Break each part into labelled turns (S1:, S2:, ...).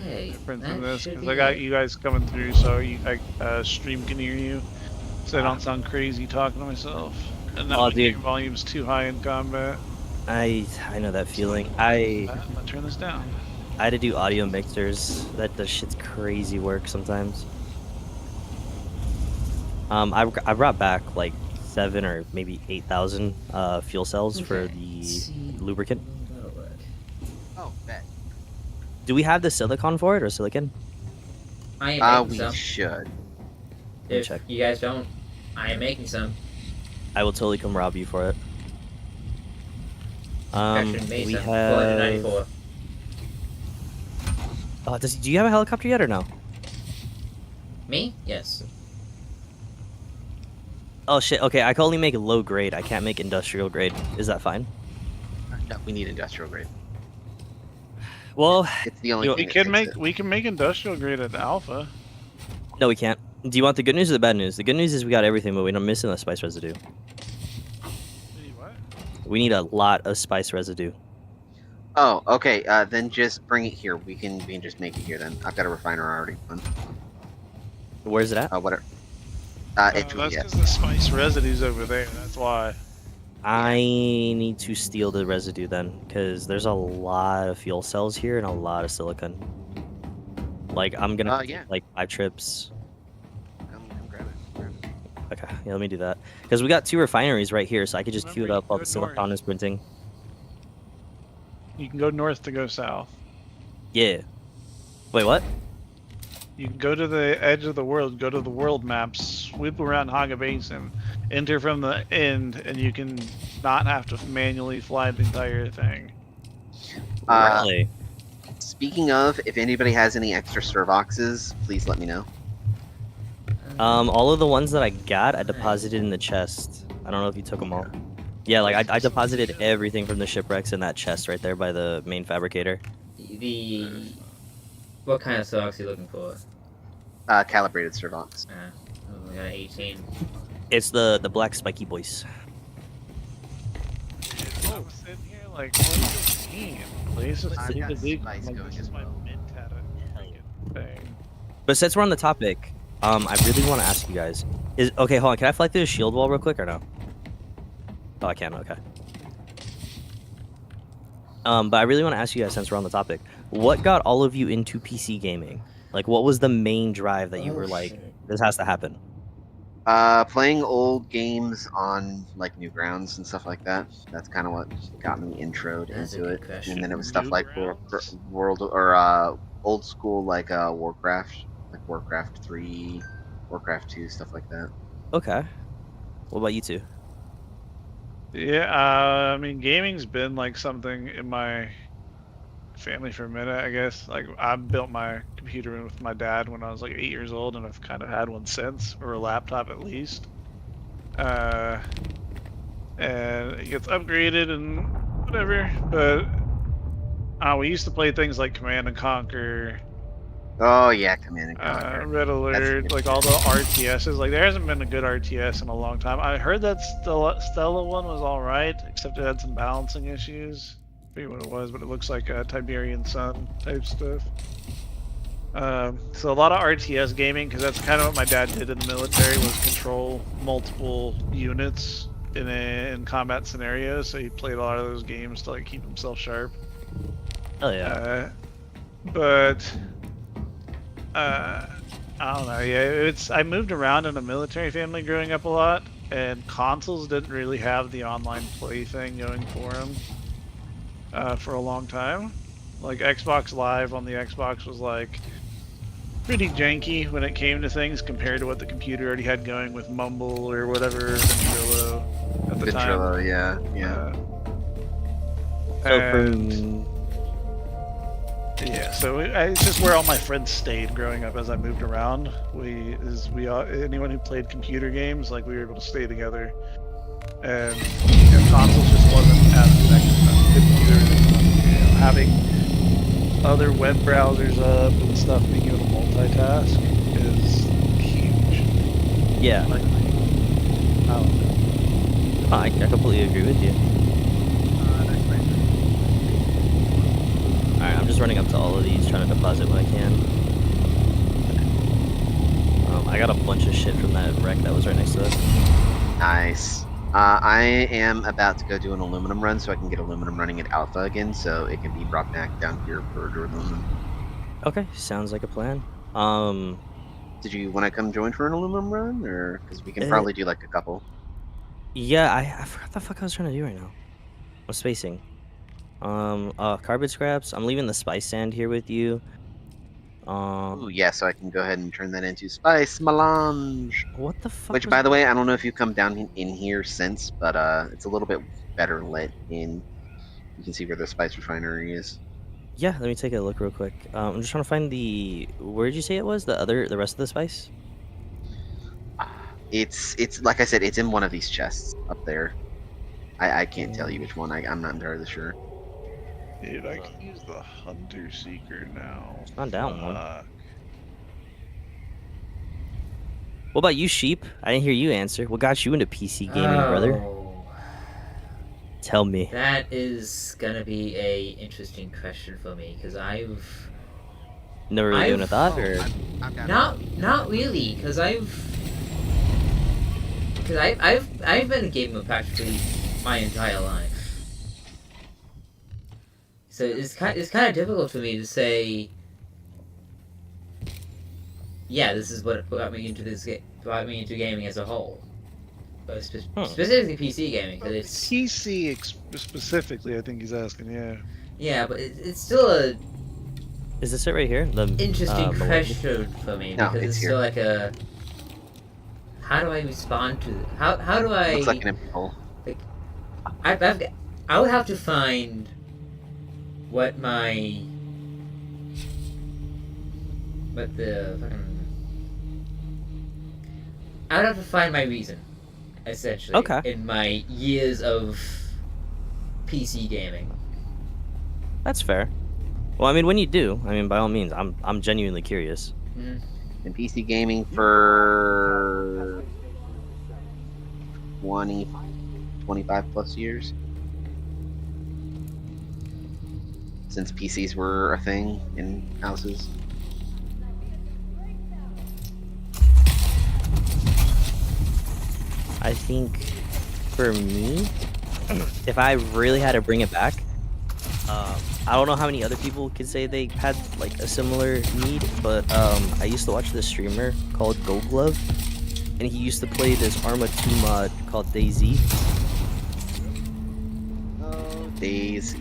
S1: Okay,
S2: printing
S1: that
S2: this
S1: should
S2: because
S1: be
S2: I got
S1: it.
S2: you guys coming through, so stream can hear you, so I
S3: Ah.
S2: don't sound crazy talking to myself, and that
S3: Oh,
S2: my
S3: dude.
S2: game volume's too high in combat.
S3: I know that feeling.
S2: I'm gonna turn this down.
S3: I had to do audio mixers. That shit's crazy work sometimes. I brought back like 7 or maybe 8,000 fuel cells for
S1: Okay, let's
S3: the
S1: see.
S3: lubricant.
S1: That'll work.
S4: Oh, bet.
S3: Do we have the silicon for it or silicon?
S1: I am making
S4: We
S1: some.
S4: should.
S3: Let me
S1: If
S3: check.
S1: you guys don't, I am making some.
S3: I will totally come rob you for it.
S1: Question made
S3: We
S1: some.
S3: have.
S1: 494.
S3: Do you have a helicopter yet or no?
S1: Me? Yes.
S3: Oh shit. Okay, I can only make low grade. I can't make industrial grade. Is that fine?
S4: No, we need industrial grade.
S3: Well,
S4: It's the only
S3: You know,
S4: thing.
S2: We can make industrial grade at alpha.
S3: no, we can't. Do you want the good news or the bad news? The good news is we got everything, but we're missing the spice residue.
S2: What?
S3: We need a lot of spice residue.
S4: Oh, okay. Then just bring it here. We can just make it here. Then I've got a refiner already.
S3: Where's it at?
S4: Whatever.
S2: That's
S4: It's
S2: because the spice residue's over there. That's why.
S3: I need to steal the residue then, because there's a lot of fuel cells here and a lot of silicon. Like, I'm gonna
S4: yeah.
S3: take, like 5 trips.
S4: Come grab it.
S3: Okay, yeah, let me do that. Because we got 2 refineries right here, so I could just queue it
S2: Remember,
S3: up while the
S2: you can go
S3: silicon
S2: north.
S3: is printing.
S2: You can go north to go south.
S3: Yeah. Wait, what?
S2: You can go to the edge of the world, go to the world maps, sweep around Haga Basin, enter from the end, and you can not have to manually fly the entire thing.
S3: Really?
S4: Speaking of, if anybody has any extra Servoxes, please let me know.
S3: All of the ones that I got, I deposited in the chest. I don't know if you took them all. Yeah, like I deposited everything from the shipwrecks in that chest right there by the main fabricator.
S1: What kind of socks are you looking for?
S4: Calibrated Servox.
S1: We got 18.
S3: It's the black spiky boys.
S2: I was sitting here like, what is this mean? Places
S4: I've
S2: to
S4: got
S2: dig,
S4: spice
S2: like,
S4: going
S2: this
S4: as
S2: is my
S4: well.
S2: mint had a freaking thing.
S3: But since we're on the topic, I really want to ask you guys. Okay, hold on. Can I fly through the shield wall real quick or no? Oh, I can. Okay. But I really want to ask you guys, since we're on the topic, what got all of you into PC gaming? Like, what was the main drive that you were like, this has to happen?
S4: Playing old games on like Newgrounds and stuff like that. That's kind of what got me introed
S1: That's a
S4: into
S1: good
S4: it.
S1: question.
S4: And then it was stuff like
S2: Newgrounds?
S4: World or old school like Warcraft, like Warcraft 3, Warcraft 2, stuff like that.
S3: Okay. What about you two?
S2: Yeah, I mean, gaming's been like something in my family for a minute, I guess. Like, I built my computer with my dad when I was like 8 years old, and I've kind of had one since, or a laptop at least. And it gets upgraded and whatever, but we used to play things like Command and Conquer,
S4: Oh yeah, Command and Conquer.
S2: Red Alert, like all the RTSs. Like, there hasn't been a good RTS in a long time. I heard that Stella one was alright, except it had some balancing issues. I forget what it was, but it looks like a Tiberian Sun type stuff. So a lot of RTS gaming, because that's kind of what my dad did in the military, was control multiple units in combat scenarios. So he played a lot of those games to like keep himself sharp.
S3: Oh yeah.
S2: I don't know. Yeah, I moved around in a military family growing up a lot, and consoles didn't really have the online play thing going for them for a long time. Like, Xbox Live on the Xbox was like pretty janky when it came to things compared to what the computer already had going with Mumble or whatever, Ventrilo at the time.
S4: Ventrilo, yeah.
S2: So it's just where all my friends stayed growing up as I moved around. Anyone who played computer games, like, we were able to stay together, and consoles just wasn't as effective. Having other web browsers up and stuff, being able to multitask is huge.
S3: Yeah.
S2: Like, I don't know.
S3: I completely agree with you. Alright, I'm just running up to all of these, trying to deposit what I can. I got a bunch of shit from that wreck that was right next to us.
S4: Nice. I am about to go do an aluminum run so I can get aluminum running at Alpha again, so it can be brought back down here for aluminum.
S3: Okay, sounds like a plan.
S4: Did you want to come join for an aluminum run, or because we can probably do like a couple?
S3: Yeah, I forgot what the fuck I was trying to do right now. I'm spacing. Carbon scraps. I'm leaving the spice sand here with you.
S4: Ooh, yeah, so I can go ahead and turn that into spice melange.
S3: What the fuck?
S4: Which, by the way, I don't know if you've come down in here since, but it's a little bit better lit in. You can see where the spice refinery is.
S3: Yeah, let me take a look real quick. I'm just trying to find the. Where did you say it was? The rest of the spice?
S4: It's like I said, it's in one of these chests up there. I can't tell you which one. I'm not entirely sure.
S2: Dude, I can use the Hunter Seeker now.
S3: It's not down one.
S2: Fuck.
S3: What about you, Sheep? I didn't hear you answer. What got you into PC gaming, brother?
S1: Oh,
S3: Tell me.
S1: that is gonna be a interesting question for me because I've
S3: Never really given a thought,
S4: Oh,
S3: or
S4: I've got
S1: not really because I've been a gamer practically my entire life. So it's kind of difficult for me to say. Yeah, this is what brought me into gaming as a whole, but specifically PC gaming because it's
S2: PC specifically, I think he's asking.
S1: yeah, but it's still a
S3: is this it right here? The
S1: interesting
S3: Millennium?
S1: question for me
S4: No,
S1: because
S4: it's
S1: it's
S4: here.
S1: still like a how do I respond to how do I
S4: Looks like an empty hole.
S1: I would have to find what the fucking I would have to find my reason, essentially,
S3: Okay.
S1: in my years of PC gaming.
S3: That's fair. Well, I mean, when you do, I mean, by all means, I'm genuinely curious.
S4: Been PC gaming for 25 plus years. Since PCs were a thing in houses.
S3: I think for me, if I really had to bring it back, I don't know how many other people could say they had like a similar need, but I used to watch this streamer called Go Glove, and he used to play this Arma 2 mod called DayZ,
S4: Days.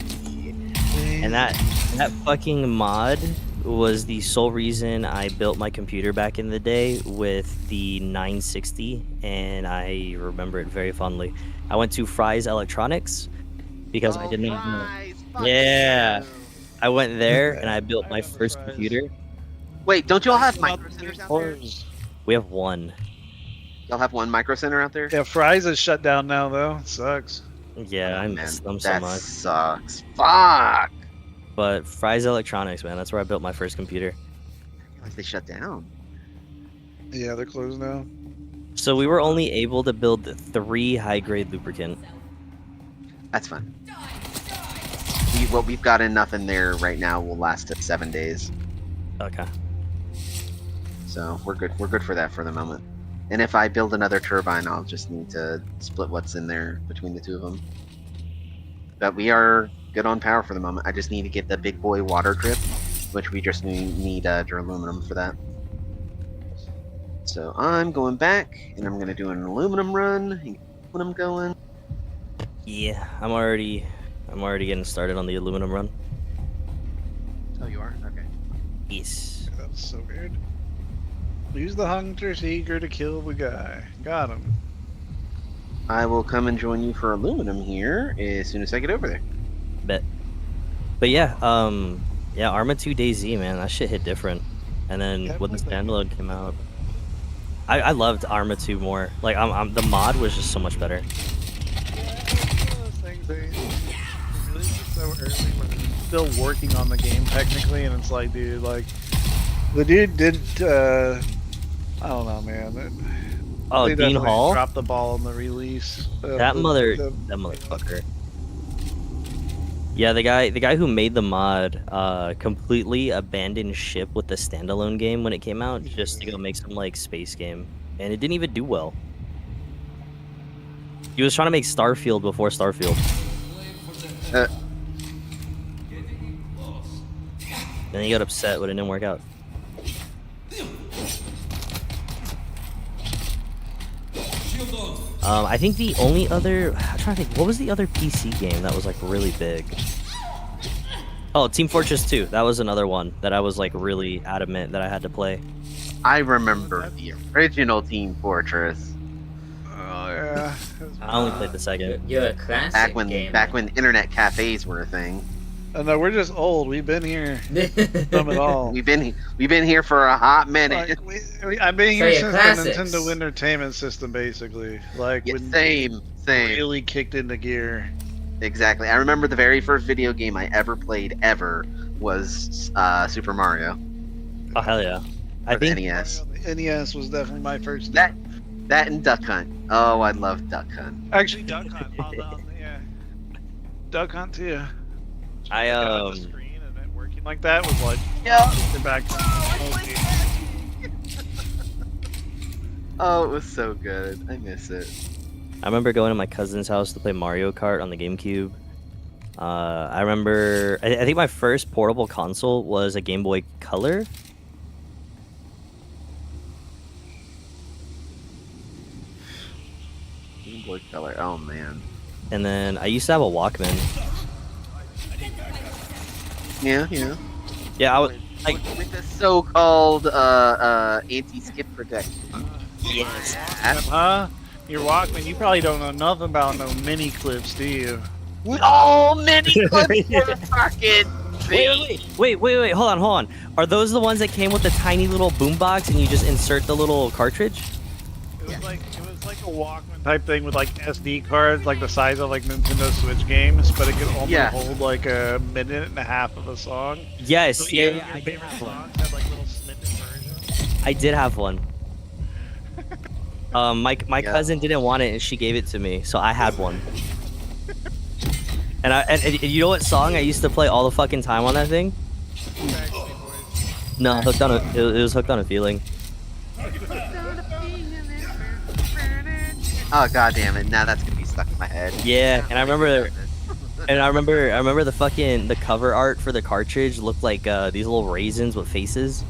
S3: and that fucking mod was the sole reason I built my computer back in the day with the 960, and I remember it very fondly. I went to Fry's Electronics because I didn't know. Yeah, I went there and I built my first computer.
S4: Wait, don't you all have micro centers out there?
S3: We have one.
S4: Y'all have one micro center out there?
S2: Yeah, Fry's is shut down now though. Sucks.
S3: Yeah, I
S4: Man,
S3: miss them so
S4: that
S3: much.
S4: sucks. Fuck!
S3: But Fry's Electronics, man, that's where I built my first computer.
S4: I realized they shut down.
S2: Yeah, they're closed now.
S3: So we were only able to build 3 high-grade lubricant.
S4: That's fun. What we've got enough in there right now will last us 7 days.
S3: Okay.
S4: So we're good. We're good for that for the moment. And if I build another turbine, I'll just need to split what's in there between the two of them. But we are good on power for the moment. I just need to get the big boy water drip, which we just need aluminum for that. So I'm going back, and I'm gonna do an aluminum run. And get aluminum going.
S3: Yeah, I'm already getting started on the aluminum run.
S4: Oh, you are? Okay.
S3: Yes.
S2: That's so weird. Use the Hunter Seeker to kill the guy. Got him.
S4: I will come and join you for aluminum here as soon as I get over there.
S3: Bet. But yeah, Arma 2 DayZ, man, that shit hit different. And then when the standalone came out, I loved Arma 2 more. Like, the mod was just so much better.
S2: So early when they're still working on the game technically, and it's like, dude, like the dude did. I don't know, man.
S3: Oh,
S2: They
S3: Dean
S2: definitely
S3: Hall?
S2: dropped the ball on the release.
S3: That motherfucker. Yeah, the guy who made the mod completely abandoned ship with the standalone game when it came out just to go make some like space game, and it didn't even do well. He was trying to make Starfield before Starfield. Then he got upset when it didn't work out. I think the only other... I'm trying to think. What was the other PC game that was, like, really big? Oh, Team Fortress 2. That was another one that I was, like, really adamant that I had to play.
S4: I remember the original Team Fortress.
S2: Oh, yeah.
S3: I only played the second.
S1: You're a classic gamer.
S4: Back when internet cafes were a thing.
S2: Oh, no, we're just old. We've been here. Some at all.
S4: We've been here for a hot minute.
S2: Like, I've been here since
S1: classics.
S2: the Nintendo Entertainment System, basically. Like
S4: Yeah,
S2: when
S4: same.
S2: really kicked into gear.
S4: Exactly. I remember the very first video game I ever played was Super Mario.
S3: Oh, hell yeah.
S4: I think NES.
S2: The NES was definitely my first.
S4: That and Duck Hunt. Oh, I love Duck Hunt.
S2: Actually, Duck Hunt. Yeah. Duck Hunt too. The screen and it working like that was like back.
S4: Oh, it was so good. I miss it.
S3: I remember going to my cousin's house to play Mario Kart on the GameCube. I remember... I think my first portable console was a Game Boy Color.
S4: Game Boy Color. Oh, man.
S3: And then I used to have a Walkman.
S4: Yeah.
S3: Yeah, I was... Like,
S4: with the so-called anti-skip protection.
S3: yes.
S2: Huh? Your Walkman, you probably don't know nothing about no mini clips, do you?
S4: Oh, mini clips were fucking
S3: Wait, hold on. Are those the ones that came with the tiny little boombox and you just insert the little cartridge?
S2: It was like a Walkman type thing with like SD cards, like the size of like Nintendo Switch games, but it could only hold like a minute and a half of a song.
S3: Yes,
S2: So
S3: yeah,
S2: your favorite songs had like little snippet versions.
S3: I did have one. My cousin didn't want it and she gave it to me, so I had one. And you know what song I used to play all the fucking time on that thing? No, it was Hooked on a Feeling.
S4: Oh, god damn it. Now that's gonna be stuck in my head.
S3: Yeah, and I remember the cover art for the cartridge looked like these little raisins with faces.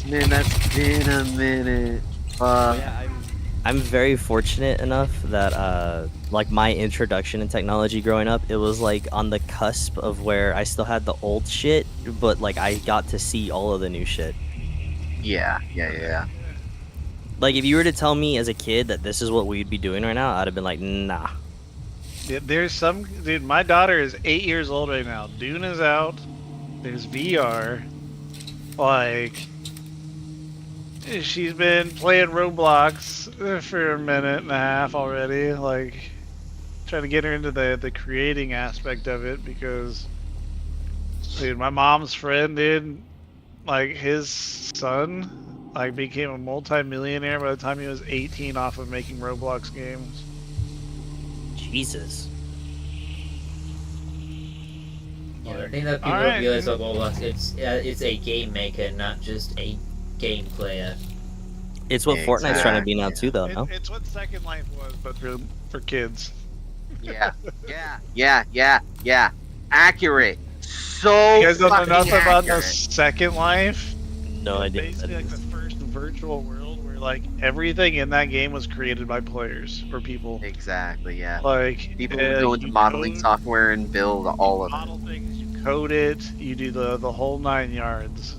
S4: Man, that's been a minute.
S3: Yeah, I'm very fortunate enough that like my introduction in technology growing up, it was like on the cusp of where I still had the old shit, but like I got to see all of the new shit.
S4: Yeah.
S3: Like if you were to tell me as a kid that this is what we'd be doing right now, I'd have been like, nah.
S2: Yeah, there's some dude. My daughter is 8 years old right now. Dune is out. There's VR. Like, she's been playing Roblox for a minute and a half already. Like, trying to get her into the creating aspect of it because, dude, my mom's friend, dude, like his son, like became a multi-millionaire by the time he was 18 off of making Roblox games.
S3: Jesus.
S1: Yeah, I think that people don't realize about Roblox, it's a game maker, not just a game player.
S3: It's what Fortnite's trying to be now too, though. No?
S2: It's what Second Life was, but for kids.
S4: Yeah. Accurate. So
S2: You guys don't know
S4: fucking
S2: nothing about the
S4: accurate.
S2: Second Life?
S3: No idea.
S2: Basically, like the first virtual world where like everything in that game was created by players or people.
S4: Exactly, yeah.
S2: Like
S4: People who go into
S2: you
S4: modeling
S2: code-
S4: software and build all of it.
S2: model things, you code it, you do the whole 9 yards.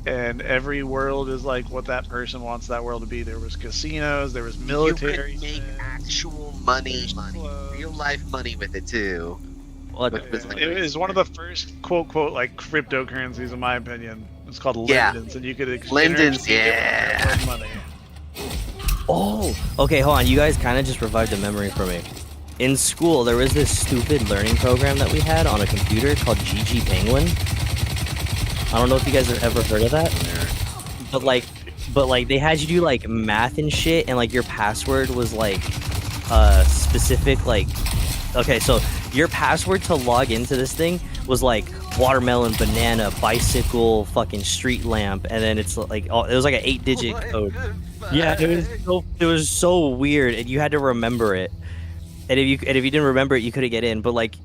S2: And every world is like what that person wants that world to be. There was casinos, there was military.
S4: You could make
S2: things,
S4: actual money,
S2: clothes.
S4: real life money with it too.
S3: What?
S4: Which was like-
S2: It was one of the first quote like cryptocurrencies in my opinion. It's called
S4: Yeah.
S2: Lindens, and you could
S4: Lindens,
S2: interchange it
S4: yeah.
S2: for money.
S3: Oh, okay, hold on. You guys kind of just revived a memory for me. In school, there was this stupid learning program that we had on a computer called GG Penguin. I don't know if you guys have ever heard of that, but like they had you do like math and shit, and like your password was like specific like. Okay, so your password to log into this thing was like watermelon, banana, bicycle, fucking street lamp, and then it's like it was like an 8-digit code. Yeah, it was so weird, and you had to remember it. And if you didn't remember it, you couldn't get in. But like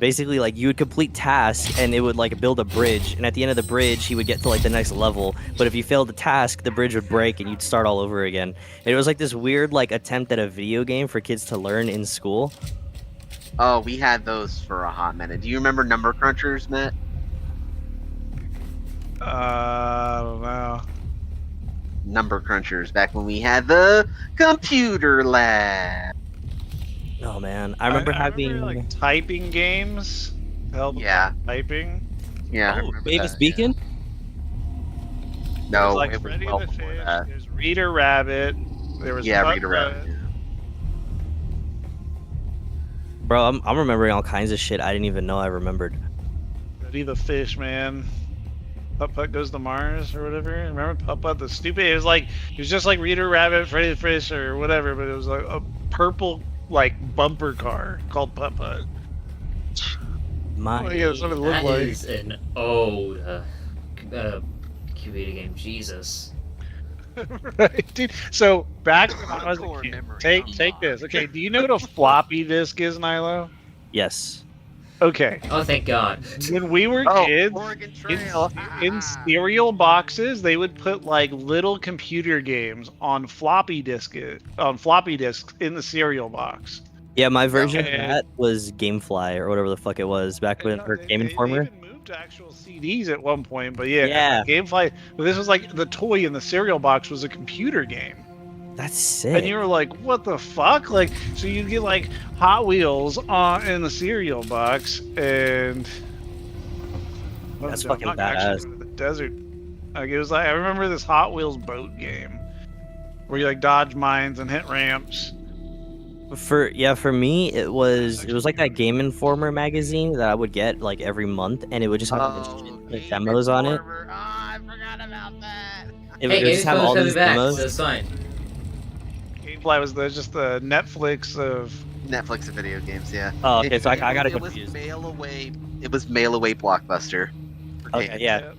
S3: basically like you would complete tasks and it would like build a bridge, and at the end of the bridge he would get to like the next level. But if you failed the task, the bridge would break and you'd start all over again. And it was like this weird like attempt at a video game for kids to learn in school.
S4: Oh, we had those for a hot minute. Do you remember Number Crunchers, Matt?
S2: I don't know.
S4: Number Crunchers, back when we had the computer lab.
S3: Oh man, I remember having
S2: remember, like typing games. Help
S4: Yeah.
S2: typing.
S4: Yeah. I
S3: oh,
S4: remember
S3: Vegas
S4: that,
S3: Beacon.
S4: No,
S2: There was, like
S4: it was
S2: Freddy
S4: well
S2: the
S4: before
S2: Fish.
S4: that.
S2: There's Reader Rabbit. There was
S4: Yeah,
S2: Putt
S4: Reader
S2: Putt.
S4: Rabbit.
S3: Bro, I'm remembering all kinds of shit I didn't even know I remembered.
S2: Freddy the Fish, man. Putt Putt Goes to Mars or whatever. Remember Putt Putt the stupid? It was just like Reader Rabbit, Freddy the Fish or whatever, but it was like a purple like bumper car called Putt Putt.
S3: My
S2: Oh, yeah, that's what it looked
S1: That
S2: like.
S1: is an old computer game. Jesus.
S2: Right, dude. So back when I was a
S4: Hardcore
S2: kid,
S4: memory.
S2: take this. Okay, do you know what a floppy disk is, Nilo?
S3: yes.
S2: Okay,
S1: Oh, thank God.
S2: when we were
S4: Oh,
S2: kids,
S4: Oregon
S2: in,
S4: Trail.
S2: in cereal boxes, they would put like little computer games on floppy disks in the cereal box.
S3: Yeah, my version
S2: Okay.
S3: of that was GameFly or whatever the fuck it was back when, or Game Informer.
S2: They even moved to actual CDs at one point, but yeah,
S3: Yeah.
S2: GameFly. But this was like the toy in the cereal box was a computer game.
S3: That's sick.
S2: And you were like, what the fuck? Like, so you'd get like Hot Wheels in the cereal box, and
S3: That's
S2: I'm
S3: fucking
S2: not actually
S3: badass.
S2: going to the desert. Like, it was like, I remember this Hot Wheels boat game where you like dodge mines and hit ramps.
S3: For me, it was like that Game Informer magazine that I would get like every month, and it would just have all this shit, like,
S4: Game
S3: demos on it.
S4: Informer. Oh, I forgot about that.
S3: It
S1: Hey,
S3: would just have all
S1: coming
S3: these
S1: back,
S3: demos.
S1: so it's fine.
S2: Gamefly was just the Netflix of.
S4: Netflix of video games, yeah.
S3: Oh, okay, so I got it
S4: it was
S3: confused.
S4: mail away. It was mail away Blockbuster. for
S3: Okay,
S4: games.
S3: yeah.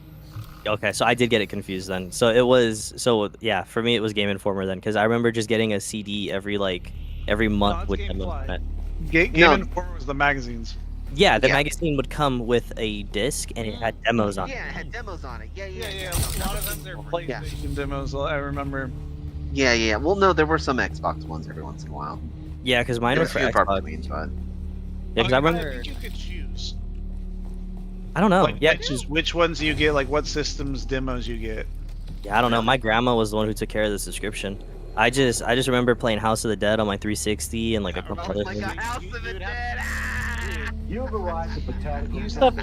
S3: Okay, so I did get it confused then. So it was yeah, for me it was Game Informer then, because I remember just getting a CD every month
S2: it's
S3: with demos
S2: Gamefly.
S3: on it.
S2: Game
S4: No.
S2: Informer was the magazines.
S3: Yeah, the
S4: Yeah.
S3: magazine would come with a disc and it had demos on it.
S4: Yeah, it had demos on it. Yeah.
S2: A lot of them they're PlayStation demos. I remember.
S4: Yeah. Well, no, there were some Xbox ones every once in a while.
S3: Yeah, because mine
S4: There
S3: was
S4: was
S3: for
S4: few far
S3: Xbox.
S4: between, but
S3: Yeah, because I
S2: I
S3: remember.
S2: think you could choose.
S3: I don't know.
S2: Like,
S3: Yeah,
S2: choose which ones you get, like what systems demos you get.
S3: yeah, I don't know. My grandma was the one who took care of the subscription. I just remember playing House of the Dead on my 360 and like a couple other things.
S4: House of the Dead.
S5: You have arrived at Botanical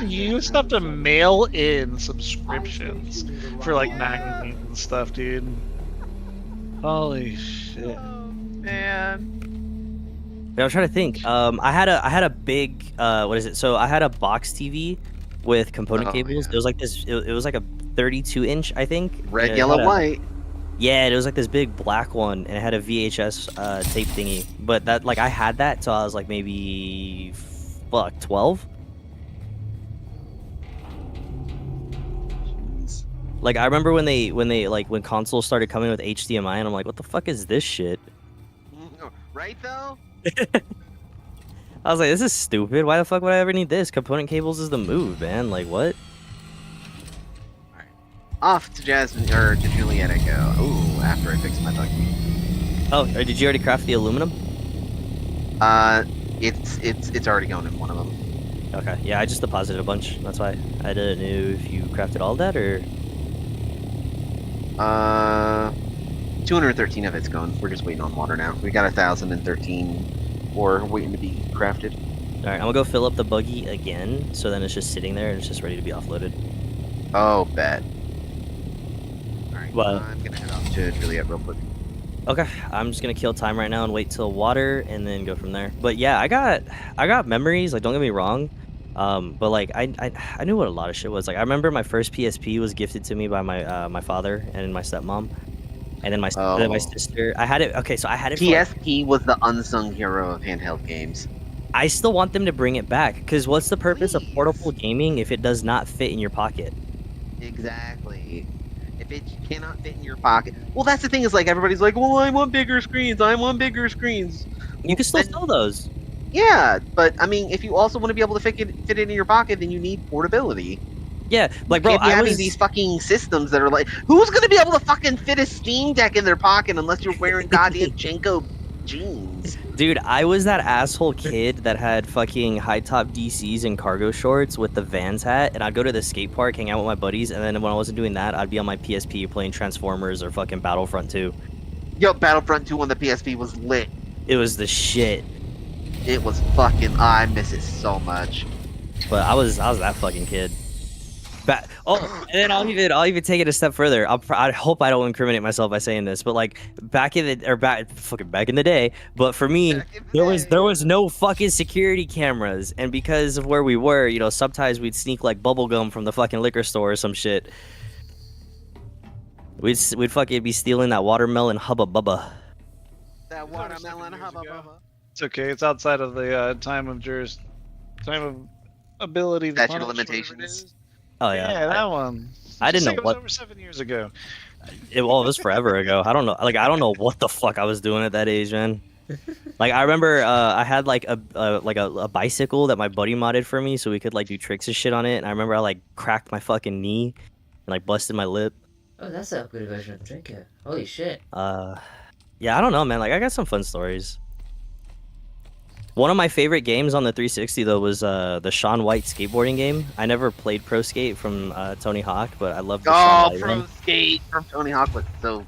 S2: You used to have to mail in subscriptions for like magazines and stuff, dude. Holy shit.
S4: Man.
S3: Yeah, I'm trying to think. I had a big what is it? So I had a box TV with component
S4: Oh,
S3: cables.
S4: yeah.
S3: It was like this. It was like a 32-inch, I think.
S4: Red,
S3: It
S4: yellow,
S3: had a-
S4: white.
S3: Yeah, it was like this big black one, and it had a VHS tape thingy. But that, like, I had that till I was like maybe 12. Like, I remember when when consoles started coming with HDMI, and I'm like, what the fuck is this shit?
S4: Right though?
S3: I was like, this is stupid. Why the fuck would I ever need this? Component cables is the move, man. Like, what?
S4: Off to Jasmine or to Juliet I go. Ooh, after I fix my buggy.
S3: Oh, did you already craft the aluminum?
S4: It's already going in one of them.
S3: Okay, yeah, I just deposited a bunch. That's why I didn't know if you crafted all that or.
S4: 213 of it's gone. We're just waiting on water now. We got 1,013 ore waiting to be crafted.
S3: All right, I'm gonna go fill up the buggy again, so then it's just sitting there and it's just ready to be offloaded.
S4: Oh, bet. Alright,
S3: Well-
S4: I'm gonna head off to Juliet real quick.
S3: Okay, I'm just gonna kill time right now and wait till water and then go from there. But yeah, I got memories. Like, don't get me wrong, but like I knew what a lot of shit was. Like, I remember my first PSP was gifted to me by my my father and my stepmom, And then my
S4: Oh.
S3: sister, I had it. Okay, so I had it. For,
S4: PSP was the unsung hero of handheld games.
S3: I still want them to bring it back because what's the purpose of
S4: Please.
S3: portable gaming if it does not fit in your pocket?
S4: Exactly. If it cannot fit in your pocket. Well, that's the thing is like everybody's like, well, I want bigger screens. I want bigger screens.
S3: You can still
S4: then-
S3: sell those.
S4: Yeah, but I mean, if you also want to be able to fit it in your pocket, then you need portability.
S3: Yeah, like
S4: You
S3: bro,
S4: can't be
S3: I
S4: having
S3: was
S4: these fucking systems that are like, who's gonna be able to fucking fit a Steam Deck in their pocket unless you're wearing goddamn Jenko jeans?
S3: dude, I was that asshole kid that had fucking high top DCs and cargo shorts with the Vans hat, and I'd go to the skate park, hang out with my buddies, and then when I wasn't doing that, I'd be on my PSP playing Transformers or fucking Battlefront 2.
S4: Yo, Battlefront 2 on the PSP was lit.
S3: It was the shit.
S4: It was fucking. I miss it so much.
S3: But I was that fucking kid. And then I'll even take it a step further. I hope I don't incriminate myself by saying this, but like back in the day. But for me, there was no fucking security cameras, and because of where we were, you know, sometimes we'd sneak like bubble gum from the fucking liquor store or some shit. We'd fucking be stealing that watermelon hubba bubba.
S4: That watermelon hubba bubba.
S2: It's okay. It's outside of the time of ability. To
S4: Statute of
S2: punish, whatever it
S4: limitations.
S2: is.
S3: Oh yeah,
S2: that one.
S3: I didn't
S2: Just
S3: know
S2: think it was
S3: what.
S2: over 7 years ago.
S3: It was forever ago. I don't know. Like I don't know what the fuck I was doing at that age, man. Like I remember, I had like a bicycle that my buddy modded for me, so we could like do tricks and shit on it. And I remember I like cracked my fucking knee and like busted my lip.
S1: Oh, that's a upgraded version of the drinker. Holy shit.
S3: Yeah, I don't know, man. Like I got some fun stories. One of my favorite games on the 360 though was the Shaun White skateboarding game. I never played Pro Skate from Tony Hawk, but I love the Shaun White
S4: Pro
S3: one.
S4: Skate from Tony Hawk was so.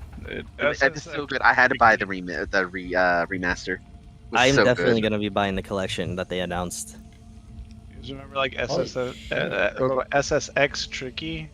S2: That's
S4: It's so good. I had to buy the remaster. It was
S3: I'm
S4: so
S3: definitely
S4: good.
S3: gonna be buying the collection that they announced.
S2: You remember like SSX Tricky?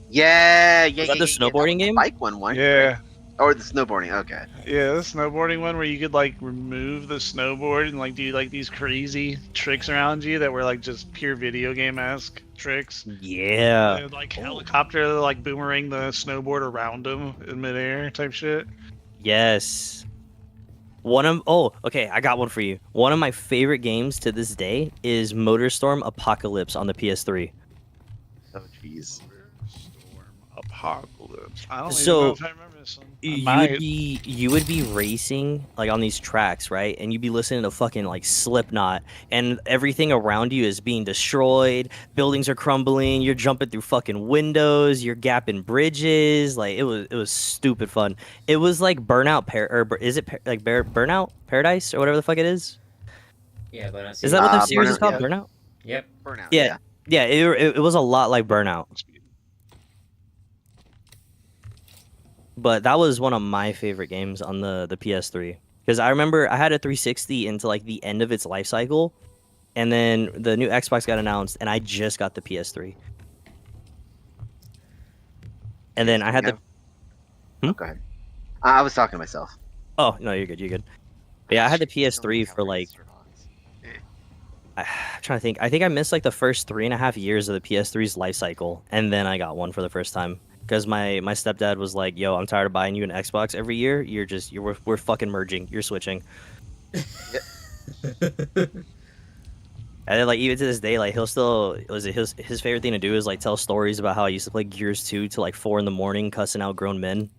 S4: Yeah.
S3: Was that the
S4: That was
S3: snowboarding
S4: the
S3: game?
S4: bike one, right?
S2: Yeah.
S4: Or the snowboarding. Okay.
S2: Yeah, the snowboarding one where you could like remove the snowboard and like do like these crazy tricks around you that were like just pure video game-esque tricks.
S3: Yeah.
S2: And, like helicopter, like boomerang the snowboard around them in midair type shit.
S3: Yes. Okay, I got one for you. One of my favorite games to this day is MotorStorm Apocalypse on the PS3.
S4: Oh jeez.
S2: Storm Apocalypse. I don't
S3: So,
S2: even know if I remember this one.
S3: You would be racing like on these tracks, right? And you'd be listening to fucking like Slipknot, and everything around you is being destroyed. Buildings are crumbling. You're jumping through fucking windows. You're gapping bridges. Like it was stupid fun. It was like Burnout Burnout Paradise or whatever the fuck it is.
S1: Yeah, but I see.
S3: Is that what the series
S4: Burnout,
S3: is called?
S4: yeah.
S3: Burnout.
S1: Yep.
S4: Burnout.
S3: Yeah. Yeah, it was a lot like Burnout. But that was one of my favorite games on the PS3. Because I remember I had a 360 into like the end of its life cycle. And then the new Xbox got announced and I just got the PS3. And then I had the...
S4: Oh, go ahead. I was talking to myself.
S3: Oh, no, you're good. But yeah, I had the PS3 for like... I'm trying to think. I think I missed like the first 3.5 years of the PS3's life cycle. And then I got one for the first time. Because my stepdad was like, yo, I'm tired of buying you an Xbox every year. We're fucking merging. You're switching. And then, like, even to this day, like, his favorite thing to do is, like, tell stories about how I used to play Gears 2 till, like, 4 in the morning, cussing out grown men.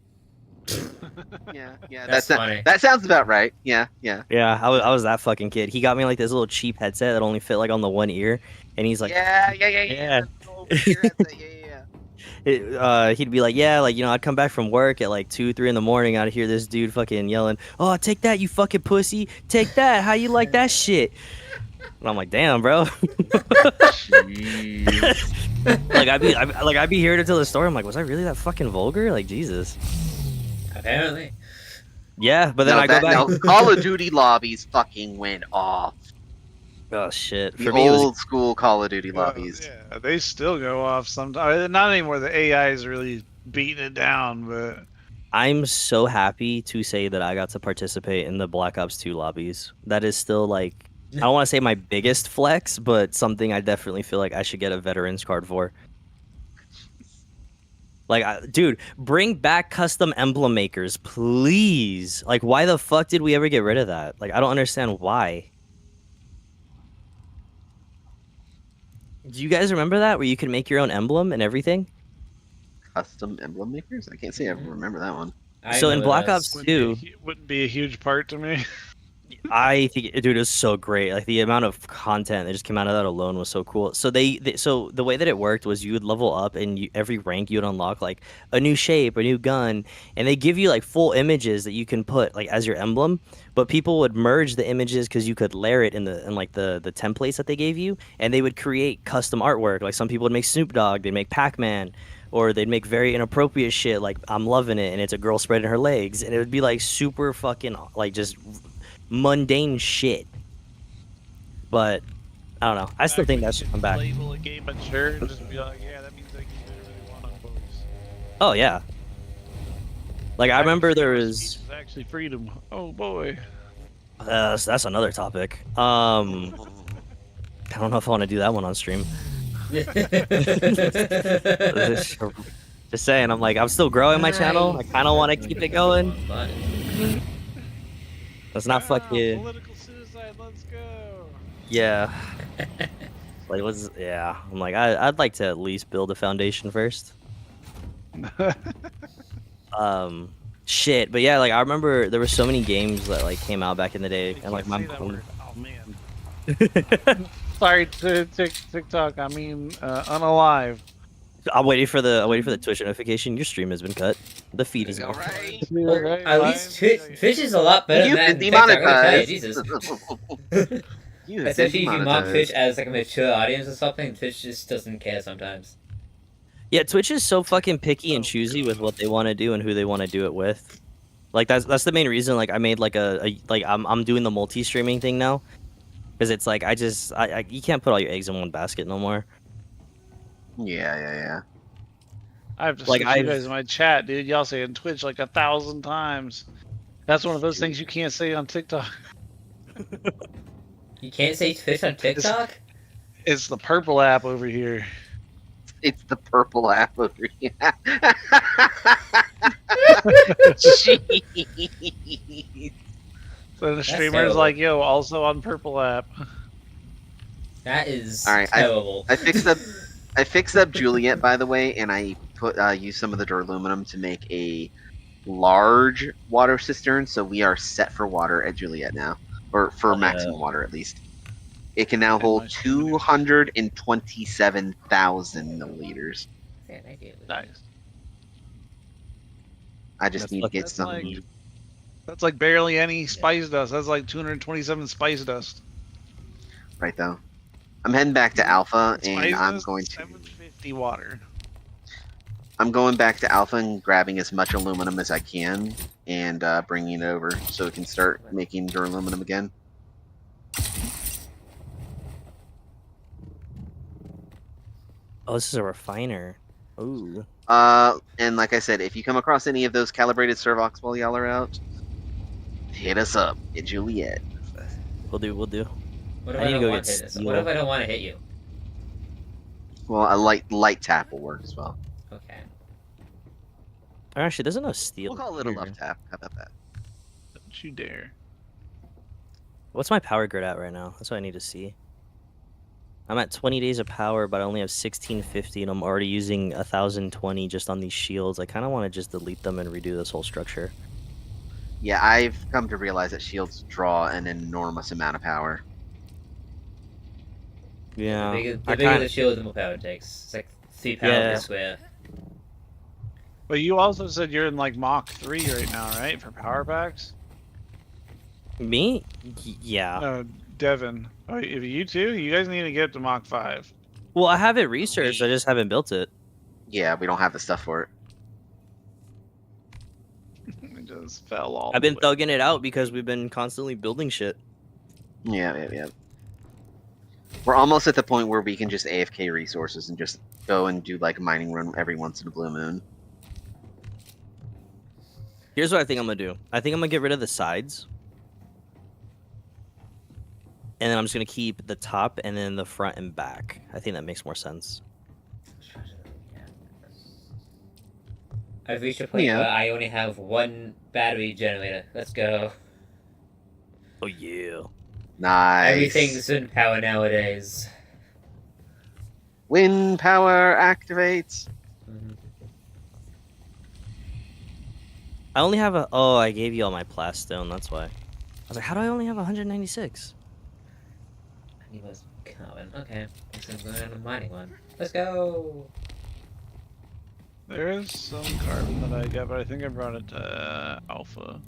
S4: Yeah,
S1: That's funny.
S4: that sounds about right. Yeah.
S3: Yeah, I was that fucking kid. He got me, like, this little cheap headset that only fit, like, on the one ear. And he's like...
S4: Yeah.
S3: He'd be like, yeah, like, you know, I'd come back from work at, like, 2, 3 in the morning. I'd hear this dude fucking yelling, oh, take that, you fucking pussy. Take that. How you like that shit? And I'm like, damn, bro. I'd be here to tell the story. I'm like, was I really that fucking vulgar? Like, Jesus.
S1: Apparently.
S3: Yeah, but then I go back.
S4: No, Call of Duty lobbies fucking went off.
S3: Oh shit!
S4: The
S3: For me, it was
S4: old school Call of Duty lobbies.
S2: Yeah, they still go off sometimes. Not anymore. The AI is really beating it down, but
S3: I'm so happy to say that I got to participate in the Black Ops 2 lobbies. That is still like, I don't want to say my biggest flex, but something I definitely feel like I should get a veterans card for. Like, dude, bring back custom emblem makers, please. Like, why the fuck did we ever get rid of that? Like, I don't understand why. Do you guys remember that, where you could make your own emblem and everything?
S4: Custom emblem makers? I can't say I remember that one.
S1: I
S3: So in
S1: remember
S3: Black
S1: those.
S3: Ops 2,
S2: Wouldn't be a huge part to me.
S3: I think, dude, it was so great. Like the amount of content that just came out of that alone was so cool. So so the way that it worked was you would level up, and every rank you would unlock like a new shape, a new gun, and they give you like full images that you can put like as your emblem. But people would merge the images because you could layer it in the templates that they gave you, and they would create custom artwork. Like some people would make Snoop Dogg, they'd make Pac-Man, or they'd make very inappropriate shit like I'm loving it, and it's a girl spreading her legs, and it would be like super fucking like just mundane shit. But I don't know. I still think that should come back.
S2: Label a game mature and just be like, yeah, that means they can do whatever they want on boats.
S3: Oh yeah. Like I remember there
S2: Freedom of
S3: was.
S2: speech is actually freedom. Oh boy.
S3: That's another topic. I don't know if I want to do that one on stream. Just saying, I'm still growing my channel. I kind of want to keep it going. Let's not fucking.
S2: Political suicide, let's go.
S3: Yeah. Like I'm like I'd like to at least build a foundation first. Shit, but yeah, like I remember there were so many games that like came out back in the day, and like my.
S2: Oh man. Sorry to TikTok. I mean, unalive.
S3: I'm waiting for the Twitch notification. Your stream has been cut. The feed is
S4: All
S3: gone.
S4: right.
S1: Well, at least Twitch is a lot better
S4: You've
S1: than
S4: been
S1: TikTok, I'm gonna tell you,
S4: demonetized.
S1: Jesus.
S4: You have been
S1: Especially if you mock
S4: demonetized.
S1: Twitch as like a mature audience or something, Twitch just doesn't care sometimes.
S3: Yeah, Twitch is so fucking picky and choosy with what they want to do and who they want to do it with. Like that's the main reason. Like I made like I'm doing the multi-streaming thing now, because it's like you can't put all your eggs in one basket no more.
S4: Yeah.
S2: I have to
S3: Like,
S2: switch you guys in my chat, dude. Y'all saying Twitch like 1,000 times. That's one of those things you can't say on TikTok.
S1: You can't say Twitch on TikTok?
S2: It's the purple app over here.
S4: It's the purple app over here. Jeez.
S2: So the
S1: That's
S2: streamer's
S1: terrible.
S2: like, yo, also on purple app.
S1: That is
S4: All right,
S1: terrible.
S4: I fixed up Juliet, by the way, and I put used some of the duraluminum to make a large water cistern, so we are set for water at Juliet now, or for maximum water at least. It can now hold 227,000 milliliters.
S2: Nice.
S4: I just need to get
S2: That's
S4: some.
S2: like- That's like barely any spice dust. That's like 227 spice dust.
S4: Right though, I'm heading back to Alpha, and
S2: Spice
S4: I'm
S2: dust,
S4: going to.
S2: 750 water.
S4: I'm going back to Alpha and grabbing as much aluminum as I can, and bringing it over so we can start making duraluminum again.
S3: Oh, this is a refiner. Ooh.
S4: And like I said, if you come across any of those calibrated servox while y'all are out, hit us up at Juliet.
S3: We'll do.
S1: What if
S3: I
S1: I,
S3: need to
S1: don't
S3: go
S1: want
S3: get
S1: to hit this?
S3: steel.
S1: What if I don't want to hit you?
S4: Well, a light tap will work as well.
S1: Okay.
S3: Actually, there's enough steel.
S4: We'll call it a
S3: here.
S4: love tap. How about that?
S2: Don't you dare.
S3: What's my power grid at right now? That's what I need to see. I'm at 20 days of power, but I only have 1650, and I'm already using 1020 just on these shields. I kind of want to just delete them and redo this whole structure.
S4: Yeah, I've come to realize that shields draw an enormous amount of power.
S3: Yeah.
S1: The
S3: I
S1: bigger
S3: kinda-
S1: the shield, the more power it takes. It's like 3 power
S3: Yeah.
S1: per square.
S2: But you also said you're in like Mach 3 right now, right? For power packs?
S3: Me? Yeah.
S2: No, Devin. Oh, if you too? You guys need to get to Mach 5.
S3: Well, I have it researched. I just haven't built it.
S4: Yeah, we don't have the stuff for it.
S2: It just fell all
S3: I've been
S2: the way.
S3: thugging it out because we've been constantly building shit.
S4: Yeah. We're almost at the point where we can just AFK resources and just go and do like a mining run every once in a blue moon.
S3: Here's what I think I'm gonna do. I think I'm gonna get rid of the sides. And then I'm just gonna keep the top and then the front and back. I think that makes more sense.
S1: I've reached a point
S4: Yeah.
S1: where I only have one battery generator. Let's go.
S3: Oh yeah.
S4: Nice.
S1: Everything's wind power nowadays.
S4: Wind power activates.
S1: Mhm.
S3: I only have a. Oh, I gave you all my plastone. That's why. I was like, how do I only have 196?
S1: He was carbon. Okay. Guess I'm going on a mining one. Let's go!
S2: There is some carbon that I got, but I think I brought it to Alpha.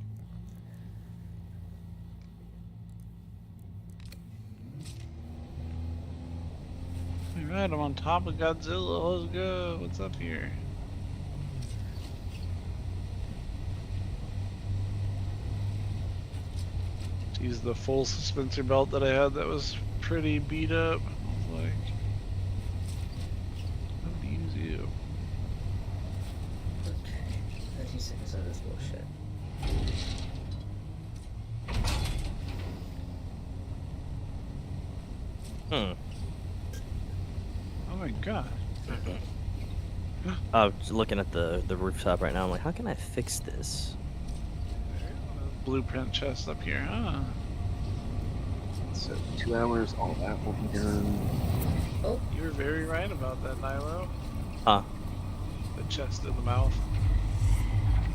S2: Alright, I'm on top of Godzilla. Let's go. What's up here? Use the full suspensor belt that I had that was pretty beat up. I was like, how to use you?
S1: Okay. 13 seconds of this bullshit.
S3: Hmm.
S2: Oh my god.
S3: Just looking at the rooftop right now. I'm like, how can I fix this?
S2: Blueprint chest up here, huh?
S4: So 2 hours, all that will be done.
S2: You were very right about that, Nilo.
S3: Huh?
S2: The chest in the mouth.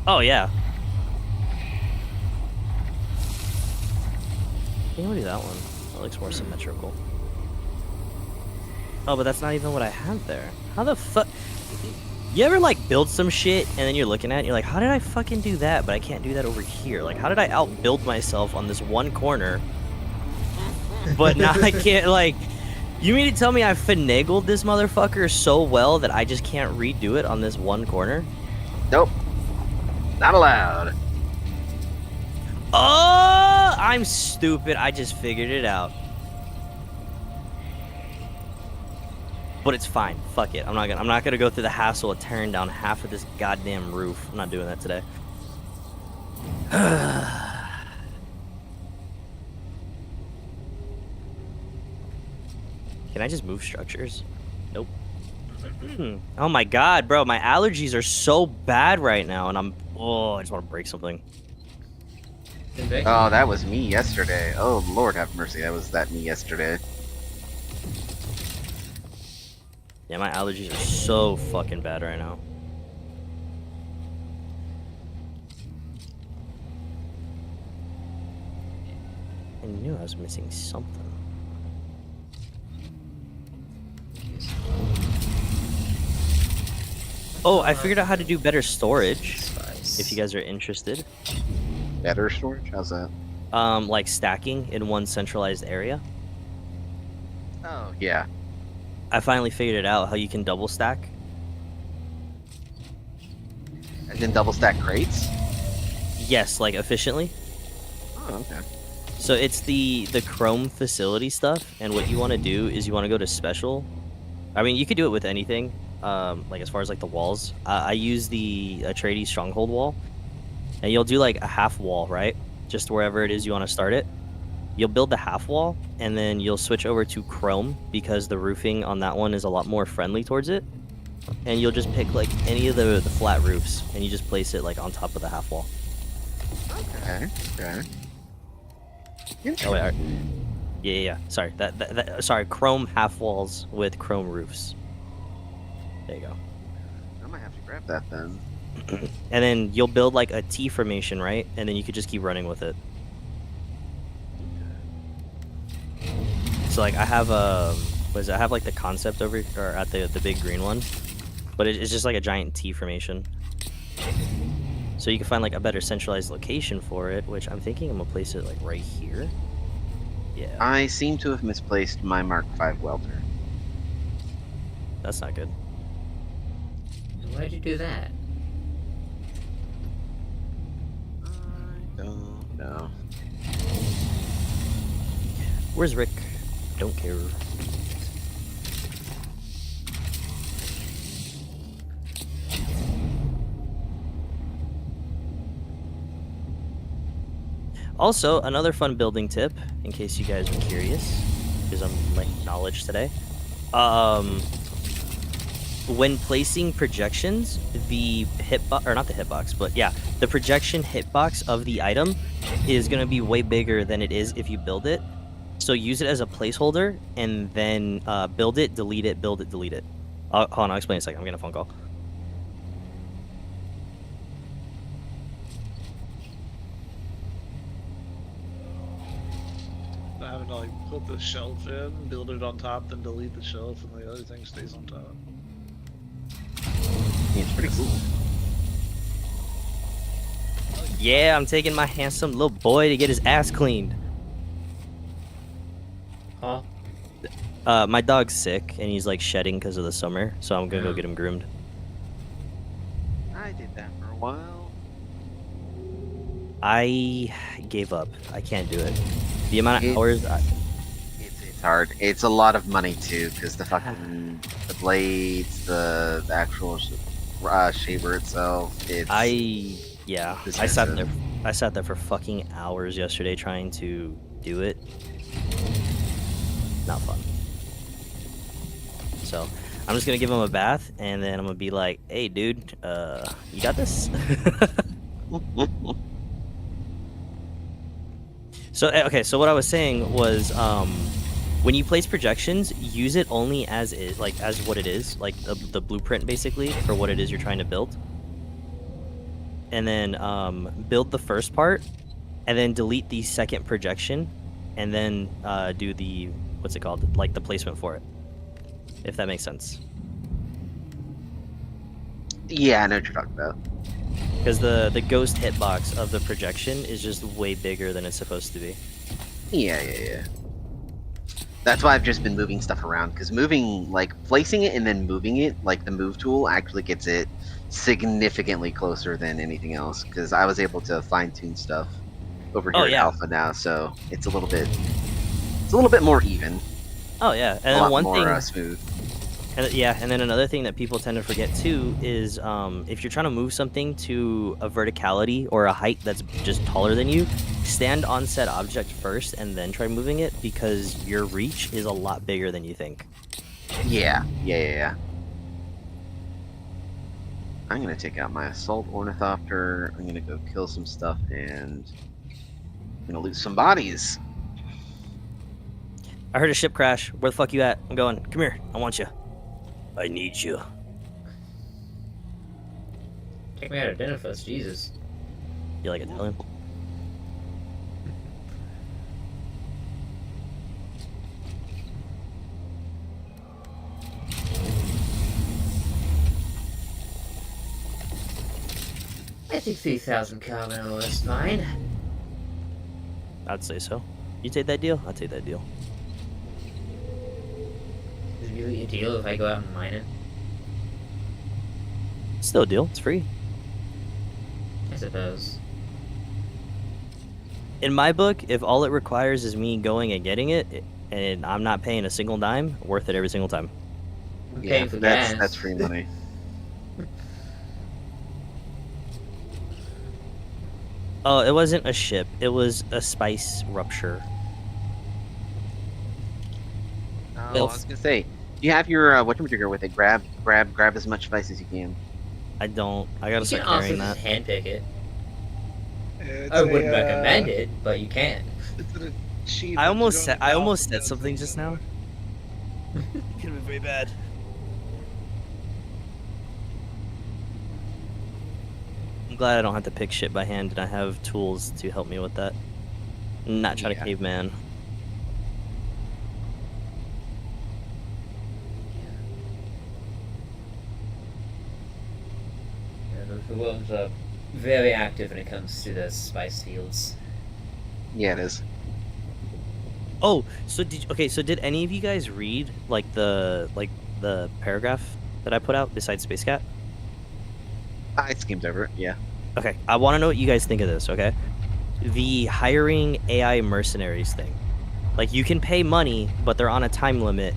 S3: Oh yeah. You can do that one. That looks more symmetrical. Oh, but that's not even what I had there. How the fuck? You ever like build some shit and then you're looking at it and you're like, how did I fucking do that? But I can't do that over here. Like, how did I outbuild myself on this one corner? But now I can't, like, you mean to tell me I finagled this motherfucker so well that I just can't redo it on this one corner?
S4: Nope. Not allowed.
S3: Oh, I'm stupid. I just figured it out. But it's fine. Fuck it. I'm not gonna go through the hassle of tearing down half of this goddamn roof. I'm not doing that today. Can I just move structures? Nope. Oh my god, bro. My allergies are so bad right now, and I just want to break something.
S4: Oh, that was me yesterday. Oh, Lord have mercy. That was me yesterday.
S3: Yeah, my allergies are so fucking bad right now. I knew I was missing something. Oh, I figured out how to do better storage. If you guys are interested.
S4: Better storage? How's that?
S3: Like stacking in one centralized area.
S4: Oh, yeah.
S3: I finally figured it out how you can double stack.
S4: And then double stack crates?
S3: Yes, like efficiently.
S4: Oh, okay.
S3: So it's the Chrome facility stuff, and what you want to do is you want to go to special. I mean, you could do it with anything, like as far as like the walls. I use the Atreides Stronghold wall, and you'll do like a half wall, right? Just wherever it is you want to start it. You'll build the half wall, and then you'll switch over to Chrome because the roofing on that one is a lot more friendly towards it. And you'll just pick like any of the flat roofs, and you just place it like on top of the half wall.
S4: Okay, okay.
S3: Oh wait, yeah. Sorry, sorry. Chrome half walls with Chrome roofs. There you go.
S4: I might have to grab that then.
S3: And then you'll build like a T formation, right? And then you could just keep running with it. So like I have I have like the concept over or at the big green one, but it's just like a giant T formation. So you can find like a better centralized location for it, which I'm thinking I'm gonna place it like right here. Yeah.
S4: I seem to have misplaced my Mark V welder.
S3: That's not good.
S1: Why'd you do that?
S4: I don't know.
S3: Where's Rick? Don't care. Also, another fun building tip, in case you guys are curious, because I'm like knowledge today. when placing projections, the hitbox, or not the hitbox, but yeah, the projection hitbox of the item is going to be way bigger than it is if you build it. So use it as a placeholder and then build it, delete it, build it, delete it. Hold on, I'll explain in a second. I'm getting a phone call.
S2: Having to like put the shelf in, build it on top, then delete the shelf, and the other thing stays on top.
S4: It's pretty cool.
S3: Yeah, I'm taking my handsome little boy to get his ass cleaned.
S1: Huh?
S3: My dog's sick and he's like shedding because of the summer, so I'm gonna go get him groomed.
S4: I did that for a while.
S3: I gave up. I can't do it. The amount of hours.
S4: It's hard. It's a lot of money too, because the fucking the blades, the actual shaver itself. It's
S3: Yeah.
S4: It's
S3: I sat
S4: expensive.
S3: there. I sat there for fucking hours yesterday trying to do it. Not fun. So I'm just gonna give him a bath and then I'm gonna be like, "Hey, dude, you got this." So okay, so what I was saying was, when you place projections, use it only as is, like as what it is, like the blueprint basically for what it is you're trying to build. And then build the first part, and then delete the second projection, and then do the what's it called, like the placement for it, if that makes sense.
S4: Yeah, I know what you're talking about.
S3: Because the ghost hitbox of the projection is just way bigger than it's supposed to be.
S4: Yeah. That's why I've just been moving stuff around, because moving, like, placing it and then moving it, like, the move tool actually gets it significantly closer than anything else, because I was able to fine-tune stuff over here in Alpha now, so it's a little bit more even.
S3: Oh yeah, and
S4: a
S3: then
S4: lot
S3: one
S4: more
S3: thing,
S4: smooth.
S3: and then another thing that people tend to forget too is if you're trying to move something to a verticality or a height that's just taller than you, stand on said object first and then try moving it, because your reach is a lot bigger than you think.
S4: Yeah. I'm gonna take out my assault ornithopter. I'm gonna go kill some stuff, and I'm gonna loot some bodies.
S3: I heard a ship crash. Where the fuck you at? I'm going. Come here. I want you. I need you.
S1: Take me out of dinner first, Jesus.
S3: You like Italian?
S1: I think 3,000 carbon ore is fine.
S3: I'd say so. You take that deal? I'd take that deal.
S1: Is it really a deal if I go out and mine it?
S3: Still a deal. It's free.
S1: I suppose.
S3: In my book, if all it requires is me going and getting it, and I'm not paying a single dime, worth it every single time.
S1: I'm
S4: Yeah,
S1: paying for gas.
S4: that's free money.
S3: Oh, it wasn't a ship. It was a spice rupture.
S4: Oh,
S3: Well,
S4: I was gonna say, you have your whatchamajigger with it. Grab as much spice as you can.
S3: I don't. I gotta
S1: You
S3: start
S1: can also
S3: carrying
S1: just
S3: that.
S1: handpick it.
S2: It's
S1: I wouldn't
S2: a,
S1: recommend it, but you can.
S2: It's an achievement
S3: I
S2: to
S3: almost
S2: go
S3: said.
S2: to
S3: I
S2: Alpha
S3: almost said
S2: Dose
S3: something
S2: and
S3: just
S2: so
S3: now.
S2: on.
S3: Could have been very bad. I'm glad I don't have to pick shit by hand, and I have tools to help me with that. Not trying to
S4: Yeah.
S3: caveman.
S1: Yeah, the world's very active when it comes to the spice fields.
S4: Yeah, it is.
S3: Oh, so did any of you guys read the paragraph that I put out besides Space Cat?
S4: I skimmed over it. Yeah.
S3: Okay, I want to know what you guys think of this, okay? The hiring AI mercenaries thing. Like, you can pay money, but they're on a time limit,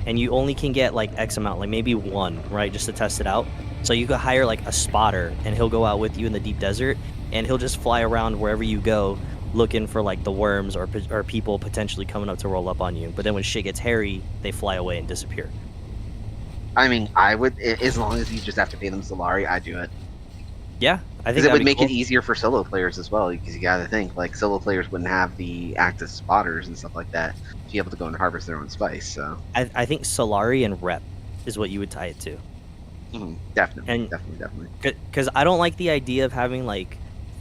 S3: and you only can get, like, X amount, like maybe one, right, just to test it out. So you could hire, like, a spotter, and he'll go out with you in the deep desert, and he'll just fly around wherever you go, looking for, like, the worms or people potentially coming up to roll up on you. But then when shit gets hairy, they fly away and disappear.
S4: I mean, I would, as long as you just have to pay them Solari, I'd do it.
S3: Yeah, I think
S4: Because it
S3: that'd
S4: would
S3: be
S4: make
S3: cool.
S4: it easier for solo players as well. Because you gotta think, like, solo players wouldn't have the active spotters and stuff like that to be able to go and harvest their own spice. So,
S3: I think Solari and Rep is what you would tie it to.
S4: definitely,
S3: And-
S4: definitely.
S3: Because I don't like the idea of having like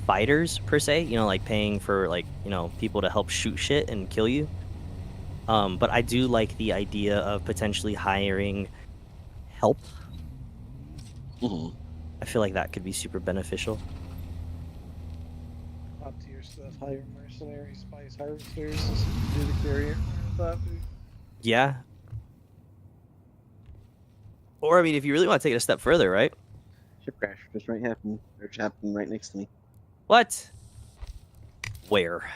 S3: fighters per se, you know, like paying for like, you know, people to help shoot shit and kill you. But I do like the idea of potentially hiring help.
S4: Mhm.
S3: I feel like that could be super beneficial.
S2: Top tier stuff, hire mercenary, spice harvesters, do the carrier.
S3: Yeah. Or I mean, if you really want to take it a step further, right?
S4: Ship crash just happened right next to me.
S3: What? Where?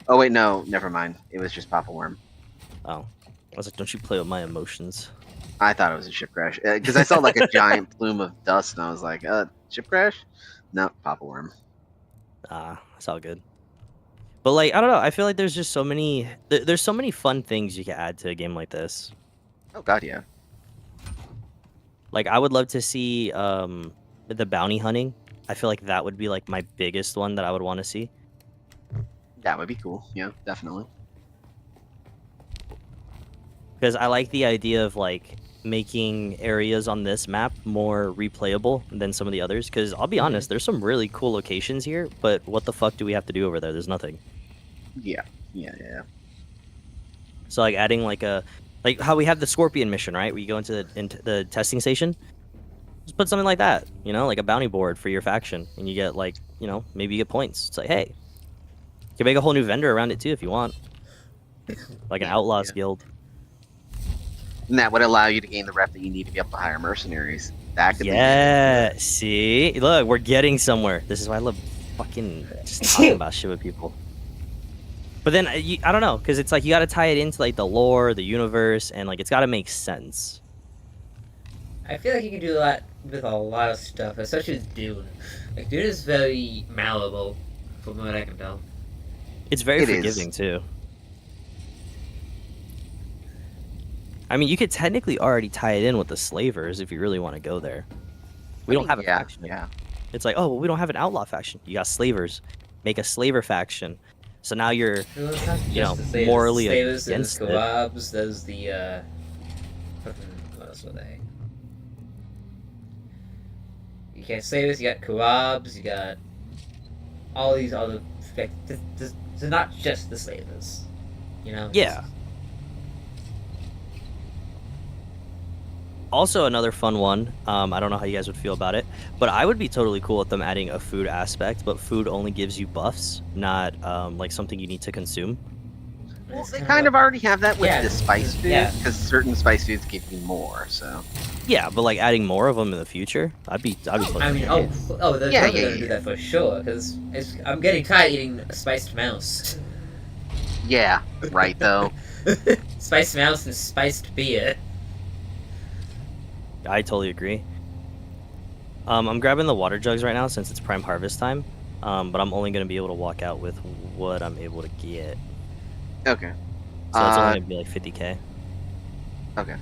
S4: Oh wait, no, never mind. It was just Papa Worm.
S3: Oh, I was like, don't you play with my emotions?
S4: I thought it was a ship crash because I saw like a giant plume of dust, and I was like, ship crash? No, Papa Worm.
S3: Ah, it's all good. But like, I don't know. I feel like there's just so many. There's so many fun things you can add to a game like this.
S4: Oh god, yeah.
S3: Like, I would love to see the bounty hunting. I feel like that would be like my biggest one that I would want to see.
S4: That would be cool. Yeah, definitely.
S3: Because I like the idea of like making areas on this map more replayable than some of the others. Because I'll be honest, there's some really cool locations here, but what the fuck do we have to do over there? There's nothing.
S4: Yeah.
S3: So like adding like how we have the Scorpion mission, right? Where you go into the testing station. Just put something like that, you know, like a bounty board for your faction, and you get like, you know, maybe you get points. It's like, hey, you can make a whole new vendor around it too if you want, like an Outlaws Guild.
S4: And that would allow you to gain the rep that you need to be able to hire mercenaries. That could
S3: Yeah, see, look, we're getting somewhere. This is why I love fucking just talking about shit with people. But then I don't know, because it's like you got to tie it into like the lore, the universe, and like it's got to make sense.
S1: I feel like you can do that with a lot of stuff, especially with Dune. Like, Dune is very malleable, from what I can tell.
S3: It's very
S4: It is.
S3: forgiving too. I mean, you could technically already tie it in with the slavers if you really want to go there. We don't have a faction.
S4: Yeah.
S3: It's like, oh, well, we don't have an outlaw faction. You got slavers. Make a slaver faction. So now you're,
S1: Well, it's not
S3: you know,
S1: just the slavers.
S3: morally
S1: Slavers,
S3: against
S1: there's
S3: it.
S1: Kebabs, there's the, what else were they? You got slavers, you got Kebabs, you got all these other... There's not just the slavers, you know?
S3: Yeah. Also, another fun one. I don't know how you guys would feel about it, but I would be totally cool with them adding a food aspect, but food only gives you buffs, not like something you need to consume.
S4: Well, they kind of already have that with
S1: Yeah.
S4: the spice food,
S1: Yeah.
S4: because certain spice foods give you more. So
S3: Yeah, but like adding more of them in the future, I'd be totally
S1: I mean,
S3: okay.
S1: they're
S4: Yeah,
S1: totally
S4: yeah,
S1: gonna do
S4: yeah.
S1: that for sure, because I'm getting tired eating a spiced mouse.
S4: yeah, right though.
S1: Spiced mouse and spiced beer.
S3: I totally agree. I'm grabbing the water jugs right now since it's prime harvest time, but I'm only going to be able to walk out with what I'm able to get.
S4: Okay.
S3: So it's only going to be like 50k.
S4: Okay.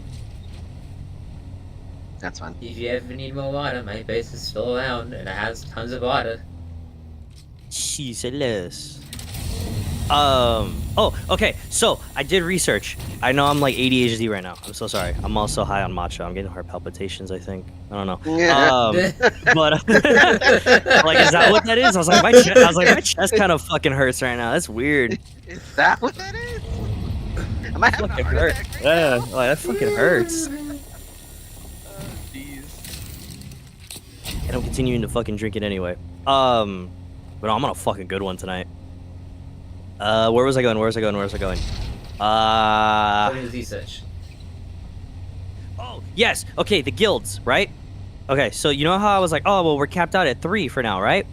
S4: That's fine.
S1: If you ever need more water, my base is still around and it has tons of water.
S3: Jesus. Oh, okay. So I did research. I know I'm like ADHD right now. I'm so sorry. I'm also high on matcha. I'm getting heart palpitations, I think. I don't know. But like, is that what that is? I was like, my chest kind of fucking hurts right now. That's weird.
S4: Is that what that is? Am I having a
S3: Fucking
S4: heart
S3: hurt.
S4: attack right
S3: Yeah,
S4: now?
S3: like that fucking hurts.
S4: Jeez.
S3: And I'm continuing to fucking drink it anyway. But I'm on a fucking good one tonight. Where was I going?
S1: What is research?
S3: Oh, yes. Okay, the guilds, right? Okay, so you know how I was like, oh, well, we're capped out at 3 for now, right?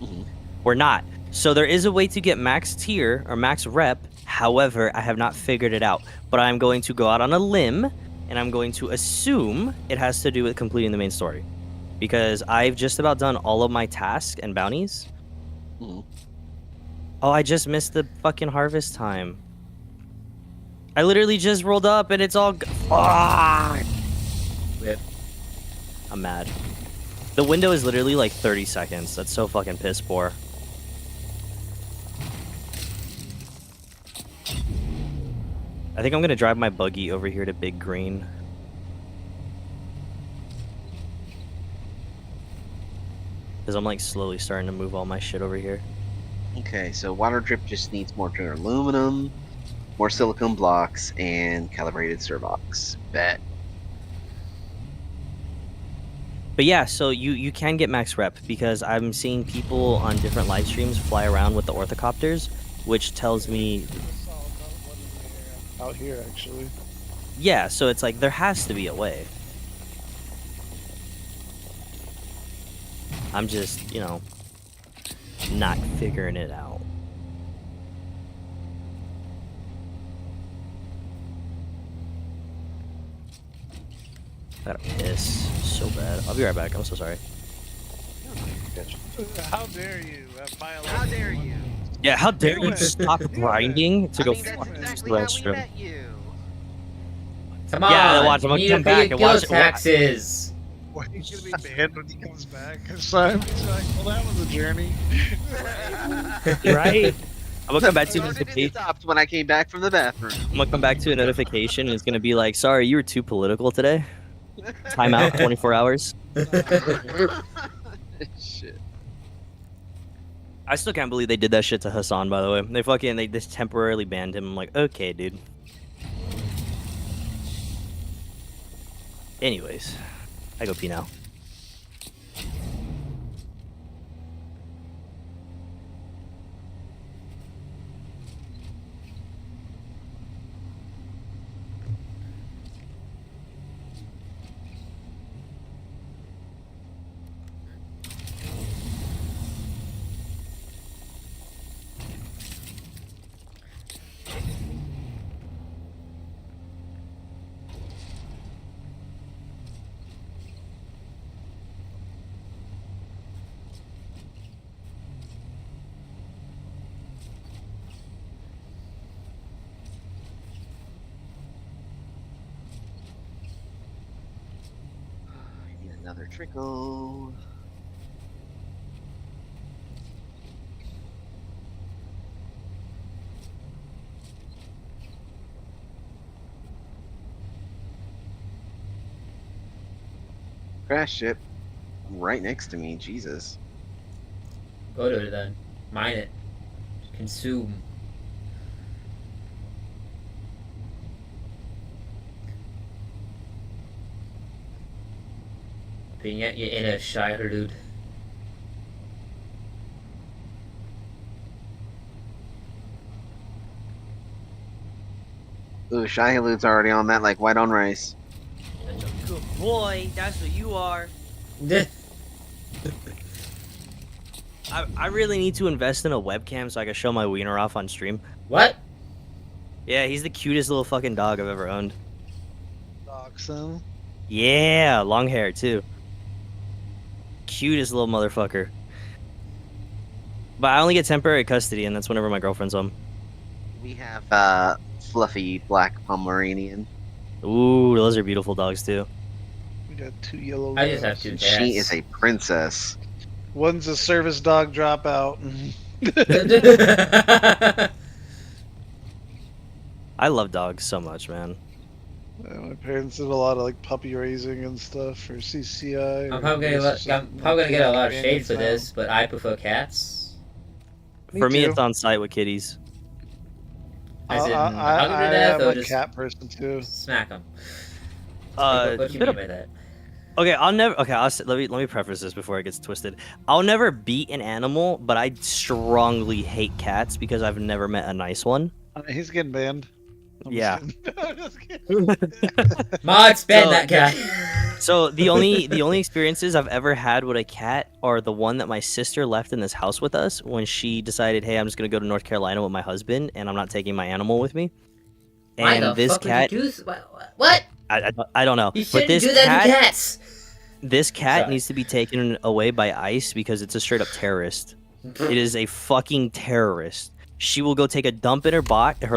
S4: Mhm.
S3: We're not. So there is a way to get max tier or max rep. However, I have not figured it out. But I'm going to go out on a limb, and I'm going to assume it has to do with completing the main story. Because I've just about done all of my tasks and bounties.
S4: Mhm.
S3: Oh, I just missed the fucking harvest time. I literally just rolled up and it's all...
S1: Rip.
S3: I'm mad. The window is literally like 30 seconds. That's so fucking piss poor. I think I'm gonna drive my buggy over here to Big Green. Because I'm like slowly starting to move all my shit over here.
S4: Okay, so water drip just needs more aluminum, more silicone blocks, and calibrated servox. Bet.
S3: But yeah, so you can get max rep because I'm seeing people on different live streams fly around with the orthocopters, which tells me,
S2: Out here, actually.
S3: yeah, so it's like there has to be a way. I'm just, you know, not figuring it out. I gotta piss so bad. I'll be right back. I'm so sorry.
S2: How dare you?
S4: How dare you?
S3: Yeah, how dare you stop grinding to
S4: I
S3: go
S4: mean, that's
S3: fucking use
S4: exactly
S3: the
S4: how we
S3: restroom?
S4: met you.
S1: Come on.
S3: Yeah, watch, I'm
S1: you
S3: gonna
S1: need to
S3: come
S1: pay
S3: back
S1: your
S3: and watch-
S1: guild taxes.
S2: Why are you gonna be banned when he comes back? He's like, well, that was a journey.
S3: Right? I'm gonna come back to a
S4: Started and
S3: notification.
S4: stopped when I came back from the bathroom.
S3: I'm gonna come back to a notification and it's gonna be like, sorry, you were too political today. Time out, 24 hours.
S4: Shit.
S3: I still can't believe they did that shit to Hassan, by the way. They just temporarily banned him. I'm like, okay, dude. Anyways, I go pee now.
S4: I need another trickle. Crash ship. Right next to me, Jesus.
S1: Go to it then. Mine it. Consume. Being at your inner Shire dude.
S4: Ooh, Shahilud's already on that like white on rice.
S3: Such a good boy. That's what you are. I really need to invest in a webcam so I can show my wiener off on stream.
S1: What?
S3: Yeah, he's the cutest little fucking dog I've ever owned.
S2: Dachshund.
S3: Yeah, long hair too. Cutest little motherfucker. But I only get temporary custody, and that's whenever my girlfriend's home.
S4: We have fluffy black Pomeranian.
S3: Ooh, those are beautiful dogs too.
S2: We got 2 yellow.
S1: I just have
S2: labs.
S1: 2 cats.
S4: She is a princess.
S2: One's a service dog dropout.
S3: I love dogs so much, man.
S2: My parents did a lot of like puppy raising and stuff for CCI.
S1: I'm probably gonna get a lot of shade for this, but I prefer cats.
S3: For me,
S2: too.
S3: it's on site with kitties.
S1: As in,
S2: I
S1: hug 'em to death
S2: am
S1: or
S2: a
S1: just
S2: cat person too.
S1: smack them.
S3: Uh,
S1: What you
S3: bit
S1: mean
S3: of-
S1: by that?
S3: Okay, let me preface this before it gets twisted. I'll never beat an animal, but I strongly hate cats because I've never met a nice one.
S2: He's getting banned. I'm
S3: Yeah.
S2: just kidding. I'm just kidding.
S1: Mods ban
S3: So-
S1: that guy.
S3: So the only experiences I've ever had with a cat are the one that my sister left in this house with us when she decided, hey, I'm just gonna go to North Carolina with my husband and I'm not taking my animal with me.
S1: Why
S3: And
S1: the
S3: this
S1: fuck
S3: cat,
S1: would you do what?
S3: I don't know,
S1: You
S3: but
S1: shouldn't
S3: this
S1: do that
S3: cat,
S1: to cats.
S3: this cat
S1: Sorry.
S3: needs to be taken away by ICE because it's a straight up terrorist. It is a fucking terrorist. she will go take a dump in her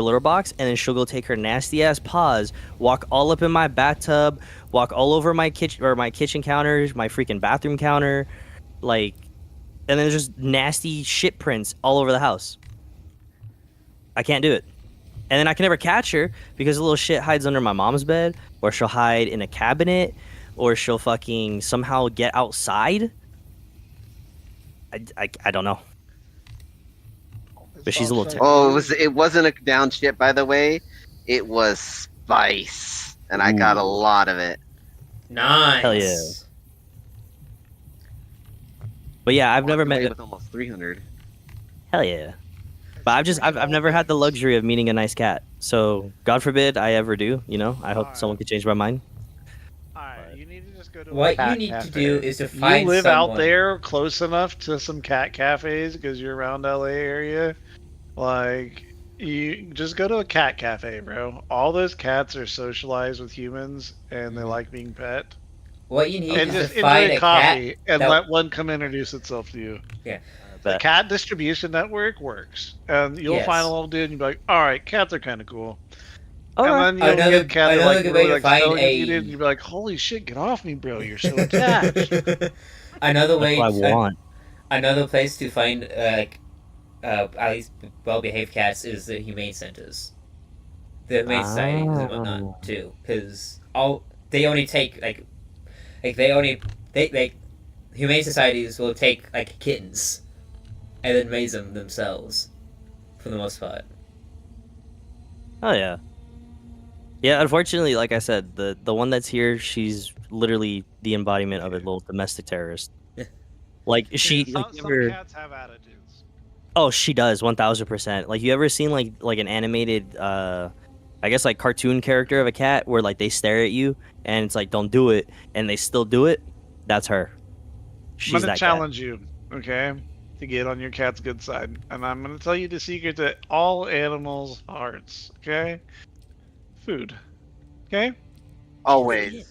S3: litter box, and then she'll go take her nasty ass paws, walk all up in my bathtub, walk all over my kitchen counters, my freaking bathroom counter, like, and then there's just nasty shit prints all over the house. I can't do it. And then I can never catch her because the little shit hides under my mom's bed, or she'll hide in a cabinet, or she'll fucking somehow get outside. I don't know. But she's a little
S4: Oh, it wasn't a down shit, by the way. It was spice, and I got a lot of it.
S1: Nice.
S3: Hell yeah. But yeah, I've never met
S4: with almost 300.
S3: Hell yeah. But I've never had the luxury of meeting a nice cat. So God forbid I ever do, you know. I hope someone could change my mind.
S2: Alright, you need to just go to
S1: What
S2: a cat
S1: you need
S2: cafe.
S1: to do is to find
S2: You live
S1: someone.
S2: out there close enough to some cat cafes because you're around LA area. Like, you just go to a cat cafe, bro. All those cats are socialized with humans and they like being pet.
S1: What you need
S2: And
S1: is
S2: just
S1: to find
S2: enjoy
S1: a
S2: coffee
S1: cat
S2: and
S1: that-
S2: let one come introduce itself to you. The
S3: But
S2: cat distribution network works. And you'll
S1: Yes.
S2: find a little dude and you'll be like, alright, cats are kind of cool.
S3: alright.
S2: And then you'll
S1: Another-
S2: get a cat that
S1: another
S2: like,
S1: good way
S2: really
S1: to
S2: like
S1: find
S2: so
S1: a-
S2: and you'll be like, holy shit, get off me, bro, you're so attached.
S1: Another way.
S3: That's what I want.
S1: Another place to find at least well-behaved cats is the humane centers, the humane societies and whatnot too, because they only take they humane societies will take like kittens and then raise them themselves for the most part.
S3: Oh yeah. Yeah, unfortunately, like I said, the one that's here, she's literally the embodiment of a little domestic terrorist. Like she
S2: some,
S3: like,
S2: some
S3: ever-
S2: cats have attitudes.
S3: Oh, she does 1000%. Like, you ever seen like an animated I guess like cartoon character of a cat where like they stare at you and it's like don't do it and they still do it? That's her. She's
S2: I'm gonna
S3: that
S2: challenge you, okay, to get on your cat's good side, and I'm gonna tell you the secret to all animals' hearts. Okay, food. Okay,
S4: Always.
S3: cat.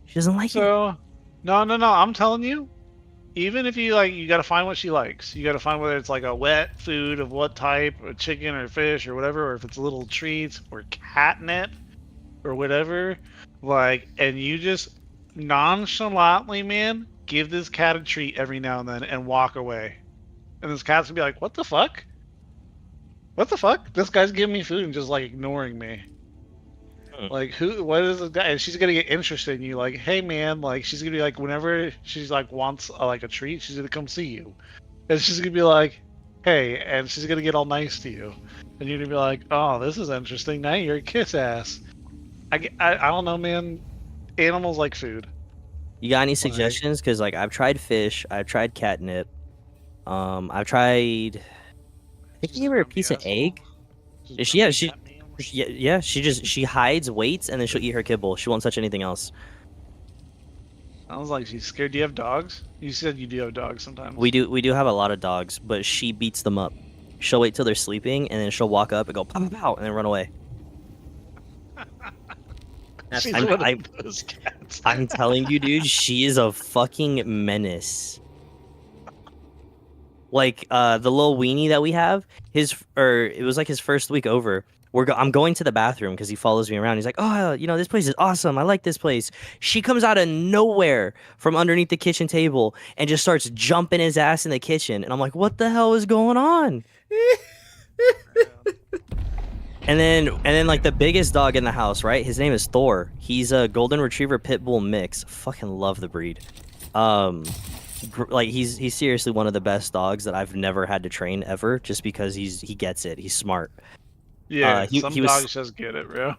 S3: She doesn't like it.
S2: so no, I'm telling you, even if you like, you gotta find what she likes. You gotta find whether it's like a wet food of what type, or chicken or fish or whatever, or if it's little treats or catnip or whatever. Like, and you just nonchalantly, man, give this cat a treat every now and then and walk away. And this cat's gonna be like, what the fuck? What the fuck? This guy's giving me food and just like ignoring me. Like, what is this guy? And she's gonna get interested in you. Like, hey man, like she's gonna be like, whenever she's like wants like a treat, she's gonna come see you. And she's gonna be like, hey, and she's gonna get all nice to you. And you're gonna be like, oh, this is interesting. Now you're a kiss ass. I don't know, man. Animals like food.
S3: You got any suggestions? Because like I've tried fish, I've tried catnip, I've tried. I think I gave her a piece of egg. She hides, waits, and then she'll eat her kibble. She won't touch anything else.
S2: Sounds like she's scared. Do you have dogs? You said you do have dogs sometimes.
S3: We do have a lot of dogs, but she beats them up. She'll wait till they're sleeping, and then she'll walk up and go pow pow pow, and then run away.
S2: She's
S3: I'm-
S2: one
S3: I-
S2: of those cats.
S3: I'm telling you, dude, she is a fucking menace. Like the little weenie that we have, it was like his first week over. I'm going to the bathroom because he follows me around. He's like, oh, you know, this place is awesome. I like this place. She comes out of nowhere from underneath the kitchen table and just starts jumping his ass in the kitchen. And I'm like, what the hell is going on? And then like the biggest dog in the house, right? His name is Thor. He's a golden retriever pit bull mix. Fucking love the breed. Like he's seriously one of the best dogs that I've never had to train ever, just because he gets it. He's smart.
S2: Yeah,
S3: he
S2: some
S3: was-
S2: dogs just get it, bro.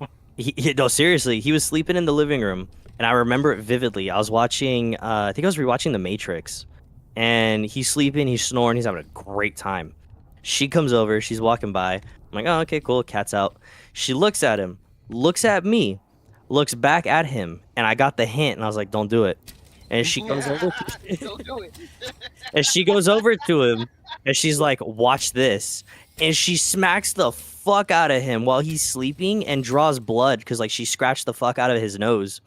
S3: No, seriously, he was sleeping in the living room, and I remember it vividly. I was watching, I think I was rewatching The Matrix, and he's sleeping, he's snoring, he's having a great time. She comes over, she's walking by. I'm like, oh, okay, cool, cat's out. She looks at him, looks at me, looks back at him, and I got the hint, and I was like, don't do it. And she goes over,
S4: Don't do it.
S3: and she goes over to him, and she's like, watch this. And she smacks the fuck out of him while he's sleeping and draws blood because like she scratched the fuck out of his nose.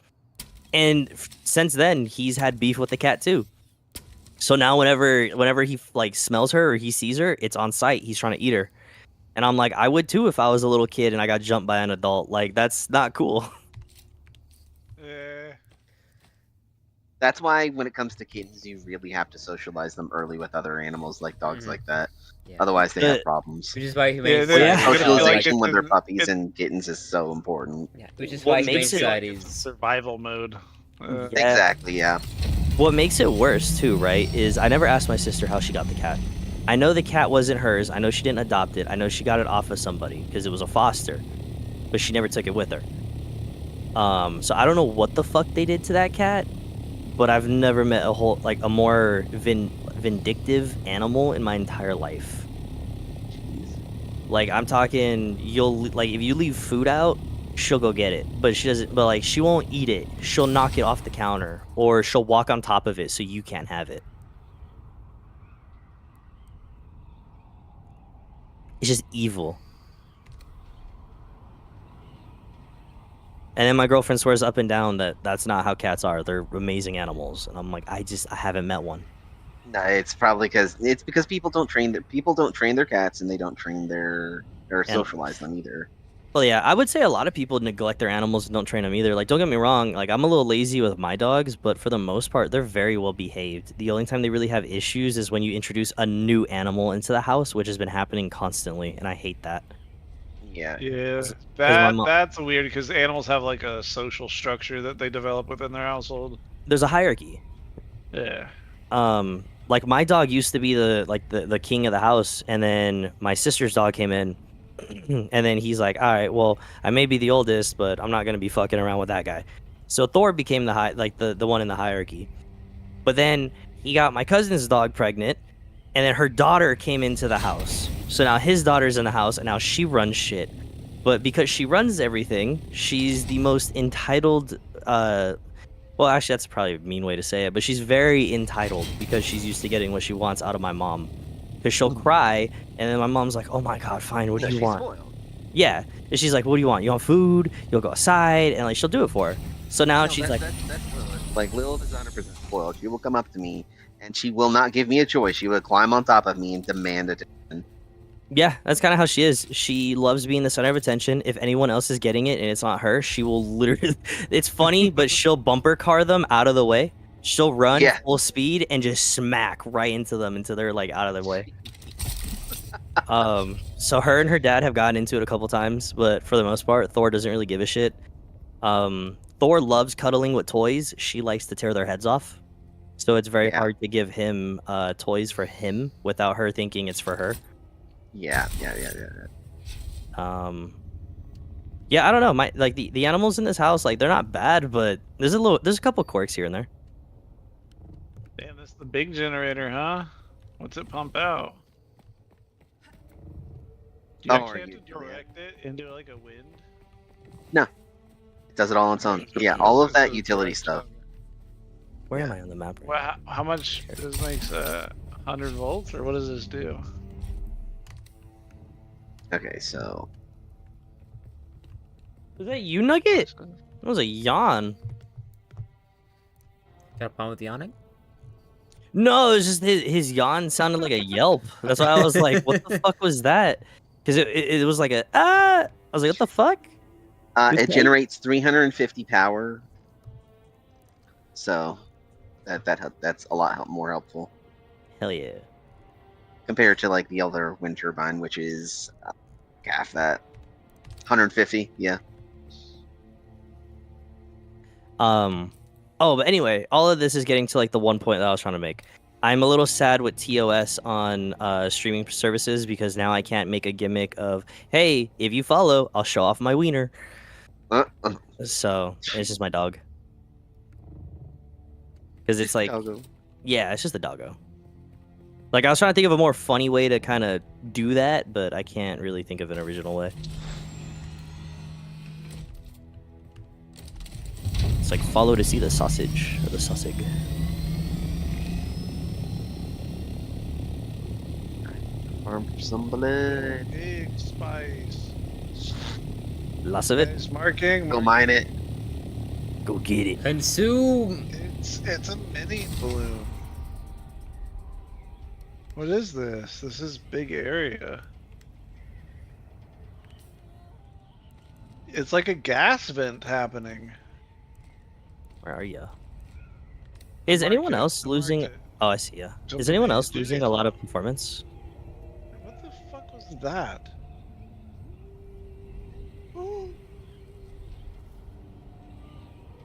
S3: And since then, he's had beef with the cat too. So now whenever he like smells her or he sees her, it's on sight. He's trying to eat her. And I'm like, I would too if I was a little kid and I got jumped by an adult. Like, that's not cool.
S2: Yeah.
S4: That's why when it comes to kittens, you really have to socialize them early with other animals like dogs
S1: Mhm.
S4: like that.
S1: Yeah.
S4: Otherwise, they
S3: The-
S4: have problems.
S1: Which is why
S2: Yeah,
S1: Humane
S2: they're
S3: yeah.
S1: Society
S2: gonna feel like
S4: Socialization with their
S2: it's-
S4: puppies and kittens is so important.
S1: yeah, which is
S3: What
S1: why Humane
S3: makes it-
S1: Society
S2: it's
S1: is
S2: survival mode.
S3: Yeah.
S4: Exactly, yeah.
S3: What makes it worse too, right, is I never asked my sister how she got the cat. I know the cat wasn't hers. I know she didn't adopt it. I know she got it off of somebody because it was a foster, but she never took it with her. So I don't know what the fuck they did to that cat, but I've never met a more vindictive animal in my entire life. Like, I'm talking, if you leave food out, she'll go get it, but she won't eat it. She'll knock it off the counter, or she'll walk on top of it so you can't have it. It's just evil. And then my girlfriend swears up and down that that's not how cats are. They're amazing animals, and I'm like, I haven't met one.
S4: No, it's probably because people don't train their cats and they don't train or socialize them either.
S3: Well, yeah, I would say a lot of people neglect their animals and don't train them either. Like, don't get me wrong, like, I'm a little lazy with my dogs, but for the most part, they're very well behaved. The only time they really have issues is when you introduce a new animal into the house, which has been happening constantly, and I hate that.
S4: Yeah.
S2: Yeah,
S3: my mom-
S2: that's weird because animals have like a social structure that they develop within their household.
S3: There's a hierarchy.
S2: Yeah.
S3: Like, my dog used to be the king of the house, and then my sister's dog came in, and then he's like, all right, well, I may be the oldest, but I'm not gonna be fucking around with that guy. So Thor became the one in the hierarchy. But then he got my cousin's dog pregnant, and then her daughter came into the house. So now his daughter's in the house, and now she runs shit. But because she runs everything, she's the most entitled. Well, actually, that's probably a mean way to say it, but she's very entitled because she's used to getting what she wants out of my mom. Because she'll cry, and then my mom's like, "Oh my god, fine, what do you want?" Yeah, and she's like, "What do you want? You want food? You'll go outside," and like she'll do it for her. So now she's like,
S4: that's Lilith. Like, Lilith is 100% spoiled. She will come up to me and she will not give me a choice. She will climb on top of me and demand attention.
S3: yeah, that's kind of how she is. She loves being the center of attention. If anyone else is getting it and it's not her, she will literally. It's funny, but she'll bumper car them out of the way. She'll run full speed and just smack right into them until they're like out of the way. So her and her dad have gotten into it a couple times, but for the most part, Thor doesn't really give a shit. Thor loves cuddling with toys. She likes to tear their heads off. So it's very hard to give him toys for him without her thinking it's for her.
S4: Yeah.
S3: Yeah, I don't know. The animals in this house, like, they're not bad, but there's a couple quirks here and there.
S2: Damn, that's the big generator, huh? What's it pump out? Do you actually have to direct it into like a wind?
S4: It does it all on its own. Yeah, all of that utility stuff.
S3: Where am I on the map? Right
S2: Well, how much this makes 100 volts, or what does this do?
S4: Okay, so
S3: Was that you, Nugget? That was a yawn.
S1: got a problem with yawning.
S3: No, it was just his yawn sounded like a yelp. That's why I was like, what the fuck was that? Because it was like I was like, what the fuck?
S4: it generates 350 power. So that's a lot more helpful
S3: Hell yeah.
S4: compared to like the other wind turbine, which is half that. 150, yeah.
S3: Oh, but anyway, all of this is getting to like the one point that I was trying to make. I'm a little sad with TOS on streaming services because now I can't make a gimmick of, hey, if you follow, I'll show off my wiener. So it's just my dog. Because it's like, yeah, it's just a doggo. Like, I was trying to think of a more funny way to kind of do that, but I can't really think of an original way. It's like follow to see the sausage or the sausage.
S4: Farm for some blood.
S2: Big spice.
S3: Lots of it.
S2: Nice marking.
S4: Go mine it.
S3: Go get it.
S1: Consume.
S2: It's a mini balloon. What is this? This is big area. It's like a gas vent happening.
S3: Where are you? Is
S2: I
S3: anyone
S2: marked it.
S3: else
S2: I marked
S3: losing?
S2: it.
S3: Oh, I see. Yeah.
S2: So
S3: Is anyone
S2: Juliet-
S3: else losing a
S2: Juliet's-
S3: lot of performance?
S2: What the fuck was that?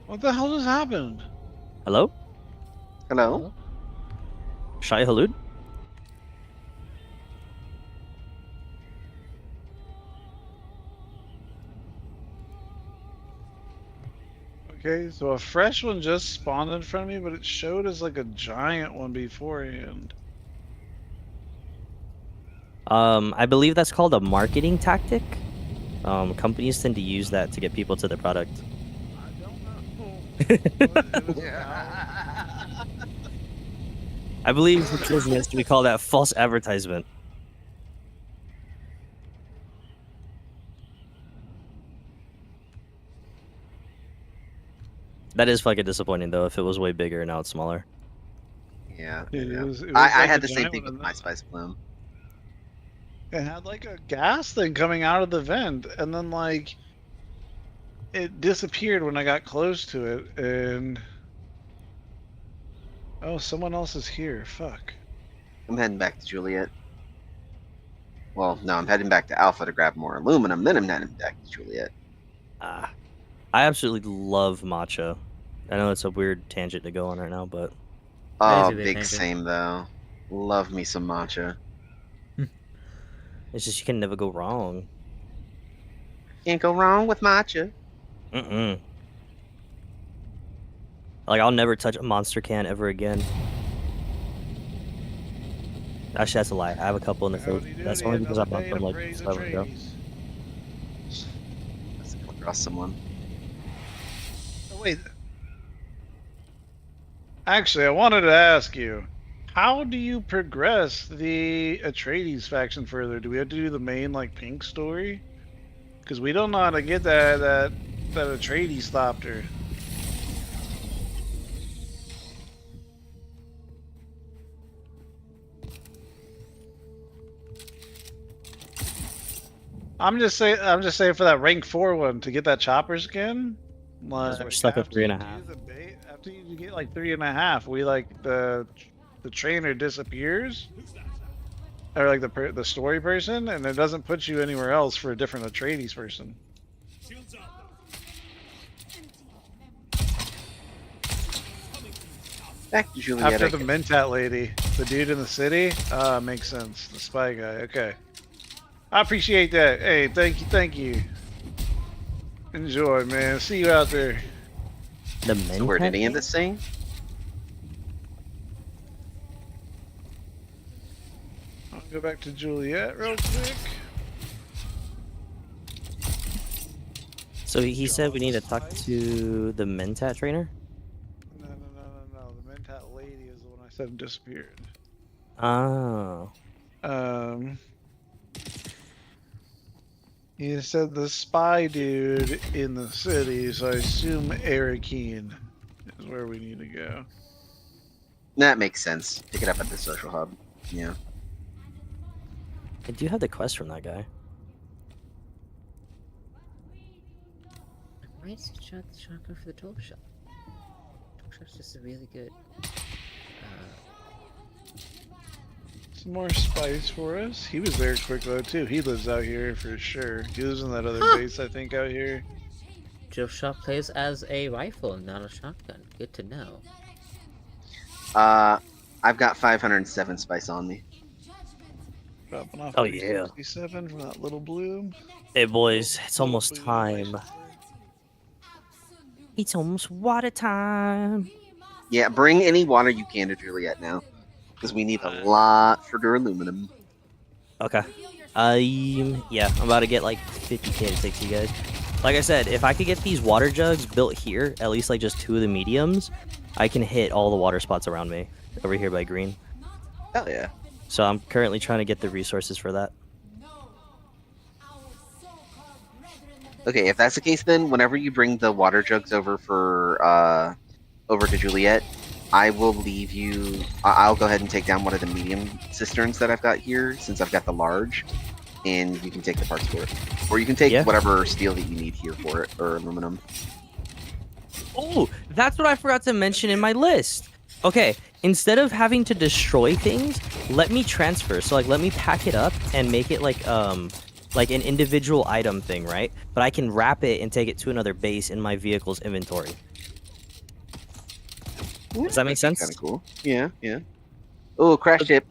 S2: What the hell just happened?
S3: Hello,
S4: Hello?
S3: Shai Halud.
S2: Okay, so a fresh one just spawned in front of me, but it showed as like a giant one beforehand.
S3: I believe that's called a marketing tactic. Companies tend to use that to get people to their product.
S2: I don't know. It was
S3: I believe for business we call that false advertisement. That is fucking disappointing though. If it was way bigger, now it's smaller.
S4: Yeah.
S2: It
S4: yeah.
S2: was
S4: I
S2: like
S4: had
S2: a
S4: the same
S2: giant
S4: thing
S2: one
S4: with
S2: in
S4: my
S2: the-
S4: spice plume.
S2: It had like a gas thing coming out of the vent, and then like it disappeared when I got close to it, and oh, someone else is here. Fuck.
S4: I'm heading back to Juliet. Well, no, I'm heading back to Alpha to grab more aluminum, then I'm heading back to Juliet.
S3: I absolutely love matcha. I know it's a weird tangent to go on right now, but
S1: That is
S4: Oh,
S1: a bit
S4: big
S1: tangent.
S4: same though. Love me some matcha.
S3: it's just you can never go wrong.
S4: Can't go wrong with matcha.
S3: Mm-mm. Like I'll never touch a monster can ever again. Actually, that's a lie. I have a couple in the fridge.
S2: Howdy
S3: That's
S2: doody,
S3: only because I
S2: another
S3: bought
S2: day
S3: them
S2: to
S3: like
S2: praise
S3: forever ago.
S2: Atreides.
S4: Let's come across someone.
S2: Oh, wait. Actually, I wanted to ask you, how do you progress the Atreides faction further? Do we have to do the main like pink story? Because we don't know how to get that Atreides thopter. I'm just saying for that rank 4 one to get that chopper skin. Like,
S3: we're stuck at
S2: after you
S3: 3.5.
S2: do the after you get like 3.5, we like the trainer disappears, or like the story person, and it doesn't put you anywhere else for a different Atreides person.
S4: Back to Juliet.
S2: After
S4: I
S2: the
S4: guess.
S2: Mentat lady, the dude in the city, makes sense. The spy guy. Okay, I appreciate that. Hey, thank you. Enjoy, man. See you out there.
S3: The
S4: So where did he end this saying?
S2: I'll go back to Juliet real quick.
S3: So he said we need to talk to the Mentat trainer.
S2: No. The Mentat lady is the one I said disappeared.
S3: Oh.
S2: He said the spy dude in the city, so I assume Arrakis is where we need to go.
S4: That makes sense. Pick it up at the social hub. Yeah.
S3: I do have the quest from that guy.
S1: I might shot the shotgun for the tool shop. Tool shop's just a really good.
S2: Some more spice for us. He was there quick though too. He lives out here for sure. He lives in that other base, I think, out here.
S1: Tool shop plays as a rifle, not a shotgun. Good to know.
S4: I've got 507 spice on me.
S2: Dropping off
S3: Oh, yeah.
S2: 67 from that little bloom.
S3: Hey boys, it's
S2: Little
S3: almost
S2: bloom
S3: time.
S2: place.
S3: It's almost water time.
S4: Yeah, bring any water you can to Juliet now. Because we need a lot for their aluminum.
S3: Okay. Yeah, I'm about to get like 50k to take to you guys. Like I said, if I could get these water jugs built here, at least like just 2 of the mediums, I can hit all the water spots around me over here by green.
S4: Hell yeah.
S3: So I'm currently trying to get the resources for that.
S4: Okay, if that's the case, then whenever you bring the water jugs over for over to Juliet, I will leave you. I'll go ahead and take down one of the medium cisterns that I've got here, since I've got the large. and you can take the parts for it, or you can take
S3: Yeah.
S4: whatever steel that you need here for it, or aluminum.
S3: Oh, that's what I forgot to mention in my list. Okay, instead of having to destroy things, let me transfer. So like let me pack it up and make it like an individual item thing, right? But I can wrap it and take it to another base in my vehicle's inventory. Does that make sense?
S4: Kind of cool. Yeah, yeah. Oh, crash ship.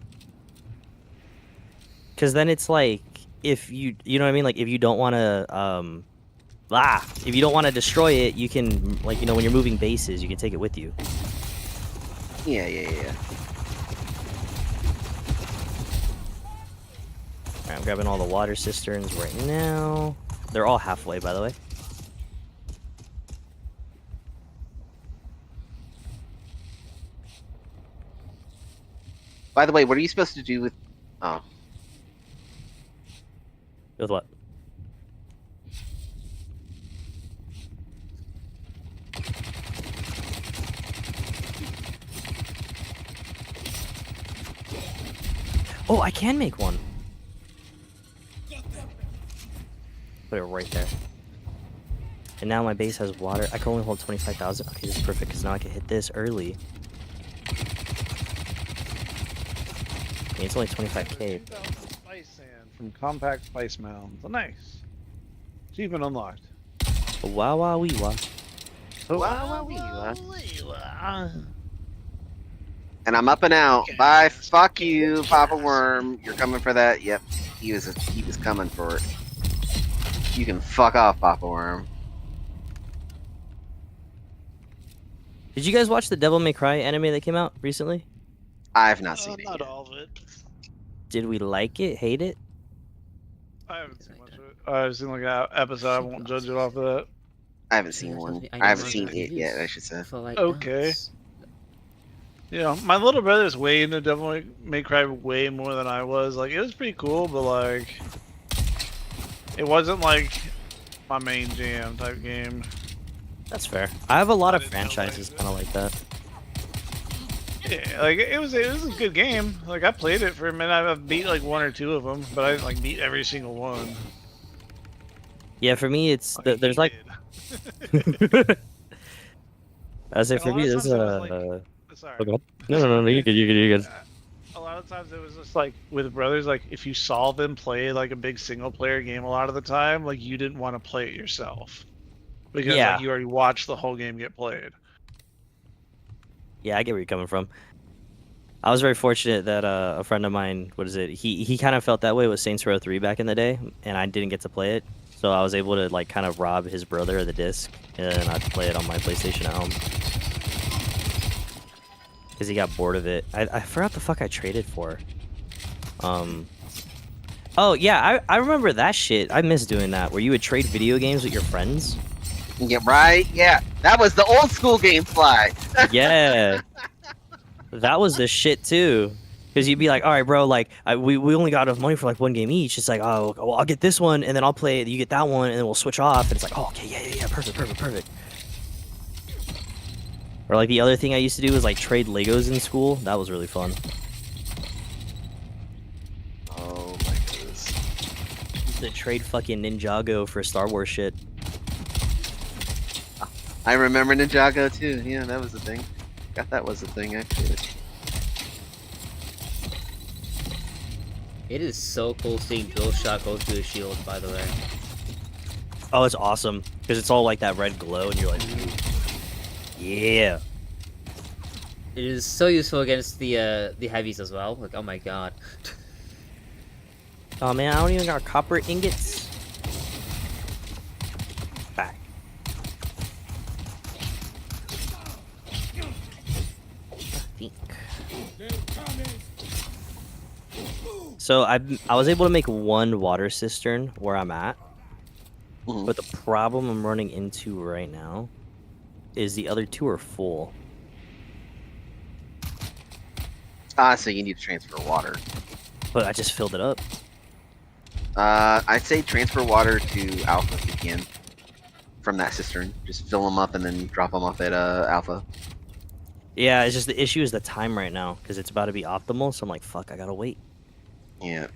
S3: Because then it's like if you know what I mean, like if you don't want to if you don't want to destroy it, you can, like, you know, when you're moving bases, you can take it with you.
S4: Yeah, yeah, yeah.
S3: Alright, I'm grabbing all the water cisterns right now. They're all halfway, by the way.
S4: By the way, what are you supposed to do with? Oh,
S3: With what? Oh, I can make one. Put it right there. And now my base has water. I can only hold 25,000. Okay, this is perfect because now I can hit this early. I mean, it's only 25k.
S2: Spice sand from compact spice mounds. Oh, nice. Achievement unlocked.
S3: Wow, wow, wee, wow.
S4: and I'm up and out. Bye. Fuck you, Papa Worm. You're coming for that? Yep. He was coming for it. You can fuck off, Papa Worm.
S3: Did you guys watch the Devil May Cry anime that came out recently?
S4: I've not seen it
S2: Not
S4: yet.
S2: all of it.
S3: Did we like it? Hate it?
S2: I haven't seen much of it. I've seen like an episode. I won't judge it off of that.
S4: I haven't seen one. I haven't seen it yet, I should say.
S2: Okay. You know, my little brother's way into Devil May Cry way more than I was. Like, it was pretty cool, but like, it wasn't like my main jam type game.
S3: That's fair. I have a lot of
S2: I didn't know
S3: franchises
S2: that.
S3: kind of like that.
S2: Yeah, like it was a good game. Like I played it for a minute. I've beat like one or two of them, but I didn't like beat every single one.
S3: Yeah, for me, it's
S2: Like,
S3: there's
S2: he
S3: like.
S2: did.
S3: I say
S2: And
S3: for
S2: a lot
S3: me,
S2: of
S3: there's
S2: times it was Sorry.
S3: Oh, God. No, you're good, you're good.
S2: A lot of times it was just like with brothers, like if you saw them play like a big single player game a lot of the time, like you didn't want to play it yourself because
S3: Yeah.
S2: like you already watched the whole game get played.
S3: Yeah, I get where you're coming from. I was very fortunate that a friend of mine, he kind of felt that way with Saints Row 3 back in the day, and I didn't get to play it. So I was able to like kind of rob his brother of the disc, and I'd play it on my PlayStation at home. Because he got bored of it. I forgot the fuck I traded for. Oh, yeah, I remember that shit. I miss doing that, where you would trade video games with your friends.
S4: Yeah, right? Yeah. That was the old school GameFly.
S3: Yeah. That was the shit, too. Because you'd be like, all right, bro, like, we only got enough money for, like, one game each. It's like, oh, well, I'll get this one, and then I'll play it. You get that one, and then we'll switch off. And it's like, oh, okay, yeah, perfect. Or, like, the other thing I used to do was, like, trade Legos in school. That was really fun.
S4: Oh my goodness.
S3: Used to trade fucking Ninjago for Star Wars shit.
S4: I remember Ninjago too. Yeah, that was the thing. God, that was the thing actually.
S1: It is so cool seeing Bill Shot go through the shield, by the way.
S3: Oh, it's awesome. Because it's all, like, that red glow, and you're like, ooh. Yeah.
S1: It is so useful against the heavies as well. Like, oh my god.
S3: Oh, man, I don't even got copper ingots. Back. So I was able to make one water cistern where I'm at,
S4: Mhm.
S3: but the problem I'm running into right now is the other two are full.
S4: So you need to transfer water.
S3: But I just filled it up.
S4: I'd say transfer water to Alpha if you can. From that cistern. Just fill them up and then drop them off at Alpha.
S3: Yeah, it's just the issue is the time right now because it's about to be optimal. So I'm like, fuck, I gotta wait.
S4: Yeah.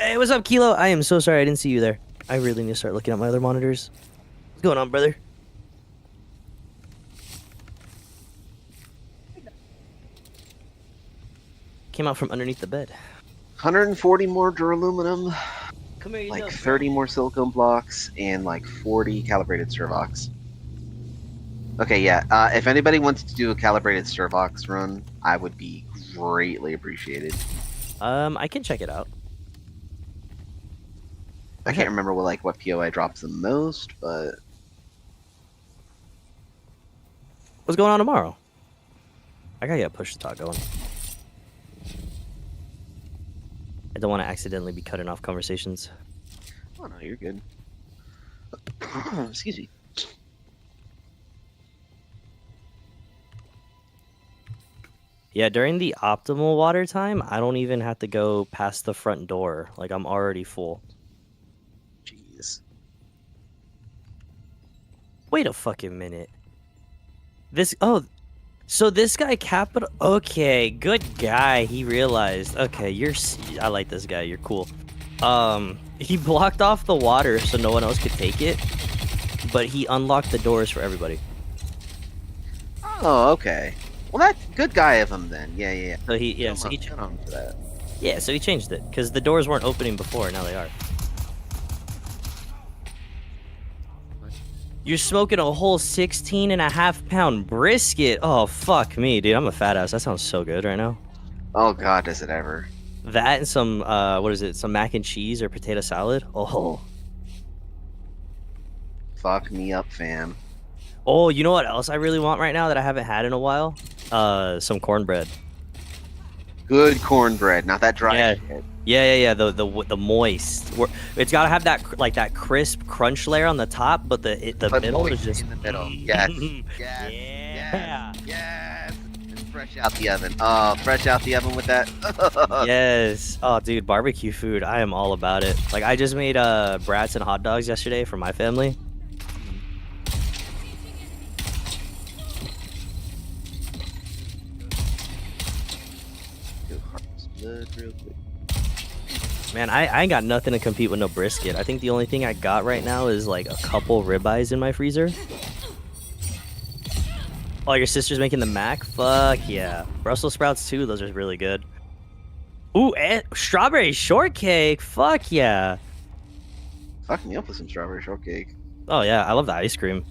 S3: Hey, what's up, Kilo? I am so sorry I didn't see you there. I really need to start looking at my other monitors. What's going on, brother? Came out from underneath the bed.
S4: 140 more duraluminum,
S3: Come here,
S4: like 30 more silicone blocks, and like 40 calibrated servox. Okay, yeah. If anybody wants to do a calibrated servox run, I would be greatly appreciated.
S3: I can check it out.
S4: I can't remember what POI drops the most, but
S3: What's going on tomorrow? I gotta get push to talk going. I don't want to accidentally be cutting off conversations.
S4: oh no, you're good. Excuse me.
S3: Yeah, during the optimal water time, I don't even have to go past the front door. Like, I'm already full.
S4: Jeez.
S3: Wait a fucking minute. So this guy Capital. Okay, good guy. He realized. Okay, I like this guy. You're cool. He blocked off the water so no one else could take it, but he unlocked the doors for everybody.
S4: Oh, okay. Well, that's good guy of him then. Yeah.
S3: So he
S4: Good on him for that.
S3: Yeah, so he changed it because the doors weren't opening before. Now they are. You're smoking a whole 16.5-pound brisket. Oh, fuck me, dude. I'm a fat ass. That sounds so good right now.
S4: Oh God, does it ever?
S3: That and some, what is it? Some mac and cheese or potato salad. Oh.
S4: Fuck me up, fam.
S3: Oh, you know what else I really want right now that I haven't had in a while? Some cornbread.
S4: Good cornbread, not that dry
S3: Yeah.
S4: shit.
S3: Yeah. The moist. It's gotta have that crisp crunch layer on the top, but the
S4: But
S3: middle
S4: moist
S3: is just
S4: in the middle. Yes.
S3: Yeah.
S4: Yes. It's fresh out the oven. Oh, fresh out the oven with that.
S3: Yes. Oh, dude, barbecue food. I am all about it. Like, I just made brats and hot dogs yesterday for my family.
S4: Go harvest blood real quick.
S3: Man, I ain't got nothing to compete with no brisket. I think the only thing I got right now is like a couple ribeyes in my freezer. Oh, your sister's making the mac? Fuck yeah. Brussels sprouts too, those are really good. Ooh, strawberry shortcake. Fuck yeah.
S4: Fuck me up with some strawberry shortcake.
S3: Oh yeah, I love the ice cream.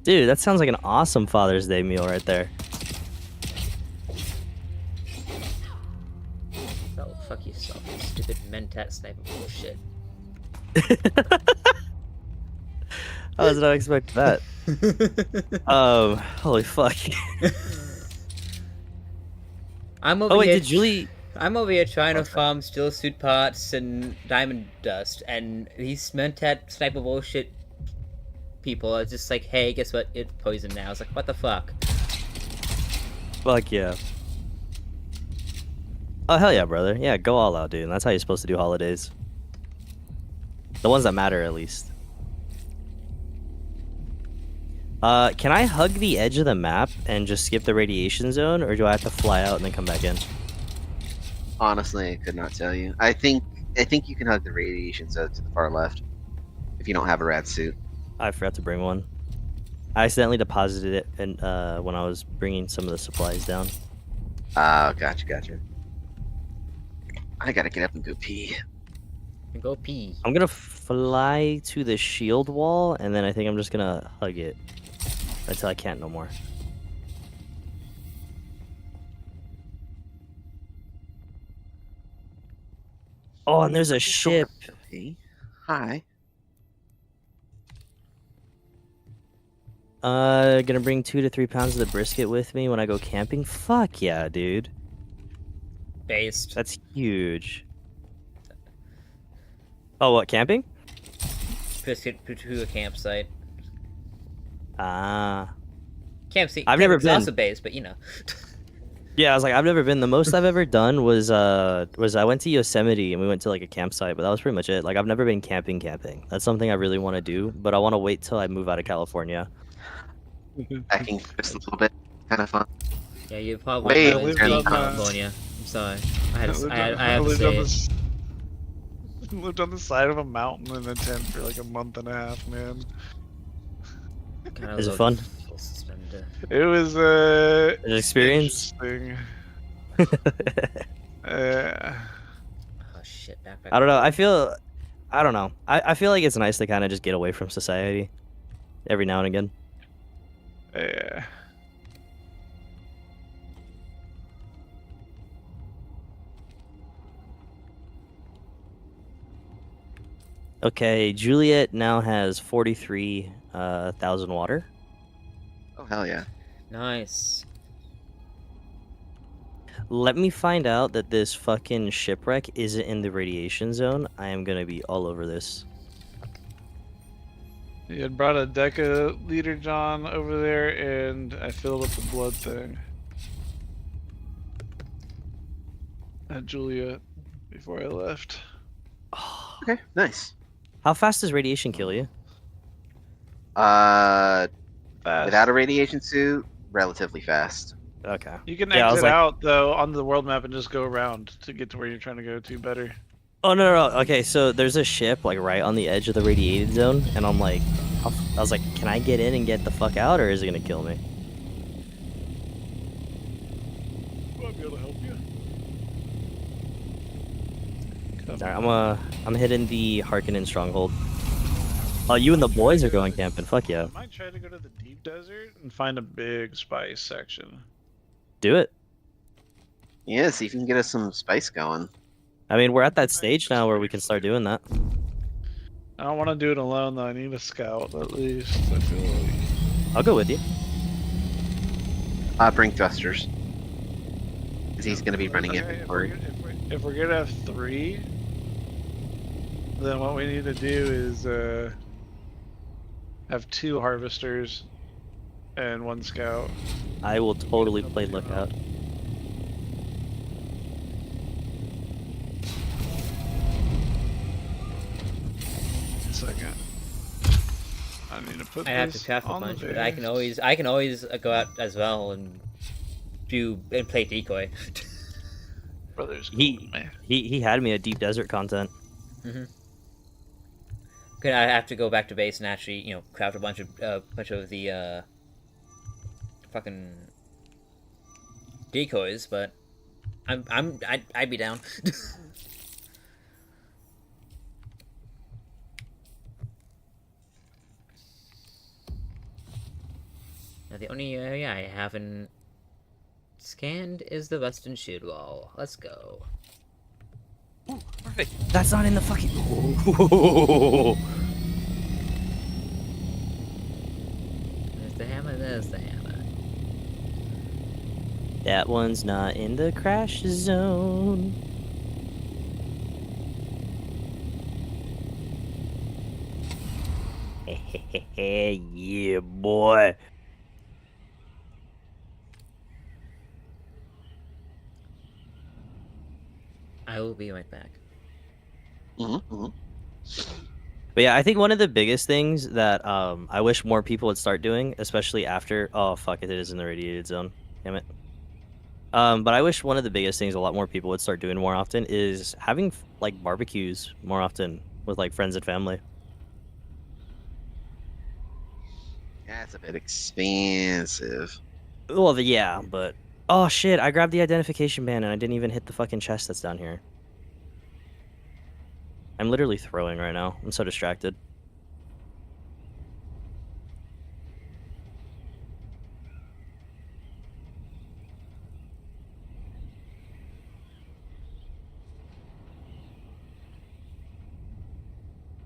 S3: Dude, that sounds like an awesome Father's Day meal right there.
S1: Oh, fuck yourself, you stupid mentat sniper bullshit.
S3: I was not expecting that. Holy fuck.
S1: I'm over
S3: Oh wait,
S1: here.
S3: did Julie?
S1: I'm over here trying to farm steel suit parts and diamond dust, and these mentat sniper bullshit people are just like, hey, guess what? It's poison now. I was like, what the fuck?
S3: Fuck yeah. Oh hell yeah, brother. Yeah, go all out, dude. That's how you're supposed to do holidays. The ones that matter, at least. Can I hug the edge of the map and just skip the radiation zone, or do I have to fly out and then come back in?
S4: Honestly, I could not tell you. I think you can hug the radiation zone to the far left if you don't have a rad suit.
S3: I forgot to bring one. I accidentally deposited it when I was bringing some of the supplies down.
S4: Oh, gotcha. I gotta get up and go pee.
S1: Go pee.
S3: I'm gonna fly to the shield wall, and then I think I'm just gonna hug it until I can't no more. Oh, and there's a ship.
S4: Hi.
S3: Gonna bring 2 to 3 pounds of the brisket with me when I go camping. Fuck yeah, dude.
S1: Based.
S3: That's huge. Oh, what, camping?
S1: Biscuit to a campsite.
S3: Ah.
S1: Campsite.
S3: I've never been.
S1: Also based, but you know.
S3: Yeah, I was like, I've never been. The most I've ever done was I went to Yosemite and we went to like a campsite, but that was pretty much it. Like, I've never been camping. That's something I really want to do, but I want to wait till I move out of California.
S4: Backing just a little bit, kind of fun.
S1: Yeah, you probably
S4: Wait,
S1: lived
S2: lived
S1: in
S2: on
S1: California. I'm sorry. I had to, I
S2: I
S1: had to
S2: lived
S1: say
S2: on
S1: it.
S2: this. Lived on the side of a mountain in a tent for like a month and a half, man.
S1: God, I
S3: Is it
S1: love
S3: fun?
S1: full suspender.
S2: It was
S3: An experience?
S2: interesting.
S1: Oh shit, backpack.
S3: I don't know. I don't know. I feel like it's nice to kind of just get away from society every now and again.
S2: Yeah.
S3: Okay, Juliet now has 43,000 water.
S4: Oh hell yeah!
S1: Nice.
S3: Let me find out that this fucking shipwreck isn't in the radiation zone. I am gonna be all over this.
S2: You had brought a Deca Leader John over there, and I filled up the blood thing. At Juliet before I left.
S4: Okay, nice.
S3: How fast does radiation kill you?
S4: Uh,
S2: Fast.
S4: without a radiation suit, relatively fast.
S3: Okay.
S2: You can
S3: Yeah, I was
S2: exit
S3: like-
S2: out though on the world map and just go around to get to where you're trying to go to better.
S3: Oh no. Okay, so there's a ship like right on the edge of the radiated zone, and I'm like, I was like, can I get in and get the fuck out, or is it gonna kill me?
S2: I'll be able to help you.
S3: Alright, I'm hitting the Harkonnen stronghold. Oh, you and the boys are going camping. Fuck yeah.
S2: I might try to go to the deep desert and find a big spice section.
S3: Do it.
S4: Yeah, see if you can get us some spice going.
S3: I mean, we're at that stage now where we can start doing that.
S2: I don't want to do it alone though. I need a scout at least. I feel like.
S3: I'll go with you.
S4: Bring thrusters. Because he's going to be running
S2: Okay,
S4: inventory.
S2: if we're gonna have 3, then what we need to do is have 2 harvesters and 1 scout.
S3: I will totally play lookout.
S2: Second. I need to put
S1: I have to
S2: this
S1: craft a
S2: on the
S1: bunch, but
S2: base.
S1: I can always go out as well and play decoy.
S2: Brothers, man.
S3: He had me at deep desert content.
S1: Good, I have to go back to base and actually, craft a bunch of the fucking decoys, but I'd be down. Now the only area I haven't scanned is the western shield wall. Let's go.
S3: Ooh, perfect. That's not in the fucking.
S1: There's the hammer. There's the hammer.
S3: That one's not in the crash zone. Yeah, boy.
S1: I will be right back.
S3: But yeah, I think one of the biggest things that I wish more people would start doing, especially after it is in the radiated zone. Damn it. But I wish one of the biggest things a lot more people would start doing more often is having like barbecues more often with like friends and family.
S4: Yeah, it's a bit expensive.
S3: Well, yeah, but oh shit, I grabbed the identification band and I didn't even hit the fucking chest that's down here. I'm literally throwing right now. I'm so distracted.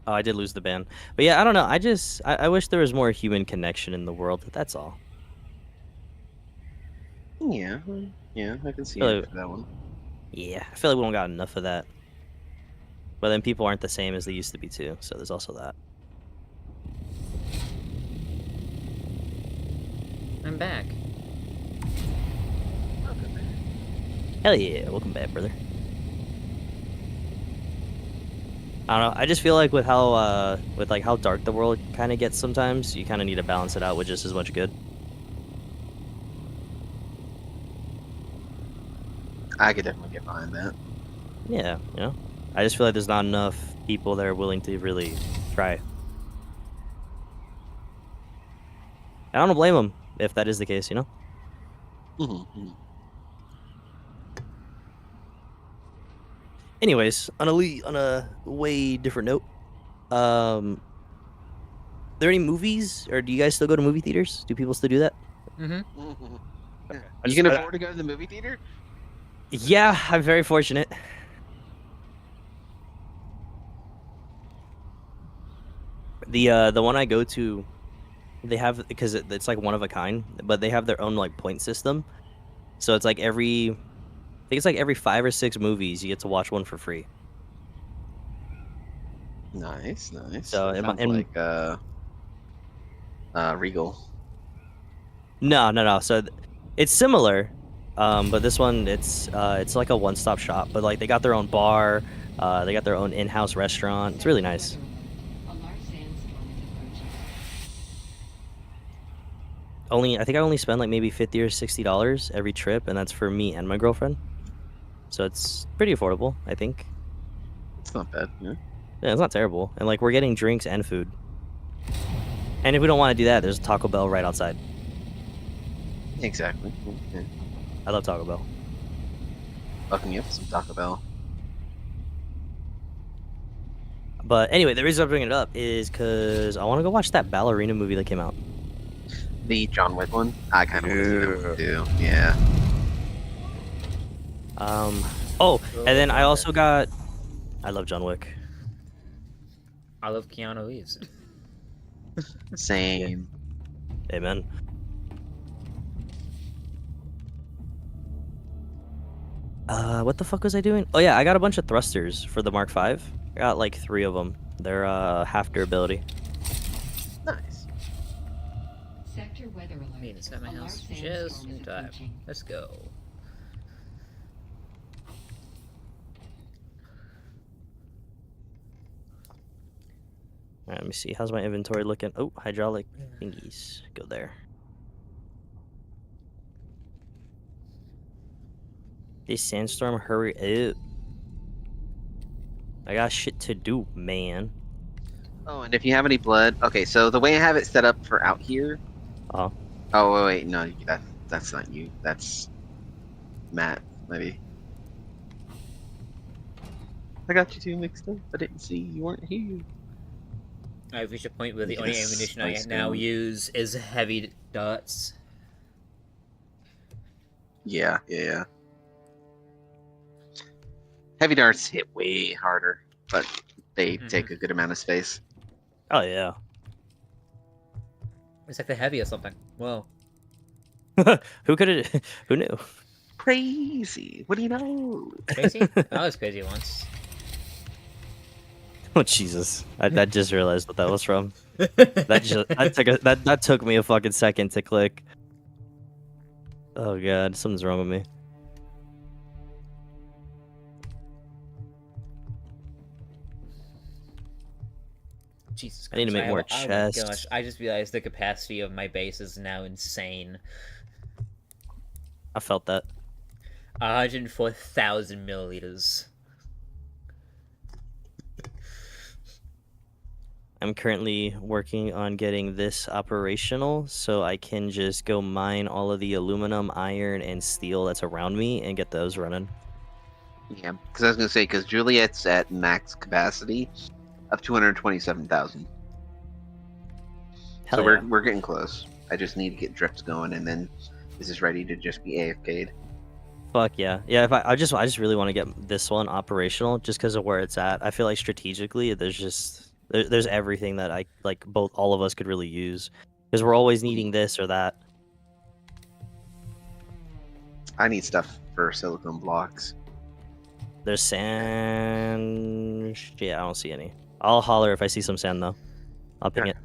S3: Oh, I did lose the band. But yeah, I don't know. I wish there was more human connection in the world. That's all.
S4: Yeah, I can see
S3: Really-
S4: it for that one.
S3: Yeah, I feel like we don't got enough of that. But then people aren't the same as they used to be too, so there's also that.
S1: I'm back.
S3: Hell yeah, welcome back, brother. I don't know, I just feel like with how dark the world kind of gets sometimes, you kind of need to balance it out with just as much good.
S4: I could definitely get behind that.
S3: Yeah, you know. I just feel like there's not enough people that are willing to really try. I don't blame them if that is the case, you know.
S4: Mm-hmm.
S3: Anyways, on a way different note, there any movies, or do you guys still go to movie theaters? Do people still do that?
S1: Mm-hmm.
S4: You can afford to go to the movie theater?
S3: Yeah, I'm very fortunate. The one I go to, they have, because it's like one of a kind, but they have their own like point system. So it's like I think it's like every 5 or 6 movies you get to watch one for free.
S4: Nice.
S3: So
S4: That sounds like Regal.
S3: No. So it's similar, but this one it's like a one-stop shop. But like they got their own bar, they got their own in-house restaurant. It's really nice. I think I only spend like maybe $50 or $60 every trip, and that's for me and my girlfriend. So it's pretty affordable, I think.
S4: It's not bad. Yeah.
S3: Yeah, it's not terrible, and like we're getting drinks and food. And if we don't want to do that, there's Taco Bell right outside.
S4: Exactly. Yeah.
S3: I love Taco Bell.
S4: Fucking me up with some Taco Bell.
S3: But anyway, the reason I'm bringing it up is because I want to go watch that ballerina movie that came out.
S4: The John Wick one? I kind of want to see that one too. Yeah.
S3: Oh, and then I also got. I love John Wick.
S1: I love Keanu Reeves.
S4: Same.
S3: Amen. What the fuck was I doing? Oh yeah, I got a bunch of thrusters for the Mark V. I got like 3 of them. They're half durability.
S4: Nice.
S6: Sector weather alert.
S1: I mean, it's at my house just in time. Let's go.
S3: Alright, let me see. How's my inventory looking? Oh, hydraulic thingies. Go there. This sandstorm, hurry up. I got shit to do, man.
S4: Oh, and if you have any blood, okay. So the way I have it set up for out here.
S3: Oh.
S4: Oh wait, no, that's not you. That's Matt, maybe. I got you two mixed up. I didn't see you weren't here.
S1: I've reached a point where the only
S4: Yes,
S1: ammunition I
S4: nice
S1: now
S4: going.
S1: use is heavy darts.
S4: Yeah. Heavy darts hit way harder, but they take a good amount of space.
S3: Oh, yeah.
S1: It's like the heavy or something. Whoa.
S3: Who could it? Who knew?
S4: Crazy. What do you know?
S1: Crazy? I was crazy once.
S3: Oh, Jesus. I just realized what that was from. That took me a fucking second to click. Oh, God. Something's wrong with me.
S1: Jesus Christ.
S3: I need to make more chests.
S1: Oh my gosh, I just realized the capacity of my base is now insane.
S3: I felt that.
S1: 104,000 milliliters.
S3: I'm currently working on getting this operational so I can just go mine all of the aluminum, iron, and steel that's around me and get those running.
S4: Yeah, because I was gonna say, because Juliet's at max capacity of 227,000. So
S3: yeah.
S4: we're getting close. I just need to get drips going, and then this is ready to just be AFK'd.
S3: Fuck yeah. Yeah, if I just really want to get this one operational just because of where it's at. I feel like strategically there's everything that all of us could really use, because we're always needing this or that.
S4: I need stuff for silicone blocks.
S3: There's sand. Yeah, I don't see any. I'll holler if I see some sand though. I'll ping it.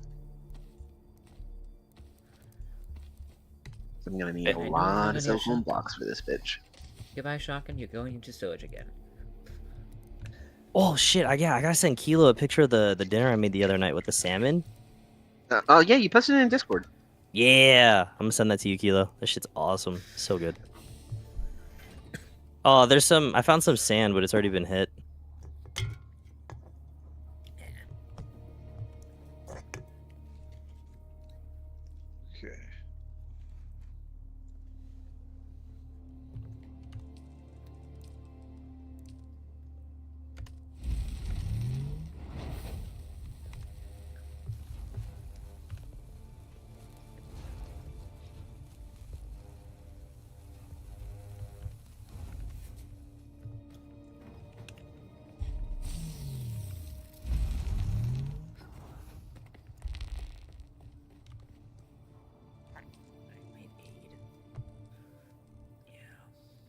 S4: So I'm gonna need
S1: I
S4: a
S1: know
S4: lot
S1: I'm
S4: of
S1: gonna
S4: silicone
S1: shut
S4: blocks for this bitch.
S1: Goodbye, shotgun. You're going into storage again.
S3: Oh shit! I gotta send Kilo a picture of the dinner I made the other night with the salmon.
S4: Oh yeah, you posted it in Discord.
S3: Yeah, I'm gonna send that to you, Kilo. That shit's awesome. So good. Oh, there's some. I found some sand, but it's already been hit.
S2: Okay.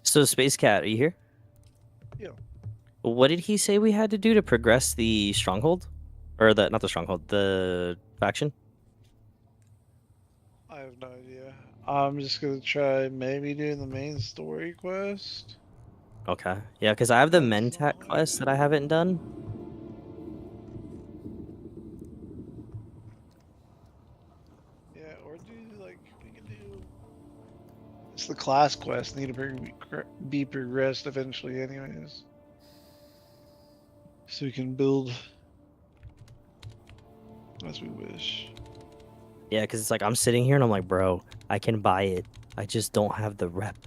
S3: So, Space Cat, are you here?
S2: Yeah.
S3: What did he say we had to do to progress the stronghold, or not the stronghold, the faction?
S2: I have no idea. I'm just gonna try maybe doing the main story quest.
S3: Okay. Yeah, because I have the
S2: That's
S3: Mentat
S2: all I
S3: quest that
S2: got.
S3: I haven't done.
S2: Yeah, or do like we can do. It's the class quest. Need to be progressed eventually, anyways. So we can build as we wish.
S3: Yeah, because it's like I'm sitting here and I'm like, bro, I can buy it. I just don't have the rep.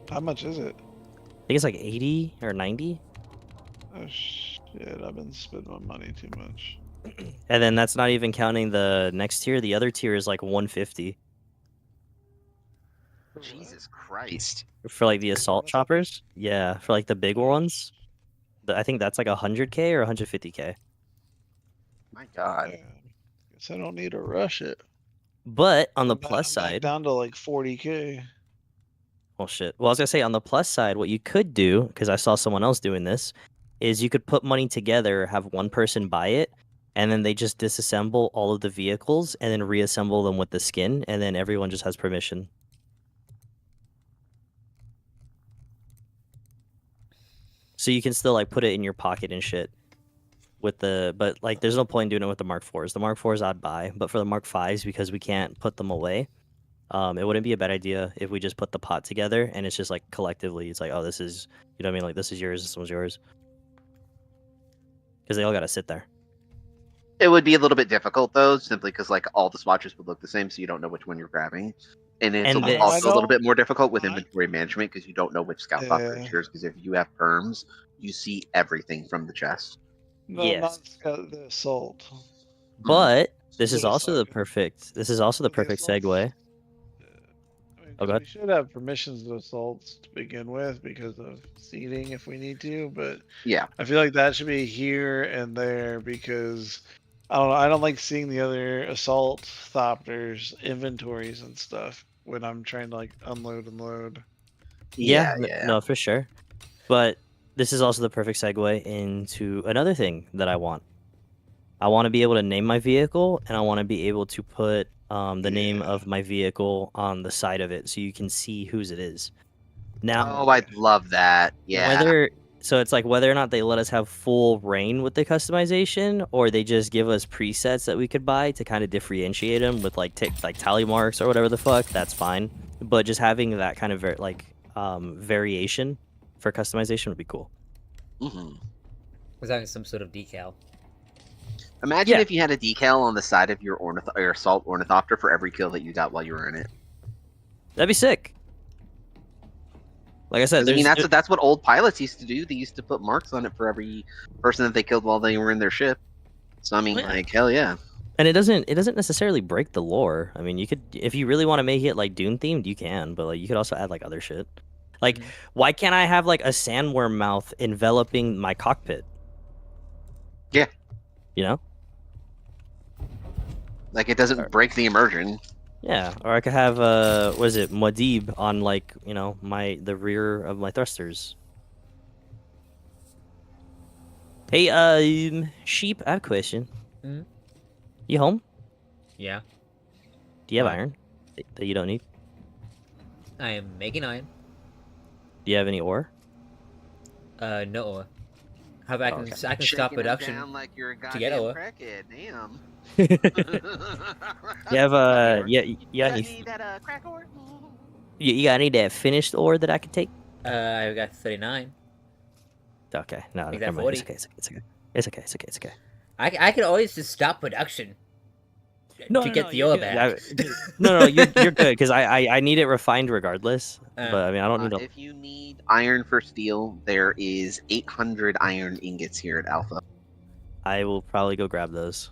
S2: How much is it?
S3: I think it's like 80 or 90.
S2: Oh shit! I've been spending my money too much.
S3: And then that's not even counting the next tier. The other tier is like 150
S2: For what?
S4: Jesus Christ.
S3: for like the assault
S2: That's not-
S3: choppers. Yeah, for like the big ones. I think that's like 100K or 150K.
S4: My God.
S2: Yeah. Guess I don't need to rush it.
S3: But on the
S2: I'm
S3: plus
S2: back
S3: side,
S2: down to like 40K.
S3: well, shit. Well, I was gonna say on the plus side, what you could do, because I saw someone else doing this, is you could put money together, have one person buy it, and then they just disassemble all of the vehicles and then reassemble them with the skin, and then everyone just has permission. So you can still like put it in your pocket and shit. But like, there's no point in doing it with the Mark IVs. The Mark IVs I'd buy, but for the Mark Vs, because we can't put them away, it wouldn't be a bad idea if we just put the pot together and it's just like collectively, it's like, oh, this is, you know what I mean? Like, this is yours, this one's yours. Because they all gotta sit there.
S4: It would be a little bit difficult though, simply because like all the swatches would look the same, so you don't know which one you're grabbing. And it's
S3: And
S4: also a little
S2: don't-
S4: bit more difficult with
S2: I-
S4: inventory management because you don't know which scout software is
S2: Yeah.
S4: yours. Because if you have perms, you see everything from the chest.
S2: No,
S3: Yes.
S2: not the assault.
S3: But this is
S2: Little
S3: also the
S2: sucker.
S3: perfect. This is also the
S2: The
S3: perfect
S2: assaults-
S3: segue.
S2: I mean,
S3: Oh,
S2: 'cause
S3: go ahead.
S2: we should have permissions to assaults to begin with because of seating if we need to, but
S4: Yeah.
S2: I feel like that should be here and there because I don't know. I don't like seeing the other assault thopters inventories and stuff when I'm trying to like unload and load.
S3: Yeah,
S4: Yeah.
S3: no, for sure. But this is also the perfect segue into another thing that I want. I want to be able to name my vehicle, and I want to be able to put the name
S2: Yeah.
S3: of my vehicle on the side of it so you can see whose it is. Now,
S4: Oh, I'd love that. Yeah.
S3: so it's like whether or not they let us have full reign with the customization, or they just give us presets that we could buy to kind of differentiate them with like tally marks or whatever the fuck. That's fine, but just having that kind of variation for customization would be cool.
S4: hmm
S1: Was having some sort of decal.
S4: Imagine
S3: Yeah.
S4: if you had a decal on the side of your assault ornithopter for every kill that you got while you were in it.
S3: That'd be sick. Like I said,
S4: 'Cause, I mean, that's what old pilots used to do. They used to put marks on it for every person that they killed while they were in their ship. So I mean,
S3: Yeah.
S4: like, hell yeah.
S3: and it doesn't necessarily break the lore. I mean, you could, if you really want to make it like Dune themed, you can, but like you could also add like other shit. Like,
S1: Mhm.
S3: why can't I have like a sandworm mouth enveloping my cockpit?
S4: Yeah.
S3: You know?
S4: Like, it doesn't break the immersion.
S3: Yeah. Or I could have what is it, Muad'Dib on like, you know, the rear of my thrusters. Hey, Sheep, I have a question.
S1: Mhm.
S3: You home?
S1: Yeah,
S3: Do you have
S1: Why?
S3: iron that you don't need?
S1: I am making iron.
S3: Do you have any ore?
S1: No ore. How about
S3: Oh, okay.
S1: I can stop
S4: Shaking it
S1: production.
S4: down like you're a
S1: to get
S4: goddamn
S1: ore.
S4: crackhead. Damn.
S3: You have
S4: Crack ore.
S3: yeah,
S4: Got
S3: any
S4: any that crack ore?
S3: You got any that finished ore that I could take?
S1: I got 39.
S3: Okay, no,
S1: Make
S3: never
S1: that
S3: mind. It's
S1: 40.
S3: okay. It's okay. It's okay. It's okay. It's okay.
S1: I could always just stop production to get the
S3: you're
S1: ore
S3: good.
S1: back.
S3: No, you're good because I need it refined regardless. But I mean, I don't need to.
S4: If you need iron for steel, there is 800 iron ingots here at Alpha.
S3: I will probably go grab those.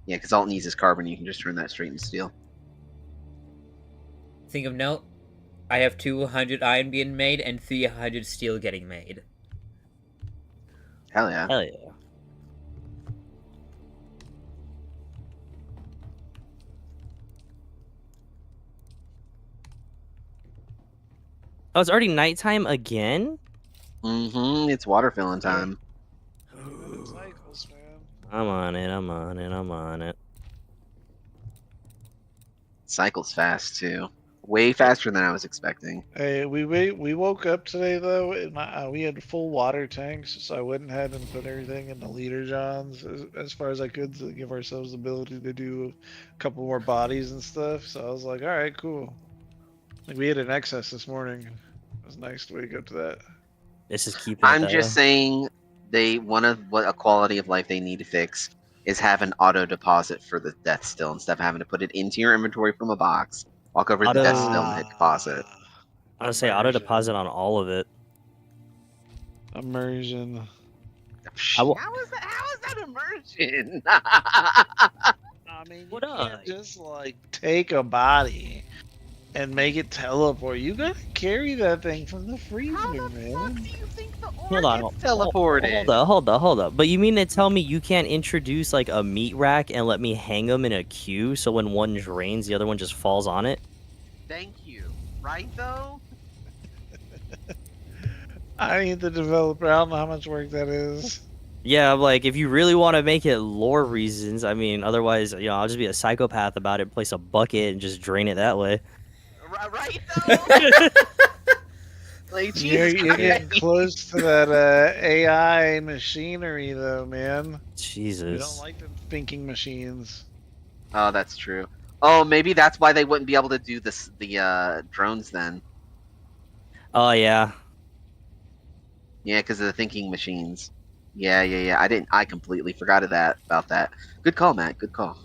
S4: Yeah, because all it needs is carbon. You can just turn that straight into steel.
S1: Think of note, I have 200 iron being made and 300 steel getting made.
S4: Hell yeah.
S3: Hell yeah. Oh, it's already nighttime again?
S4: Mm-hmm. It's water filling time.
S2: Cycles, man.
S3: I'm on it.
S4: Cycles fast too. Way faster than I was expecting.
S2: Hey, we woke up today though, and we had full water tanks, so I went ahead and put everything in the liter johns as far as I could to give ourselves the ability to do a couple more bodies and stuff. So I was like, all right, cool. Like we had an excess this morning. It was nice to wake up to that.
S3: This is keeping.
S4: I'm just saying, one of what a quality of life they need to fix is have an auto deposit for the death still instead of having to put it into your inventory from a box. Walk over to the death still and hit deposit.
S3: I would say auto deposit on all of it.
S2: Immersion.
S3: will-
S4: How is that immersion?
S2: I mean,
S3: What
S2: you
S3: up?
S2: can't just like take a body and make it teleport. You gotta carry that thing from the freezer, man.
S4: do you think the
S3: Hold on.
S4: teleported?
S3: Hold up. But you mean to tell me you can't introduce like a meat rack and let me hang them in a queue so when one drains, the other one just falls on it?
S4: Thank you. Right though?
S2: I ain't the developer. I don't know how much work that is.
S3: Yeah, like if you really want to make it lore reasons, I mean, otherwise, I'll just be a psychopath about it, place a bucket and just drain it that way.
S4: Right though? Like,
S2: You're
S4: Jesus
S2: getting
S4: Christ.
S2: close to that AI machinery, though, man. We
S3: Jesus.
S2: don't like them thinking machines.
S4: Oh, that's true. Oh, maybe that's why they wouldn't be able to do the drones then.
S3: Oh yeah.
S4: Yeah, because of the thinking machines. Yeah. I completely forgot about that. Good call, Matt. Good call.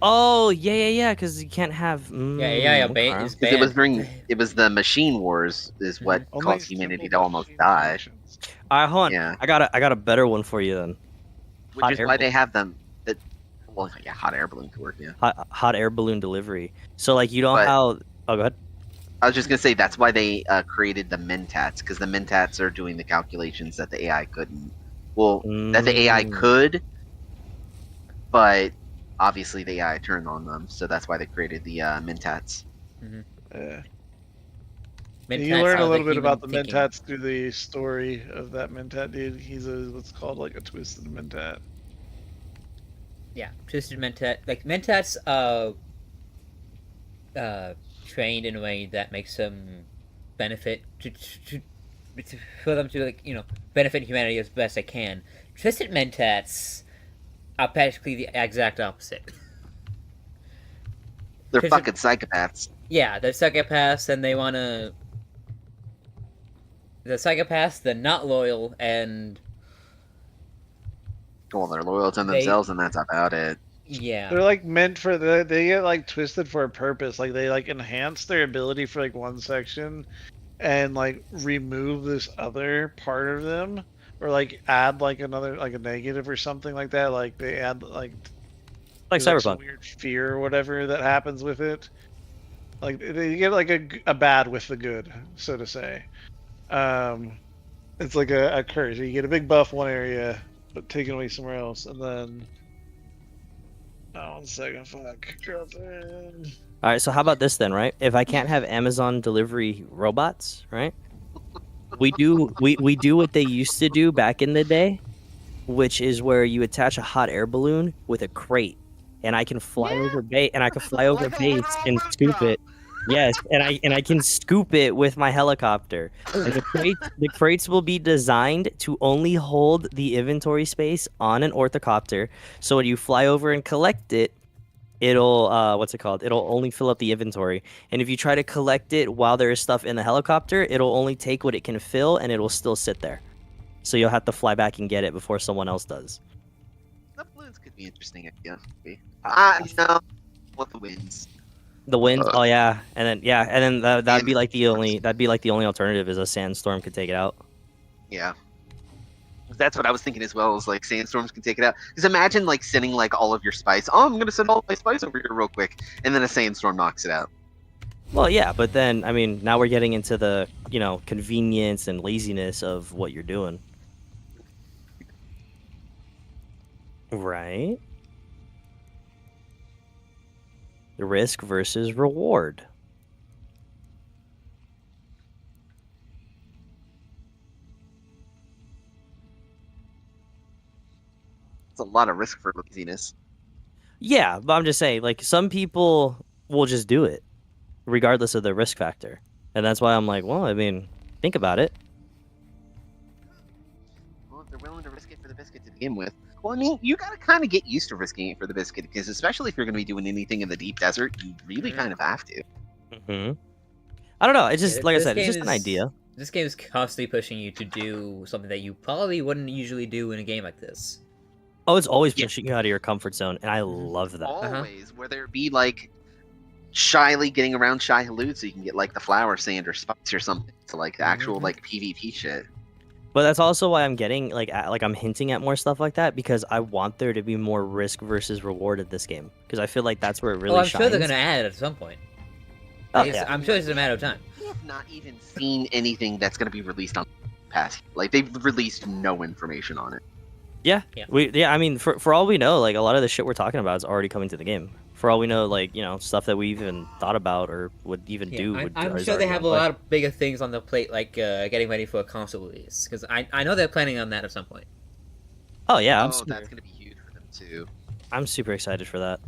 S3: Oh yeah. Because you can't have.
S1: Yeah,
S3: okay.
S1: is
S4: 'Cause
S1: banned.
S4: it was the machine wars is what
S2: Only
S4: caused
S2: simple
S4: humanity to almost
S2: machine
S4: die.
S2: functions.
S3: All right, hold on.
S4: Yeah.
S3: I got a better one for you then.
S4: Which
S3: Hot
S4: is
S3: air
S4: why
S3: balloon.
S4: they have them. Well, yeah, hot air balloon could work. Yeah.
S3: Hot air balloon delivery. So like you know
S4: But-
S3: how? Oh, go ahead.
S4: I was just gonna say that's why they created the mentats, because the mentats are doing the calculations that the AI couldn't. Well, that the AI
S3: Mm.
S4: could, but obviously the AI turned on them, so that's why they created the mentats.
S2: Yeah.
S1: Mentats
S2: You learn
S1: are
S2: a little bit
S1: human
S2: about the
S1: thinking.
S2: Mentats through the story of that Mentat dude. He's what's called like a twisted Mentat.
S1: Yeah, twisted mentat. Like mentats, trained in a way that makes them benefit for them to benefit humanity as best they can. Twisted mentats are practically the exact opposite.
S4: They're
S1: Because
S4: fucking psychopaths.
S1: Yeah, they're psychopaths and they wanna. The psychopaths, they're not loyal and
S4: Well, they're loyal to
S1: They-
S4: themselves, and that's about it.
S1: yeah.
S2: They're like meant for they get like twisted for a purpose. Like they like enhance their ability for like one section and like remove this other part of them or like add like another like a negative or something like that. Like they add like
S3: Like
S2: there's, some
S3: Cyberpunk.
S2: weird fear or whatever that happens with it. Like they get like a bad with the good, so to say. It's like a curse. You get a big buff one area, but taken away somewhere else, and then. Oh, 1 second, fuck. Girlfriend.
S3: All right, so how about this then, right? If I can't have Amazon delivery robots, right? We do what they used to do back in the day, which is where you attach a hot air balloon with a crate, and I can fly over base and scoop it. Yes, and I can scoop it with my helicopter. And the crates will be designed to only hold the inventory space on an orthocopter. So when you fly over and collect it, it'll what's it called? It'll only fill up the inventory. And if you try to collect it while there is stuff in the helicopter, it'll only take what it can fill and it'll still sit there. So you'll have to fly back and get it before someone else does.
S4: The balloons could be interesting idea. I know what the winds.
S3: The wind, oh yeah, and then that'd be like the only alternative is a sandstorm could take it out.
S4: Yeah. That's what I was thinking as well, is like sandstorms can take it out. Because imagine like sending like all of your spice. Oh, I'm gonna send all my spice over here real quick, and then a sandstorm knocks it out.
S3: Well, yeah, but then I mean, now we're getting into the convenience and laziness of what you're doing, right? The risk versus reward.
S4: It's a lot of risk for laziness.
S3: Yeah, but I'm just saying, like, some people will just do it, regardless of the risk factor. And that's why I'm like, well, I mean, think about it.
S4: Well, if they're willing to risk it for the biscuit to begin with. Well, I mean, you gotta kind of get used to risking it for the biscuit, because especially if you're gonna be doing anything in the deep desert, you really kind of have to.
S3: Mm-hmm. I don't know. It's just, like I said, it's just an idea.
S1: This game is constantly pushing you to do something that you probably wouldn't usually do in a game like this.
S3: Oh, it's always pushing you out of your comfort zone, and I love that.
S4: Always, whether it be like shyly getting around shy halud so you can get like the flower sand or spice or something to like the actual like PvP shit.
S3: But that's also why I'm getting like I'm hinting at more stuff like that, because I want there to be more risk versus reward in this game, because I feel like that's where it really
S1: I'm
S3: shines.
S1: sure they're gonna add it at some point.
S3: Oh, yeah.
S1: I'm sure it's a matter of time.
S4: We have not even seen anything that's gonna be released on Pass. Like they've released no information on it.
S3: Yeah.
S1: Yeah.
S3: I mean, for all we know, like a lot of the shit we're talking about is already coming to the game. For all we know, like stuff that we even thought about or would even do.
S1: I'm sure they have a lot of bigger things on the plate, like getting ready for a console release, because I know they're planning on that at some point.
S3: Oh yeah,
S4: that's gonna be huge for them too.
S3: I'm super excited for that.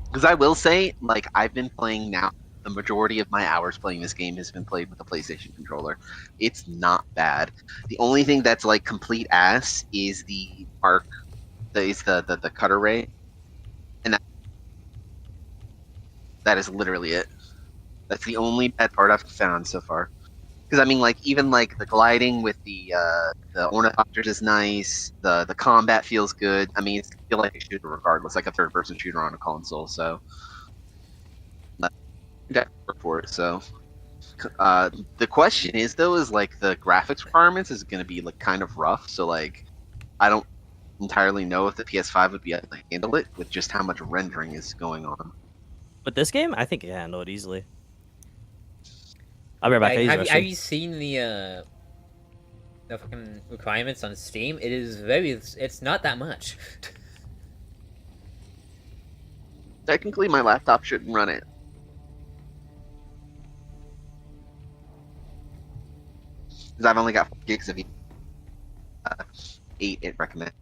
S4: Because I will say, like, I've been playing now. The majority of my hours playing this game has been played with a PlayStation controller. It's not bad. The only thing that's like complete ass is the the cutter ray, and that is literally it. That's the only bad part I've found so far. Because I mean, like even like the gliding with the ornithopters is nice. The combat feels good. I mean, it's feel like a shooter regardless, like a third-person shooter on a console. So. Work for it. So the question is though, is like the graphics requirements is going to be like kind of rough. So like I don't entirely know if the PS5 would be able to handle it with just how much rendering is going on.
S3: But this game, I think it can handle it easily. I'll be right back.
S1: Have you seen the fucking requirements on Steam? It is it's not that much.
S4: Technically, my laptop shouldn't run it. Because I've only got 4 gigs of 8 it recommends.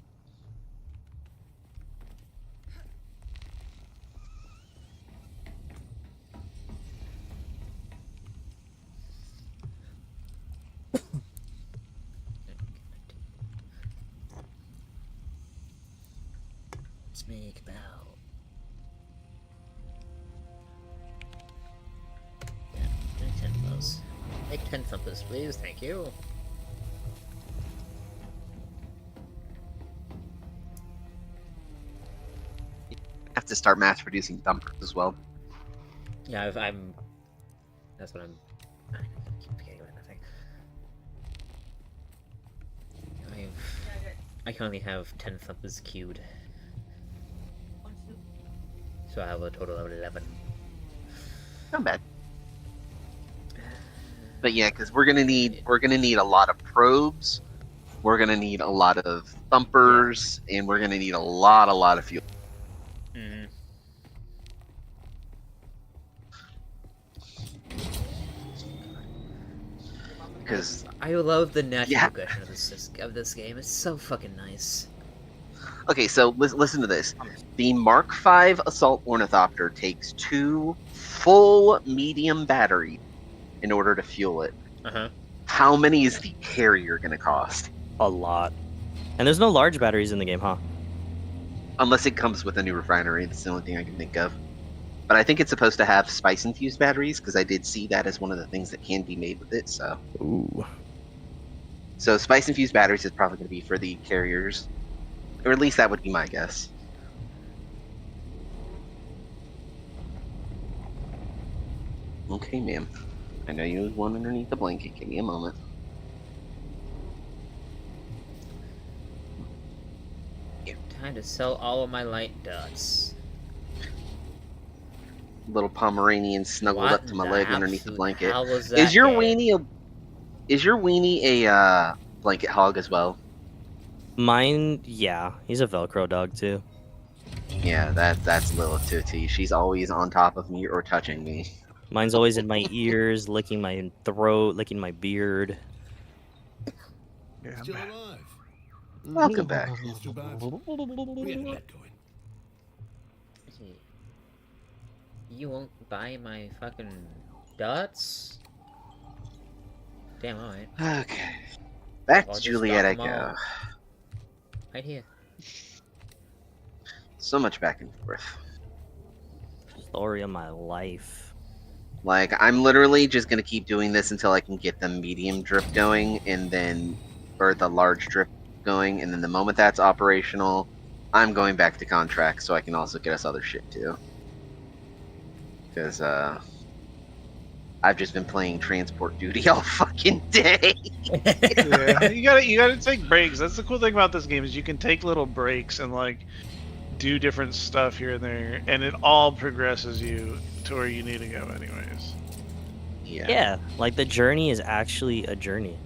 S1: Let's make about 10 of those. Make 10 thumpers, please. Thank you.
S4: You have to start mass producing thumpers as well.
S1: Yeah, I'm. That's what I'm. I keep forgetting about that thing. I currently have 10 thumpers queued. So I have a total of 11.
S4: Not bad. But yeah, because we're gonna need a lot of probes, we're gonna need a lot of thumpers, and we're gonna need a lot of fuel.
S1: Mm-hmm.
S4: Because
S1: I love the natural progression of this game. It's so fucking nice.
S4: okay, so listen to this. The Mark V Assault Ornithopter takes 2 full medium batteries in order to fuel it.
S1: Uh-huh.
S4: How many is the carrier going to cost?
S3: A lot. And there's no large batteries in the game, huh?
S4: Unless it comes with a new refinery, that's the only thing I can think of. But I think it's supposed to have spice-infused batteries, because I did see that as one of the things that can be made with it, so...
S3: Ooh.
S4: So spice-infused batteries is probably going to be for the carriers. Or at least that would be my guess. Okay, ma'am. I know you was one underneath the blanket. Give me a moment.
S1: Time to sell all of my light dots.
S4: Little Pomeranian snuggled
S1: What
S4: up to my
S1: the
S4: leg underneath the
S1: absolute
S4: blanket.
S1: hell was that
S4: Is your
S1: game?
S4: weenie a blanket hog as well?
S3: Mine, yeah. He's a Velcro dog, too.
S4: Yeah, that's Lilith Tutti. She's always on top of me or touching me.
S3: Mine's always in my ears, licking my throat, licking my beard.
S2: Yeah, I'm
S7: Still
S2: back.
S7: alive.
S4: Welcome back.
S7: Not too bad. We had to get going.
S1: You won't buy my fucking dots? Damn, alright.
S4: Okay. Back
S1: I'll
S4: to
S1: just
S4: Juliet I
S1: drop 'em
S4: go.
S1: all. Right here.
S4: So much back and forth.
S3: Story of my life.
S4: Like, I'm literally just gonna keep doing this until I can get the medium drip going, and then, or the large drip going, and then the moment that's operational, I'm going back to contract so I can also get us other shit too. Because, I've just been playing transport duty all fucking day.
S2: Yeah, you gotta take breaks. That's the cool thing about this game is you can take little breaks and like do different stuff here and there, and it all progresses you to where you need to go, anyways.
S3: Yeah, like the journey is actually a journey.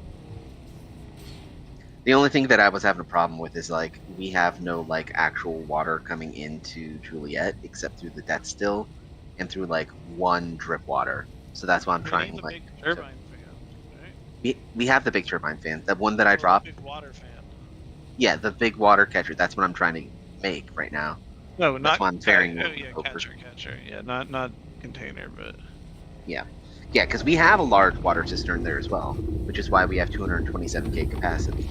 S4: The only thing that I was having a problem with is like we have no like actual water coming into Juliet except through the death still and through like one drip water. So that's why I'm trying
S2: the
S4: like
S2: big turbine fan, right?
S4: we have the big turbine fan, the one that I dropped.
S2: Big water fan.
S4: Yeah, the big water catcher. That's what I'm trying to make right now.
S2: No,
S4: That's
S2: not
S4: why I'm tearing
S2: Oh
S4: it
S2: yeah,
S4: over.
S2: catcher. Yeah, not container, but
S4: Yeah, because we have a large water cistern there as well, which is why we have 227k capacity.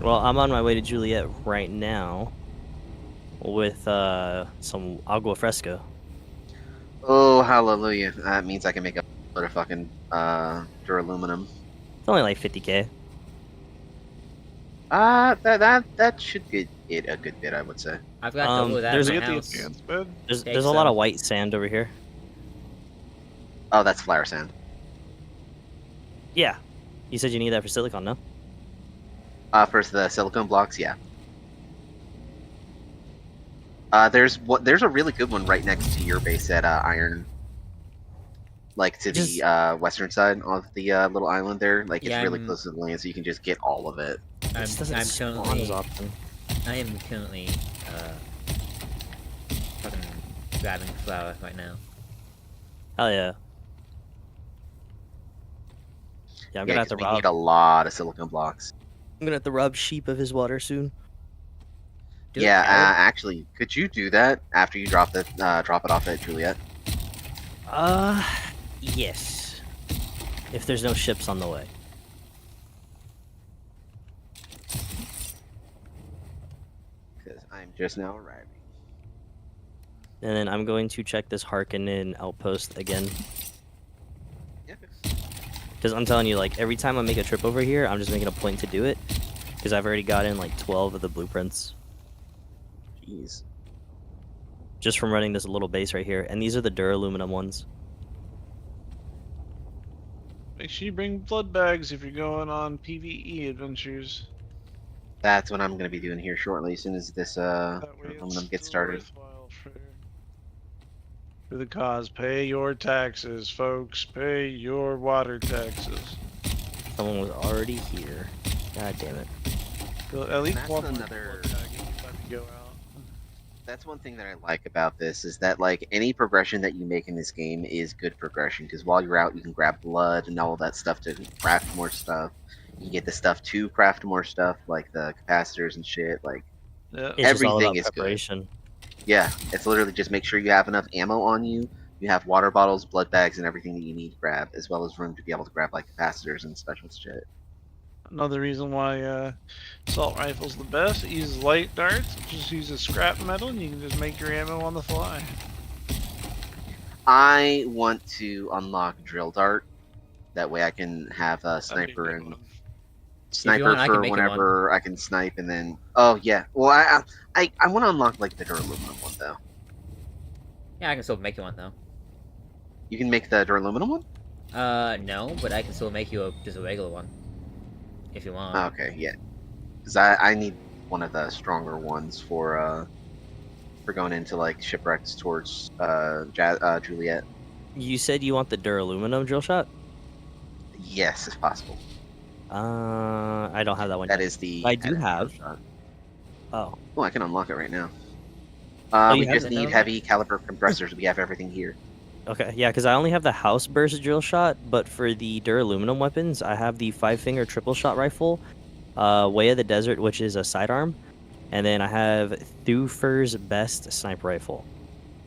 S3: Well, I'm on my way to Juliet right now with some agua fresca.
S4: Oh, hallelujah! That means I can make a lot of fucking duraluminum.
S3: It's only like 50k.
S4: That should get it a good bit, I would say.
S1: I've got double that
S3: there's
S1: in
S2: you
S1: my
S2: get the
S1: house.
S2: advanced bed.
S3: There's
S1: Take
S3: a lot
S1: some.
S3: of white sand over here.
S4: Oh, that's flower sand.
S3: Yeah. You said you need that for silicon, no?
S4: For the silicone blocks, yeah. There's a really good one right next to your base at Iron, like to the western side of the little island there. Like
S1: Yeah,
S4: it's really
S1: I'm-
S4: close to the land, so you can just get all of it.
S3: This doesn't
S1: I'm
S3: spawn as
S1: currently
S3: often.
S1: I am currently fucking grabbing flour right now.
S3: Hell yeah. Yeah, I'm
S4: Yeah,
S3: gonna have
S4: 'cause
S3: to
S4: we
S3: rob.
S4: need a lot of silicone blocks.
S3: I'm gonna have to rob sheep of his water soon.
S1: Do
S4: yeah,
S1: it, Howard.
S4: actually, could you do that after you drop it off at Juliet?
S3: Yes. If there's no ships on the way.
S4: Because I'm just now arriving.
S3: And then I'm going to check this Harkonnen outpost again.
S4: Yeah.
S3: Because I'm telling you, like, every time I make a trip over here, I'm just making a point to do it. Because I've already gotten, like, 12 of the blueprints.
S4: Jeez.
S3: Just from running this little base right here. And these are the duraluminum ones.
S2: Make sure you bring blood bags if you're going on PvE adventures.
S4: That's what I'm going to be doing here shortly, as soon as this
S2: That way
S4: aluminum
S2: it's
S4: gets
S2: still
S4: started.
S2: worthwhile for the cause. Pay your taxes, folks. Pay your water taxes.
S3: Someone was already here. God damn it.
S2: At least
S4: That's
S2: one
S4: another-
S2: blood bag each time you go out.
S4: That's one thing that I like about this is that like any progression that you make in this game is good progression because while you're out you can grab blood and all that stuff to craft more stuff. You get the stuff to craft more stuff like the capacitors and shit. Like
S2: Yeah.
S3: It's just all
S4: Everything
S3: about
S4: is good.
S3: preparation.
S4: yeah, it's literally just make sure you have enough ammo on you. You have water bottles, blood bags, and everything that you need to grab, as well as room to be able to grab like capacitors and special shit.
S2: Another reason why assault rifle's the best. It uses light darts. It just uses scrap metal, and you can just make your ammo on the fly.
S4: I want to unlock drill dart. That way I can have a
S2: That'd be a
S4: sniper
S2: good
S4: and
S2: one.
S4: sniper
S1: want, I can
S4: for
S1: make you one.
S4: whenever I can snipe, and then yeah. Well, I want to unlock like the duraluminum one though.
S1: Yeah, I can still make you one though.
S4: You can make the duraluminum one.
S1: No, but I can still make you just a regular one. If you want.
S4: Okay, yeah. Because I need one of the stronger ones for going into like shipwrecks towards Juliet.
S3: You said you want the duraluminum drill shot?
S4: Yes, if possible.
S3: I don't have that one
S4: That
S3: yet.
S4: is the.
S3: I do
S4: that is the
S3: have.
S4: shot.
S3: Oh.
S4: Oh, I can unlock it right now.
S3: you
S4: We
S3: have
S4: just
S1: it
S4: need
S1: now?
S4: heavy caliber compressors. We have everything here.
S3: Okay, yeah, because I only have the house burst drill shot, but for the duraluminum weapons, I have the 5-finger triple shot rifle, Way of the Desert, which is a sidearm, and then I have Thufir's best sniper rifle.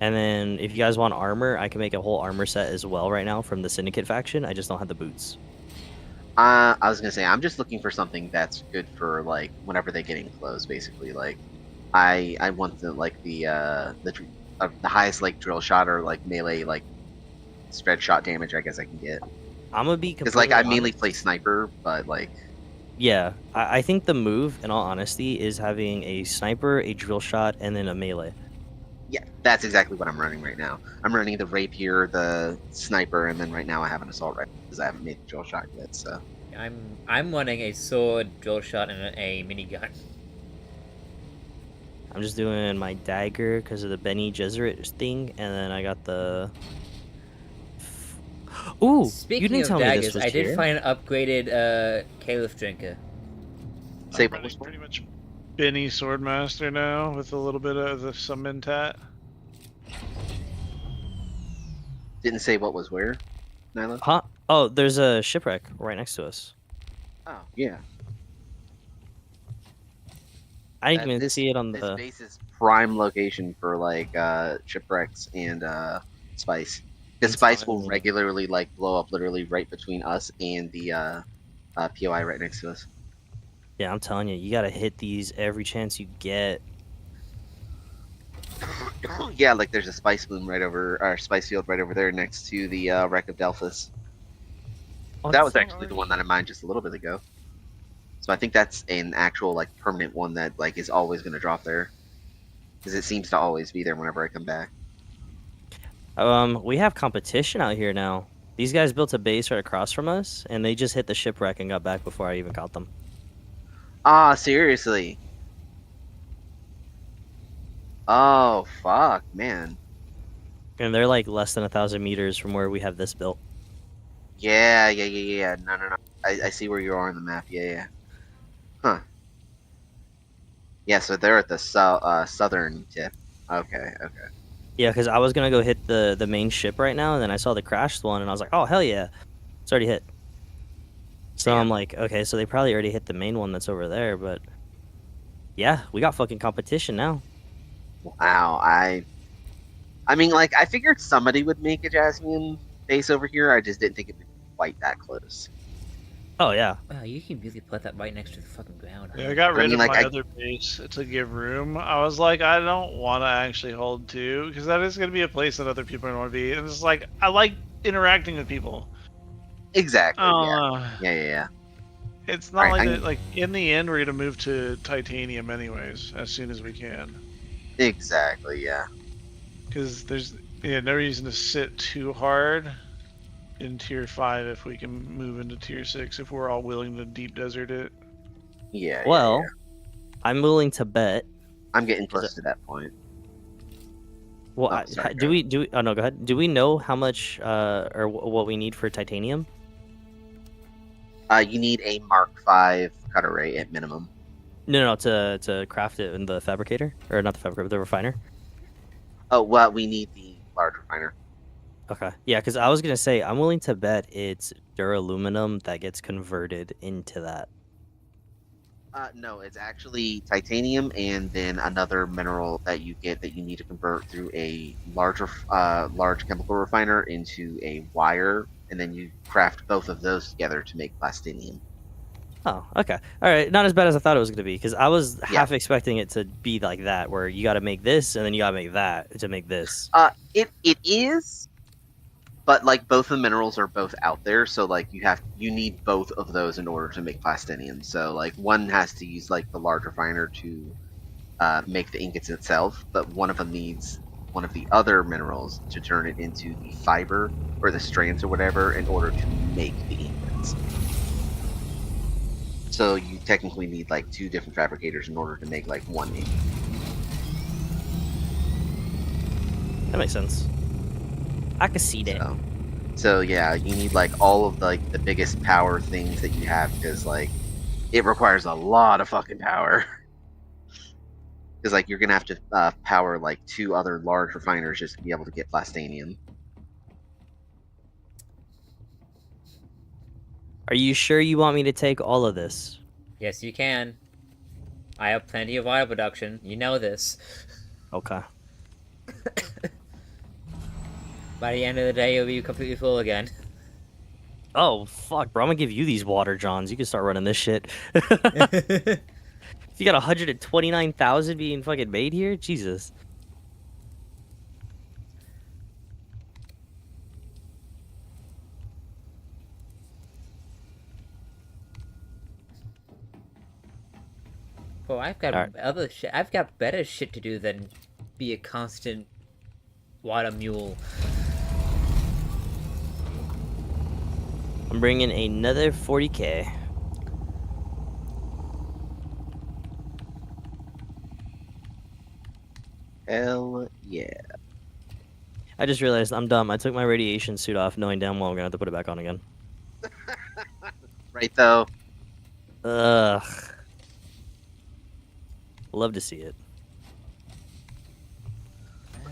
S3: And then if you guys want armor, I can make a whole armor set as well right now from the Syndicate faction. I just don't have the boots.
S4: I was gonna say I'm just looking for something that's good for like whenever they get in close. Basically, like I want the highest like drill shot or like melee like spread shot damage. I guess I can get
S3: I'm gonna be
S4: because like I
S3: completely
S4: mainly
S3: honest.
S4: play sniper, but like
S3: Yeah, I think the move, in all honesty, is having a sniper, a drill shot, and then a melee.
S4: yeah, that's exactly what I'm running right now. I'm running the rapier, the sniper, and then right now I have an assault rifle because I haven't made the drill shot yet. So
S1: I'm running a sword, drill shot, and a minigun.
S3: I'm just doing my dagger because of the Bene Gesserit thing, and then I got the. Ooh,
S1: Speaking
S3: you didn't
S1: of
S3: tell me
S1: daggers,
S3: this was
S1: I
S3: here.
S1: did find an upgraded Caliph drinker.
S4: say
S2: I'm
S4: what was
S2: running pretty much Benny Swordmaster now with a little bit of some Mentat.
S4: didn't say what was where, Nyla.
S3: Huh? Oh, there's a shipwreck right next to us.
S4: Oh yeah.
S3: I didn't
S4: That-
S3: even
S4: this,
S3: see it on
S4: this
S3: the.
S4: base is prime location for like shipwrecks and spice. Because
S3: I'm
S4: spice will
S3: telling you.
S4: regularly like blow up literally right between us and the POI right next to us.
S3: Yeah, I'm telling you, you gotta hit these every chance you get.
S4: Yeah, like there's a spice bloom right over, or spice field right over there next to the wreck of Delphus.
S3: Oh,
S4: That
S3: it's
S4: was
S3: so
S4: actually the
S3: hard.
S4: one that I mined just a little bit ago. So I think that's an actual like permanent one that like is always going to drop there, because it seems to always be there whenever I come back.
S3: We have competition out here now. These guys built a base right across from us, and they just hit the shipwreck and got back before I even caught them.
S4: Ah, seriously. Oh fuck, man.
S3: And they're like less than 1,000 meters from where we have this built.
S4: Yeah. No. I see where you are on the map. Yeah. Huh. Yeah, so they're at the southern tip. Okay.
S3: Yeah, because I was gonna go hit the main ship right now, and then I saw the crashed one, and I was like, oh hell yeah, it's already hit. So
S4: Damn.
S3: I'm like, okay, so they probably already hit the main one that's over there, but yeah, we got fucking competition now.
S4: Wow. I mean, like, I figured somebody would make a Jasmine base over here. I just didn't think it would be quite that close.
S3: Oh yeah,
S1: Wow, you can really put that right next to the fucking ground.
S2: Yeah, I got rid
S4: mean,
S2: of
S4: like,
S2: my
S4: I-
S2: other base to give room. I was like, I don't want to actually hold two because that is going to be a place that other people are going to be. And it's like, I like interacting with people.
S4: Exactly.
S2: Uh,
S4: Yeah.
S2: It's not
S4: Alright,
S2: like
S4: I-
S2: that. Like in the end, we're going to move to titanium anyways as soon as we can
S4: Exactly. Yeah.
S2: because there's no reason to sit too hard in tier 5 if we can move into tier 6 if we're all willing to deep desert it.
S4: Yeah.
S3: well,
S4: yeah.
S3: I'm willing to bet.
S4: I'm getting close to that point.
S3: Well,
S4: Oh, sorry,
S3: do
S4: go
S3: we? Oh no, go ahead. Do we know how much or what we need for titanium?
S4: You need a Mark V cutter rate at minimum.
S3: No, to craft it in the fabricator, or not the fabricator, the refiner.
S4: Oh, well, we need the large refiner.
S3: Okay, yeah, because I was gonna say I'm willing to bet it's duraluminum that gets converted into that.
S4: No, it's actually titanium and then another mineral that you get that you need to convert through a large chemical refiner into a wire, and then you craft both of those together to make plastinium.
S3: Oh, okay. All right. Not as bad as I thought it was going to be, because I was
S4: Yeah.
S3: half expecting it to be like that, where you got to make this and then you got to make that to make this.
S4: It is, but like both the minerals are both out there, so like you need both of those in order to make plastinium. So like one has to use like the large refiner to make the ingots itself, but one of them needs one of the other minerals to turn it into the fiber or the strands or whatever in order to make the ingots. So you technically need like two different fabricators in order to make like one ingot.
S3: That makes sense. I can see that.
S4: So yeah, you need like all of like the biggest power things that you have, because like it requires a lot of fucking power. Because like you're gonna have to power like two other large refiners just to be able to get plastanium.
S3: Are you sure you want me to take all of this?
S1: Yes, you can. I have plenty of oil production. You know this.
S3: Okay.
S1: By the end of the day, you'll be completely full again.
S3: Oh, fuck, bro. I'm going to give you these water johns. You can start running this shit. If you got 129,000 being fucking made here? Jesus.
S1: Well, I've got
S3: Alright.
S1: other shit. I've got better shit to do than be a constant water mule.
S3: I'm bringing another 40k.
S4: Hell yeah.
S3: I just realized I'm dumb. I took my radiation suit off knowing damn well I'm going to have to put it back on again.
S4: Right though.
S3: Ugh. Love to see it.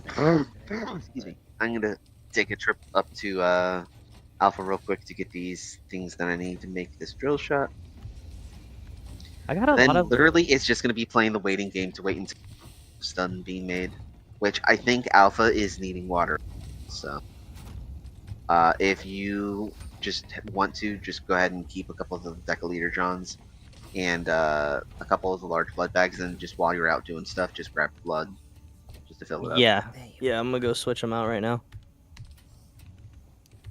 S4: Excuse me. I'm gonna take a trip up to Alpha real quick to get these things that I need to make this drill shot.
S3: I got a
S4: Then
S3: lot of...
S4: literally it's just gonna be playing the waiting game to wait until it's done being made. Which I think Alpha is needing water. So if you just want to, just go ahead and keep a couple of the deciliter johns and a couple of the large blood bags, and just while you're out doing stuff, just grab blood just to fill it up.
S3: Yeah. Yeah, I'm going to go switch them out right now.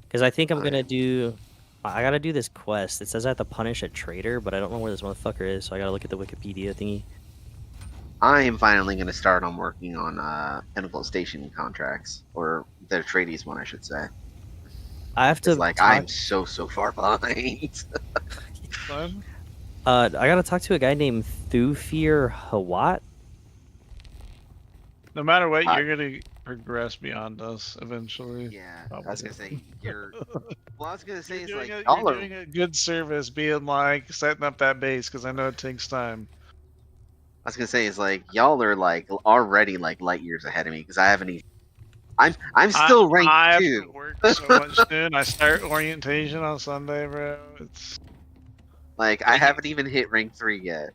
S3: Because I think I'm going to do... I got to do this quest. It says I have to punish a traitor, but I don't know where this motherfucker is, so I got to look at the Wikipedia thingy.
S4: I am finally going to start on working on Pinnacle Station contracts, or the Atreides one, I should say.
S3: I have to...
S4: It's like, I'm so far behind.
S2: Fun.
S3: I got to talk to a guy named Thufir Hawat.
S2: No matter what, you're gonna progress beyond us eventually.
S4: Yeah,
S2: Probably.
S4: I was going to say, well, I was going to say,
S2: You're
S4: it's like,
S2: doing, you're doing a good service being like setting up that base, because I know it takes time.
S4: I was gonna say is like y'all are like already like light years ahead of me, because I haven't even. I'm still ranked
S2: I have
S4: 2.
S2: to work so much soon. I start orientation on Sunday, bro. It's
S4: Like I haven't even hit rank 3 yet.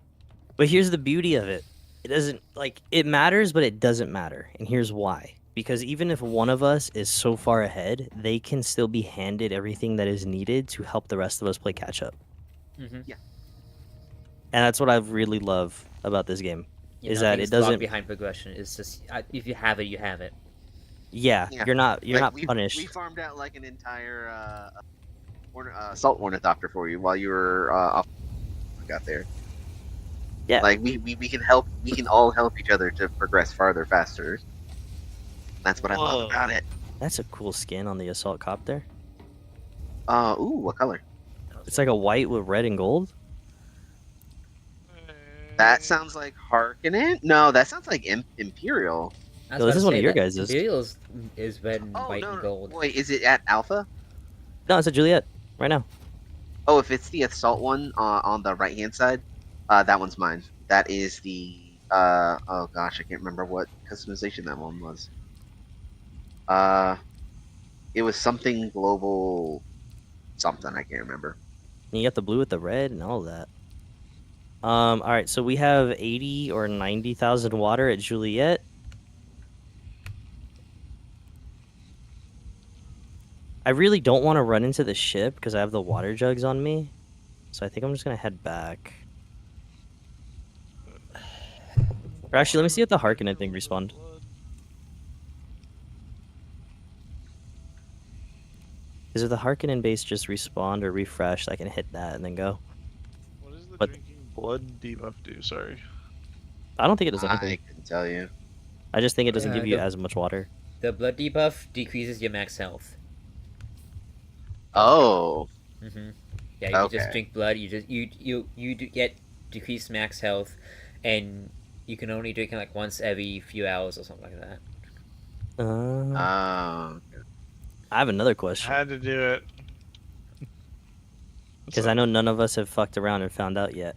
S3: But here's the beauty of it. It doesn't, like, it matters, but it doesn't matter. And here's why. Because even if one of us is so far ahead, they can still be handed everything that is needed to help the rest of us play catch up.
S1: Mm-hmm.
S4: Yeah.
S3: And that's what I really love about this game. Is that it doesn't...
S1: behind progression. It's just if you have it, you have it.
S3: Yeah,
S4: Yeah.
S3: you're not
S4: We
S3: punished.
S4: farmed out like an entire salt ornithopter for you while you were off. Got there.
S3: Yeah.
S4: Like we can help. We can all help each other to progress farther, faster. That's what I love about it.
S3: That's a cool skin on the assault copter.
S4: Ooh, what color?
S3: It's like a white with red and gold.
S4: That sounds like Harkonnen. No, that sounds like Imperial.
S1: I was
S3: No, this
S1: about
S3: is
S1: to
S3: one of
S1: say
S3: your
S1: that
S3: guys's.
S1: Imperial's is red and
S4: Oh
S1: white
S4: no,
S1: and gold.
S4: Wait, is it at Alpha?
S3: No, it's a Juliet. Right now.
S4: Oh, if it's the assault one on the right hand side, that one's mine. That is the oh gosh, I can't remember what customization that one was. It was something global, something I can't remember.
S3: And you got the blue with the red and all of that. All right, so we have 80 or 90,000 water at Juliet. I really don't want to run into the ship because I have the water jugs on me. So I think I'm just gonna head back. Or actually, let me see if the Harkonnen thing respawned. Because if the Harkonnen base just respawned or refreshed, I can hit that and then go.
S2: What does the
S3: But-
S2: drinking blood debuff do? Sorry.
S3: I don't think it does
S4: I
S3: anything.
S4: couldn't tell you.
S3: I just think it doesn't give you
S1: the-
S3: as much water.
S1: The blood debuff decreases your max health.
S4: Oh,
S1: Mm-hmm. Yeah, you just
S4: Okay.
S1: drink blood. You get decreased max health, and you can only drink it like once every few hours or something like that.
S3: I have another question.
S2: Had to do it.
S3: Because I know none of us have fucked around and found out yet.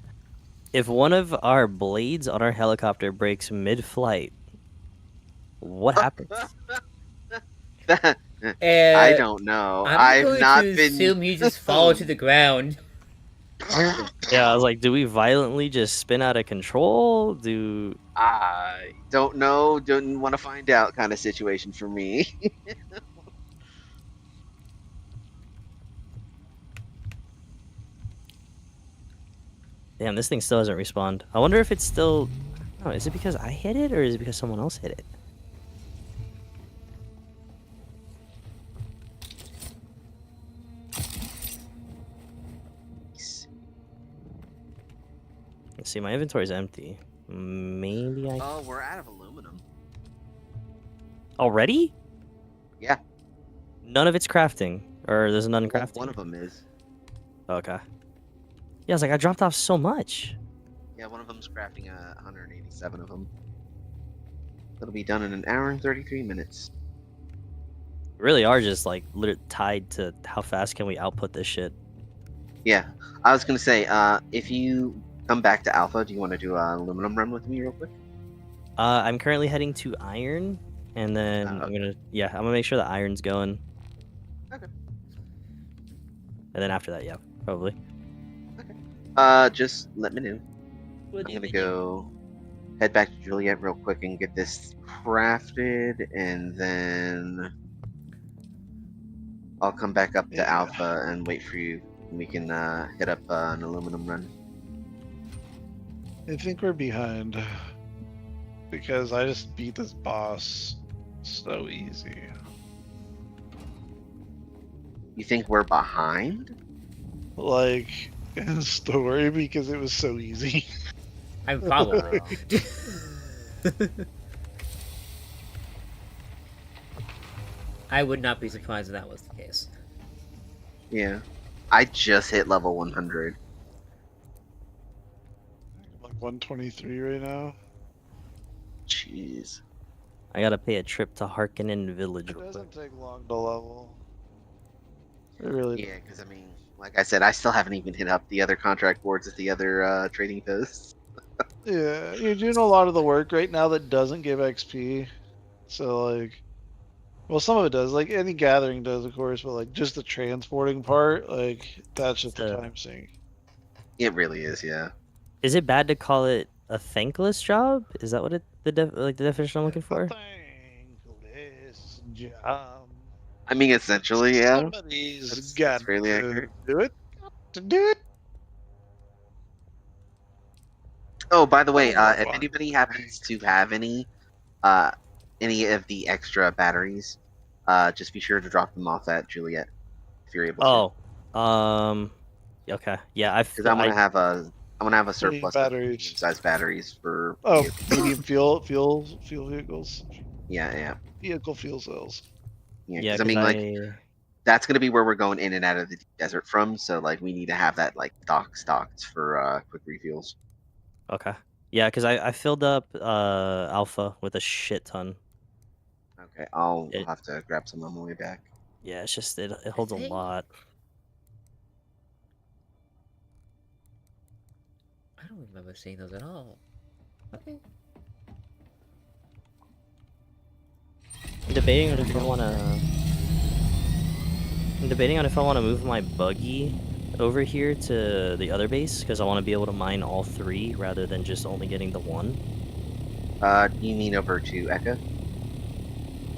S3: If one of our blades on our helicopter breaks mid-flight, what happens?
S4: I don't know. I've
S1: going
S4: not
S1: to
S4: been.
S1: assume you just fall to the ground.
S3: Yeah, I was like, do we violently just spin out of control?
S4: I don't know. Don't want to find out. Kind of situation for me.
S3: Damn, this thing still hasn't respawned. I wonder if it's still... Oh, is it because I hit it, or is it because someone else hit it? Let's see, my inventory's empty. Maybe I...
S4: Oh, we're out of aluminum.
S3: Already?
S4: Yeah.
S3: None of it's crafting. Or there's none
S4: Well,
S3: crafting?
S4: one of them is.
S3: Okay. Yeah, I was like, I dropped off so much.
S4: Yeah, one of them's crafting 187 of them. It'll be done in an hour and 33 minutes.
S3: Really are just like tied to how fast can we output this shit.
S4: Yeah, I was gonna say, if you come back to Alpha, do you want to do an aluminum run with me real quick?
S3: I'm currently heading to iron, and then
S4: Oh,
S3: I'm gonna make sure the iron's going.
S4: Okay.
S3: And then after that, yeah, probably.
S4: Just let me know. I'm gonna go head back to Juliet real quick and get this crafted, and then I'll come back up to
S2: Yeah.
S4: Alpha and wait for you. We can hit up an aluminum run.
S2: I think we're behind. Because I just beat this boss so easy.
S4: You think we're behind?
S2: Like, in story, because it was so easy.
S1: I'm probably. I would not be surprised if that was the case.
S4: Yeah. I just hit level 100.
S2: Like 123 right now.
S4: Jeez.
S3: I gotta pay a trip to Harkonnen Village
S2: It
S3: real quick.
S2: doesn't take long to level. It really
S4: Yeah, because I mean, like I said, I still haven't even hit up the other contract boards at the other trading posts.
S2: Yeah, you're doing a lot of the work right now that doesn't give XP. So like, well, some of it does. Like any gathering does, of course, but like just the transporting part, like that's just the
S3: So-
S2: time sink.
S4: It really is, yeah.
S3: Is it bad to call it a thankless job? Is that what the definition I'm looking for?
S2: Thankless job.
S4: I mean, essentially, yeah.
S2: Somebody's
S4: That's
S2: got
S4: fairly
S2: to
S4: accurate.
S2: do it. Got to do it.
S4: Oh, by the way,
S2: Oh,
S4: if
S2: fuck.
S4: anybody happens to have any of the extra batteries, just be sure to drop them off at Juliet if you're able to.
S3: Okay, yeah,
S4: Because I'm gonna have a surplus of
S2: batteries?
S4: medium-sized batteries for.
S2: Oh, medium fuel vehicles,
S4: Yeah.
S2: vehicle fuel cells.
S4: Yeah,
S3: yeah,
S4: because I mean, like,
S3: I-
S4: that's gonna be where we're going in and out of the desert from. So, like, we need to have that like stocked for quick refuels.
S3: okay, yeah, because I filled up Alpha with a shit ton.
S4: Okay, I'll
S3: It-
S4: have to grab some on the way back.
S3: Yeah, it's just it holds a
S1: think-
S3: lot.
S1: I don't remember seeing those at all. Okay.
S3: I'm debating on if I wanna move my buggy over here to the other base because I want to be able to mine all three rather than just only getting the one.
S4: You mean over to Echo?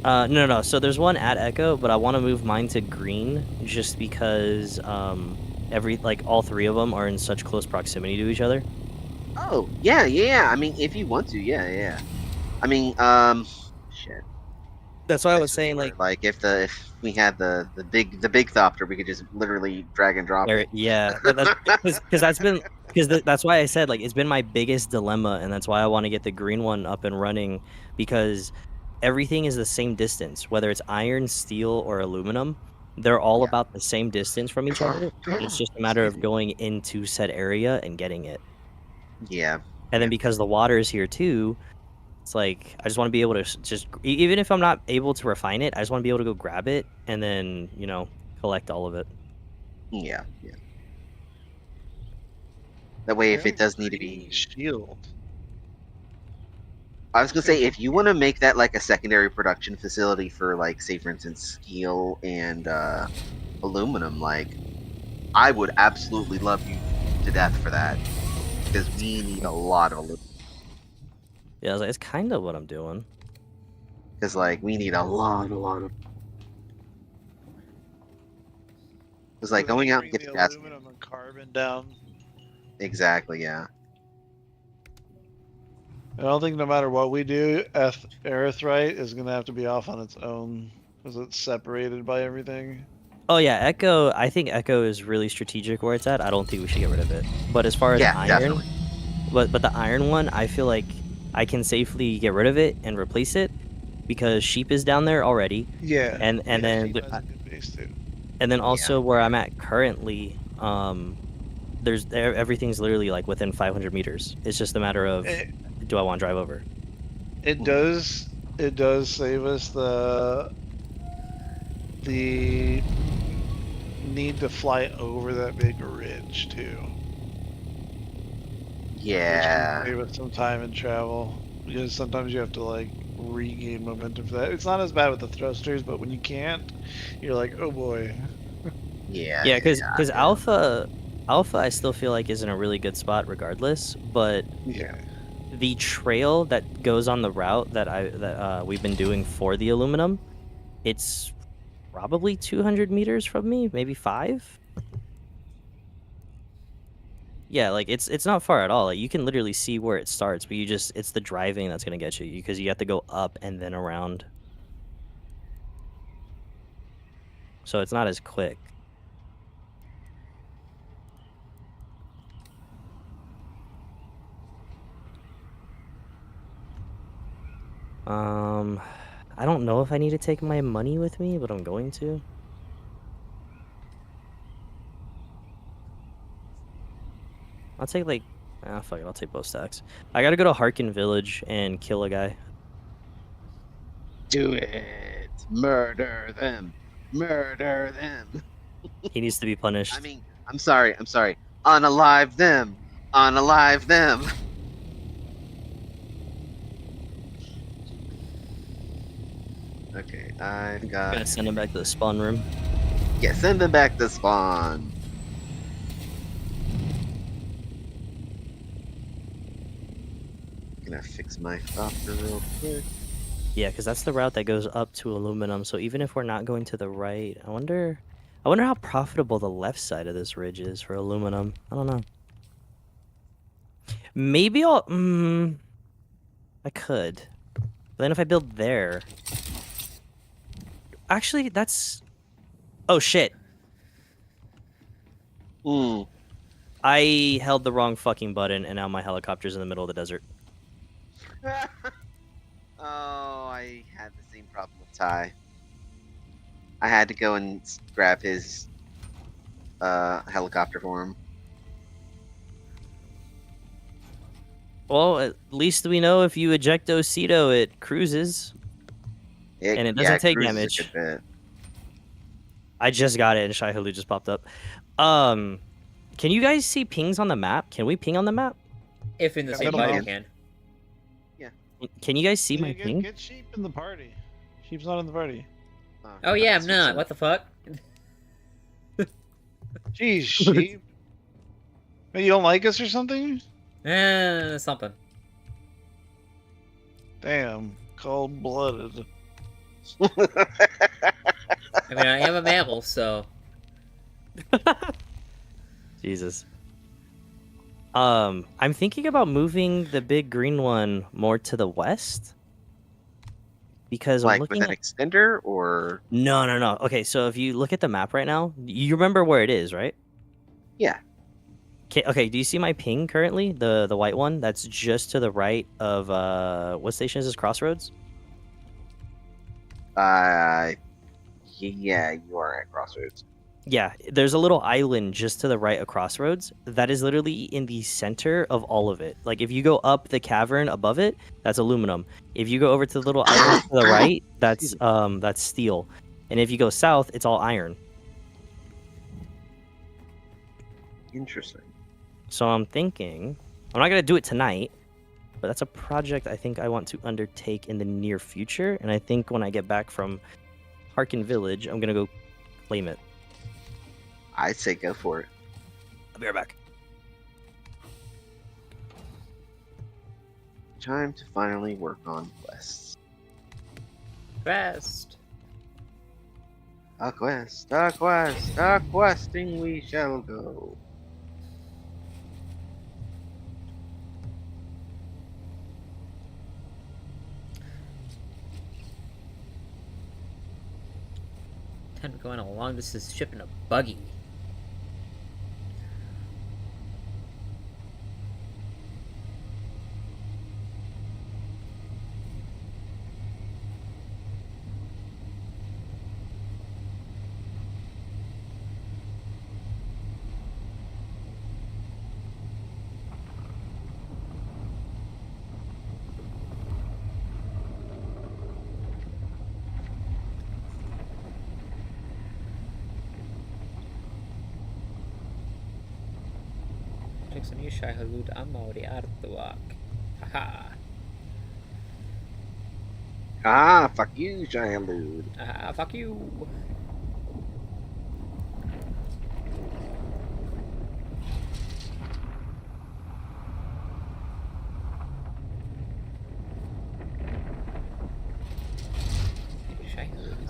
S3: No. So there's one at Echo, but I want to move mine to green just because it all three of them are in such close proximity to each other.
S4: Oh, yeah. I mean, if you want to, yeah. I mean, shit.
S3: That's why I was
S4: Especially
S3: saying
S4: where, like if we had the big thopter, we could just literally drag and drop it.
S3: yeah, that's why I said like it's been my biggest dilemma, and that's why I want to get the green one up and running, because everything is the same distance, whether it's iron, steel, or aluminum. They're all
S4: Yeah.
S3: about the same distance from each other. It's just a matter of going into said area and getting it.
S4: Yeah.
S3: And then because the water is here too, it's like I just want to be able to just even if I'm not able to refine it, I just want to be able to go grab it and then collect all of it.
S4: Yeah. That way, if it does need to be,
S2: shield.
S4: I was gonna say, if you want to make that like a secondary production facility for, like, say for instance, steel and aluminum, like, I would absolutely love you to death for that, because we need a lot of aluminum.
S3: Yeah, I was like, it's kind of what I'm doing.
S4: Because, like, we need a lot of. It's like going out and
S2: Bring
S4: get
S2: the
S4: gas.
S2: aluminum and carbon down.
S4: Exactly. Yeah.
S2: I don't think no matter what we do, Aerithite is gonna have to be off on its own because it's separated by everything.
S3: Oh yeah, Echo. I think Echo is really strategic where it's at. I don't think we should get rid of it. But as far as
S4: Yeah,
S3: iron,
S4: definitely.
S3: but the iron one, I feel like I can safely get rid of it and replace it because sheep is down there already.
S2: Yeah.
S3: And then
S2: Sheep has a good base too.
S3: and then also where I'm at currently, there's everything's literally like within 500 meters. It's just a matter of do I want to drive over?
S2: It does save us the need to fly over that big ridge too.
S4: Yeah.
S2: Which can save us some time and travel, because sometimes you have to like regain momentum for that. It's not as bad with the thrusters, but when you can't, you're like, oh boy.
S4: Yeah.
S3: Yeah, because Alpha I still feel like is in a really good spot regardless, but
S2: Yeah.
S3: the trail that goes on the route that we've been doing for the aluminum, it's probably 200 meters from me, maybe 5. Yeah, like it's not far at all. Like you can literally see where it starts, but it's the driving that's gonna get you because you have to go up and then around. So it's not as quick. I don't know if I need to take my money with me, but I'm going to. I'll take like, fuck it, I'll take both stacks. I gotta go to Harkin Village and kill a guy.
S4: Do it. Murder them. Murder them.
S3: He needs to be punished.
S4: I mean, I'm sorry. Unalive them. Unalive them. Okay, I've
S3: I'm
S4: got.
S3: gonna send him back to the spawn room.
S4: Yeah, send them back to spawn. Gonna fix my thopter real quick.
S3: Yeah, because that's the route that goes up to aluminum. So even if we're not going to the right, I wonder how profitable the left side of this ridge is for aluminum. I don't know. Maybe I'll. I could. But then if I build there. Actually, that's. Oh shit! I held the wrong fucking button, and now my helicopter's in the middle of the desert.
S4: Oh, I had the same problem with Ty. I had to go and grab his helicopter for him.
S3: Well, at least we know if you eject Osito, it cruises. And it doesn't take
S4: cruises
S3: damage.
S4: a good bit.
S3: I just got it, and Shai Hulu just popped up. Can you guys see pings on the map? Can we ping on the map?
S1: If in the same
S2: middle
S1: body, you
S2: one.
S1: can.
S3: Can you guys see my ping?
S2: Get sheep in the party. Sheep's not in the party.
S1: Oh yeah, I'm not. What the fuck?
S2: Jeez, sheep. Hey, you don't like us or something?
S1: Something.
S2: Damn, cold-blooded.
S1: I mean, I am a mammal, so.
S3: Jesus. I'm thinking about moving the big green one more to the west because I'm
S4: Like with
S3: looking
S4: an
S3: at.
S4: extender or
S3: No. Okay, so if you look at the map right now, you remember where it is, right?
S4: yeah.
S3: Okay, do you see my ping currently? The white one that's just to the right of what station is this? Crossroads?
S4: Yeah, you are at Crossroads.
S3: Yeah, there's a little island just to the right of Crossroads that is literally in the center of all of it. Like if you go up the cavern above it, that's aluminum. If you go over to the little island to the right,
S4: Excuse
S3: that's steel. And if you go south, it's all iron.
S4: Interesting.
S3: So I'm thinking I'm not gonna do it tonight, but that's a project I think I want to undertake in the near future. And I think when I get back from Harkin Village, I'm gonna go claim it.
S4: I'd say go for it.
S3: I'll be right back.
S4: Time to finally work on quests.
S1: Fast.
S4: A quest, a quest, a questing we shall go.
S1: Time to go on a long distance ship in a buggy. Jackson Yishai Halud Amori Arthuak. Haha.
S4: Ah, fuck you, giant dude.
S1: Haha, fuck you.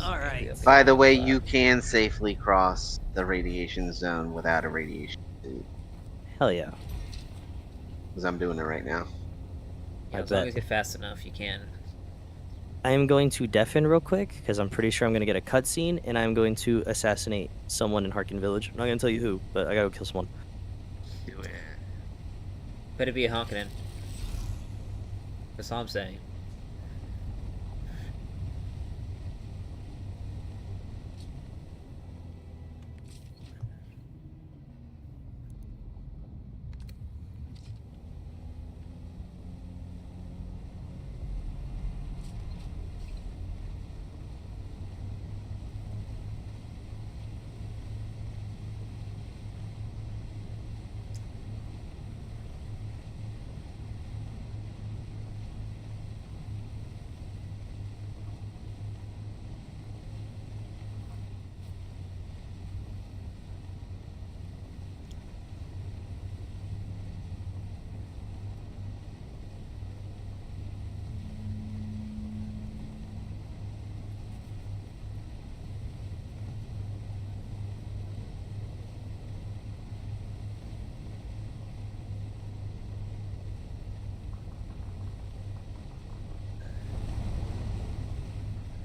S3: All right.
S4: By the way, you can safely cross the radiation zone without a radiation suit.
S3: Hell yeah.
S4: Because I'm doing it right now.
S1: Yeah,
S3: I
S1: as long
S3: bet.
S1: as you're fast enough, you can.
S3: I am going to deafen real quick because I'm pretty sure I'm going to get a cutscene and I'm going to assassinate someone in Harkin Village. I'm not going to tell you who, but I got to kill someone.
S4: Do it.
S1: Better be a honkin'. That's all I'm saying.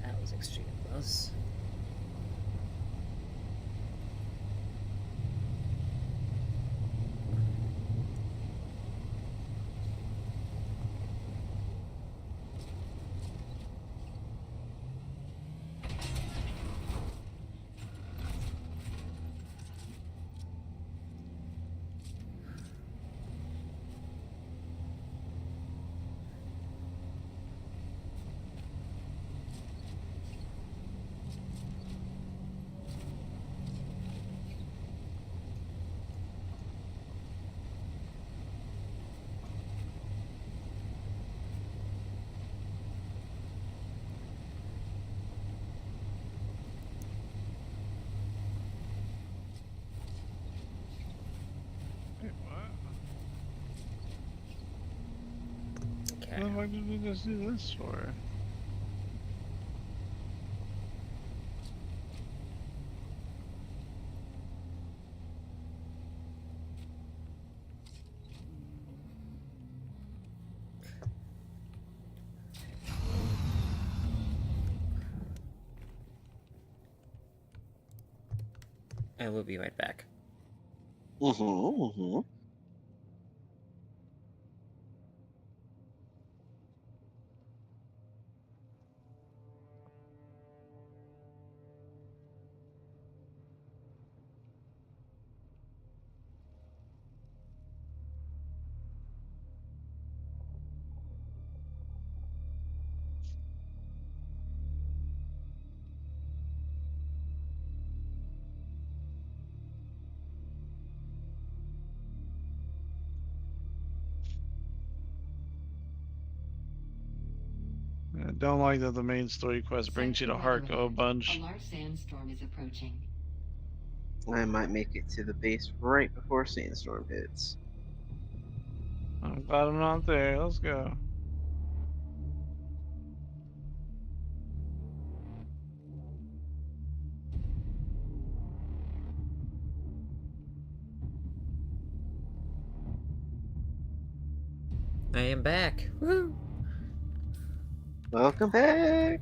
S1: That was extremely close.
S2: Wait, what?
S1: Okay.
S2: What the fuck did we just do this for?
S1: I will be right back.
S4: Mm-hmm.
S2: I don't like that the main story quest brings you to
S6: Sector weather
S2: Harko a
S6: alert.
S2: bunch.
S6: A large sandstorm is approaching.
S4: I might make it to the base right before Sandstorm hits.
S2: I'm glad I'm not there. Let's go.
S1: I am back. Woo!
S4: Welcome back.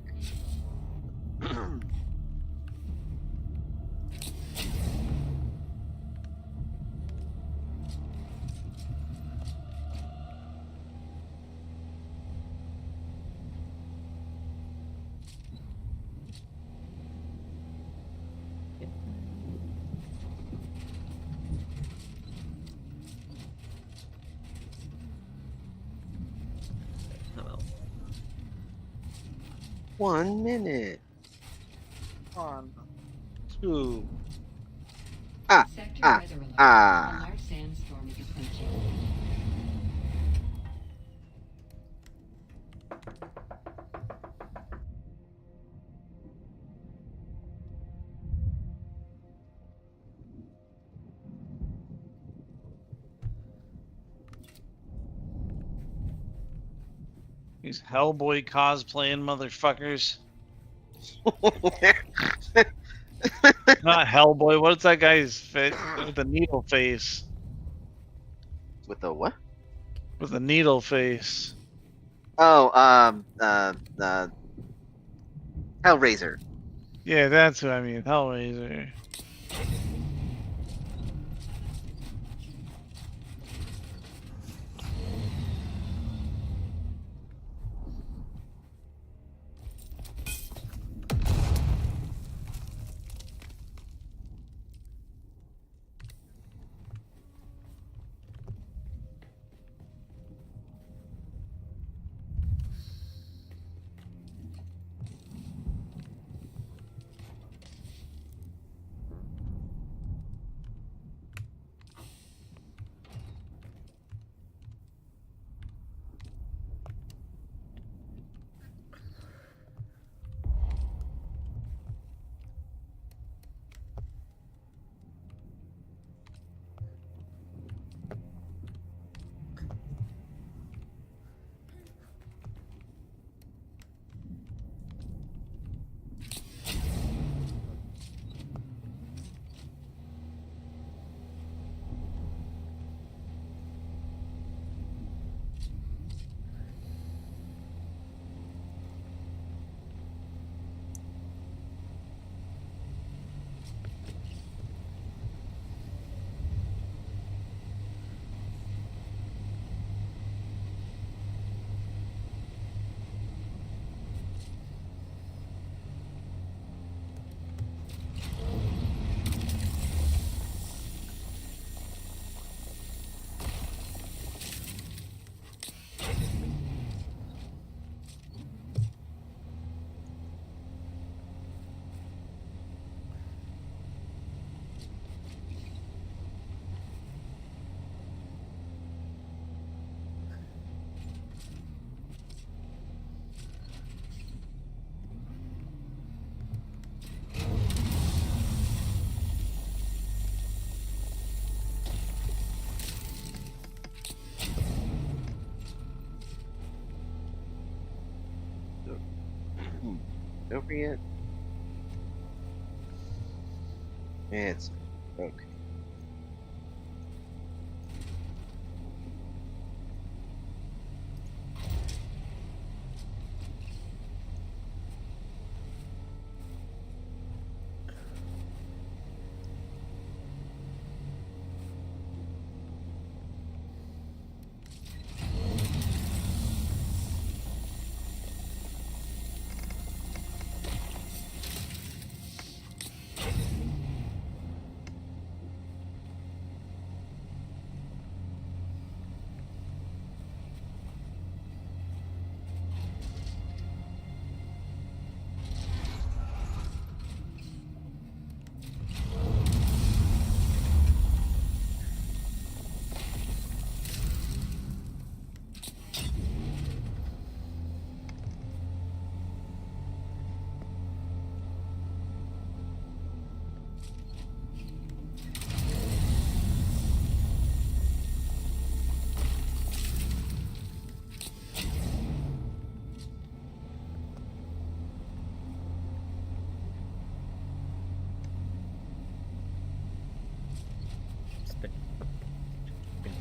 S1: Hello.
S4: 1 minute.
S2: 1, 2.
S4: Ah,
S6: Sector
S4: ah,
S6: weather alert. A
S4: ah.
S6: large sandstorm is approaching.
S2: These Hellboy cosplaying motherfuckers. Not Hellboy. What's that guy's face with the needle face?
S4: With the what?
S2: With the needle face.
S4: Oh, Hellraiser.
S2: Yeah, that's who I mean. Hellraiser.
S4: Over yet? It's okay.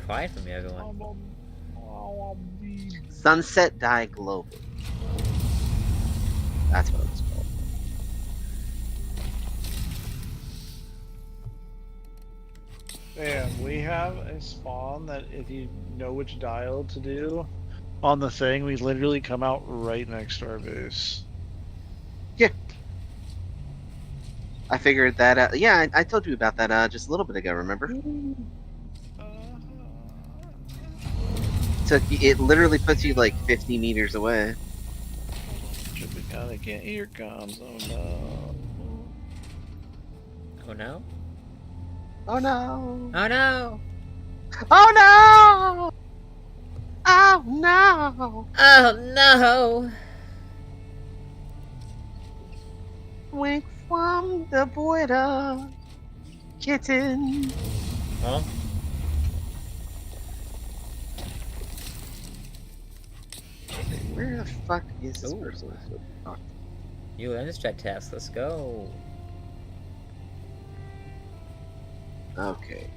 S1: quiet from you, everyone.
S4: Sunset Die Global. That's what it was called.
S2: Damn, we have a spawn that if you know which dial to do on the thing, we literally come out right next to our base.
S4: I figured that out. Yeah, I told you about that just a little bit ago, remember? So it literally puts you like 50 meters away.
S2: Should be kind of can't. Here it comes. Oh no.
S1: Oh no?
S4: Oh no!
S1: Oh no!
S4: Oh no! Oh no!
S1: Oh no!
S4: Wink from the border, kitten.
S1: Oh,
S4: Where the fuck is this
S1: Ooh.
S4: person? Oh,
S1: you learned this jet test. Let's go.
S4: okay.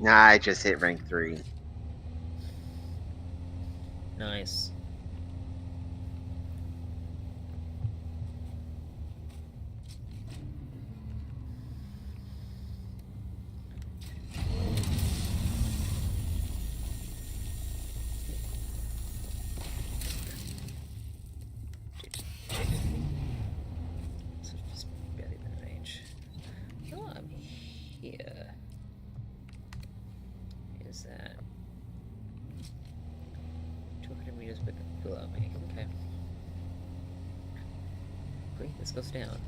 S4: Nah, I just hit rank 3.
S1: Nice. So just barely in range. Oh, I'm here. Is that 200 meters below me? Okay. Great, this goes down.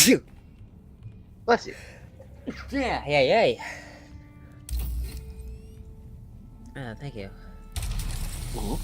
S1: Phew!
S4: Bless you.
S1: Yeah, yeah. Thank you.
S4: Ooh.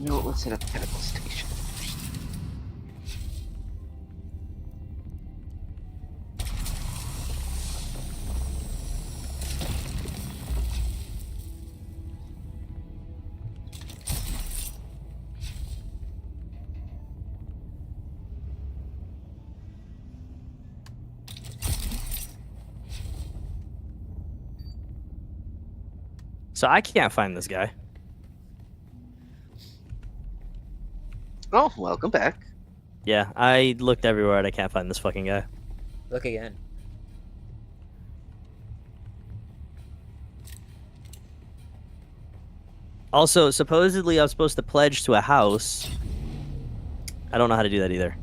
S4: You know what? Let's hit up the medical station.
S3: So I can't find this guy.
S4: Oh, welcome back.
S3: Yeah, I looked everywhere and I can't find this fucking guy.
S1: Look again.
S3: Also, supposedly I'm supposed to pledge to a house. I don't know how to do that either.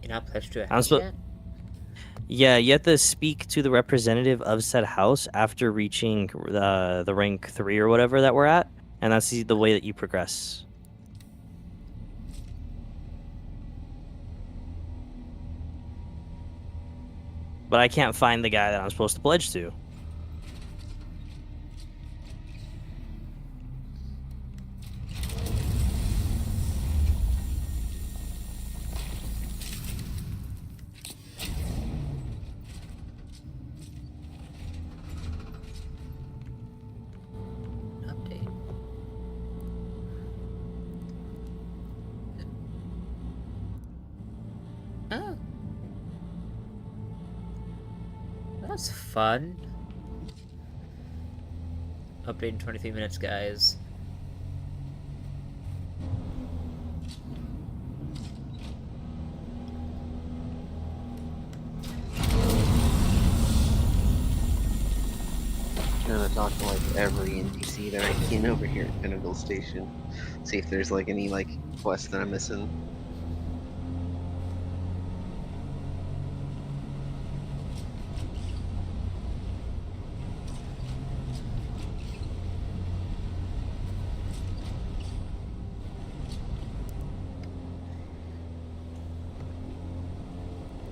S1: You're not pledged to a
S3: I'm
S1: house
S3: suppo-
S1: yet?
S3: Yeah, you have to speak to the representative of said house after reaching the rank 3 or whatever that we're at, and that's the way that you progress. But I can't find the guy that I'm supposed to pledge to.
S1: Update. Oh. That's fun. Update in 23 minutes, guys.
S4: I'm gonna talk to like every NPC that I can over here at Pinnacle Station. See if there's like any like quests that I'm missing.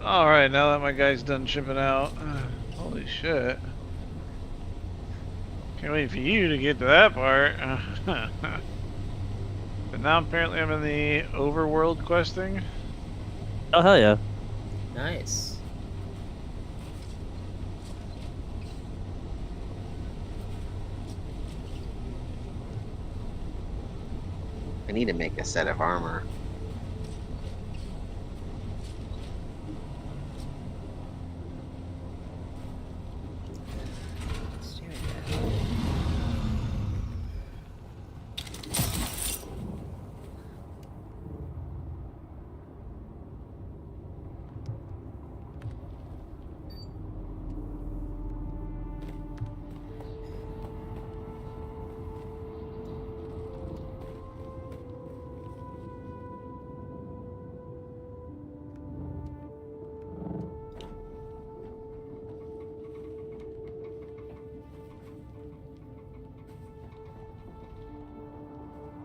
S2: Alright, now that my guy's done shipping out. Holy shit. Can't wait for you to get to that part. But now apparently I'm in the overworld questing.
S3: Oh, hell yeah.
S1: Nice.
S4: I need to make a set of armor.
S1: Let's do that.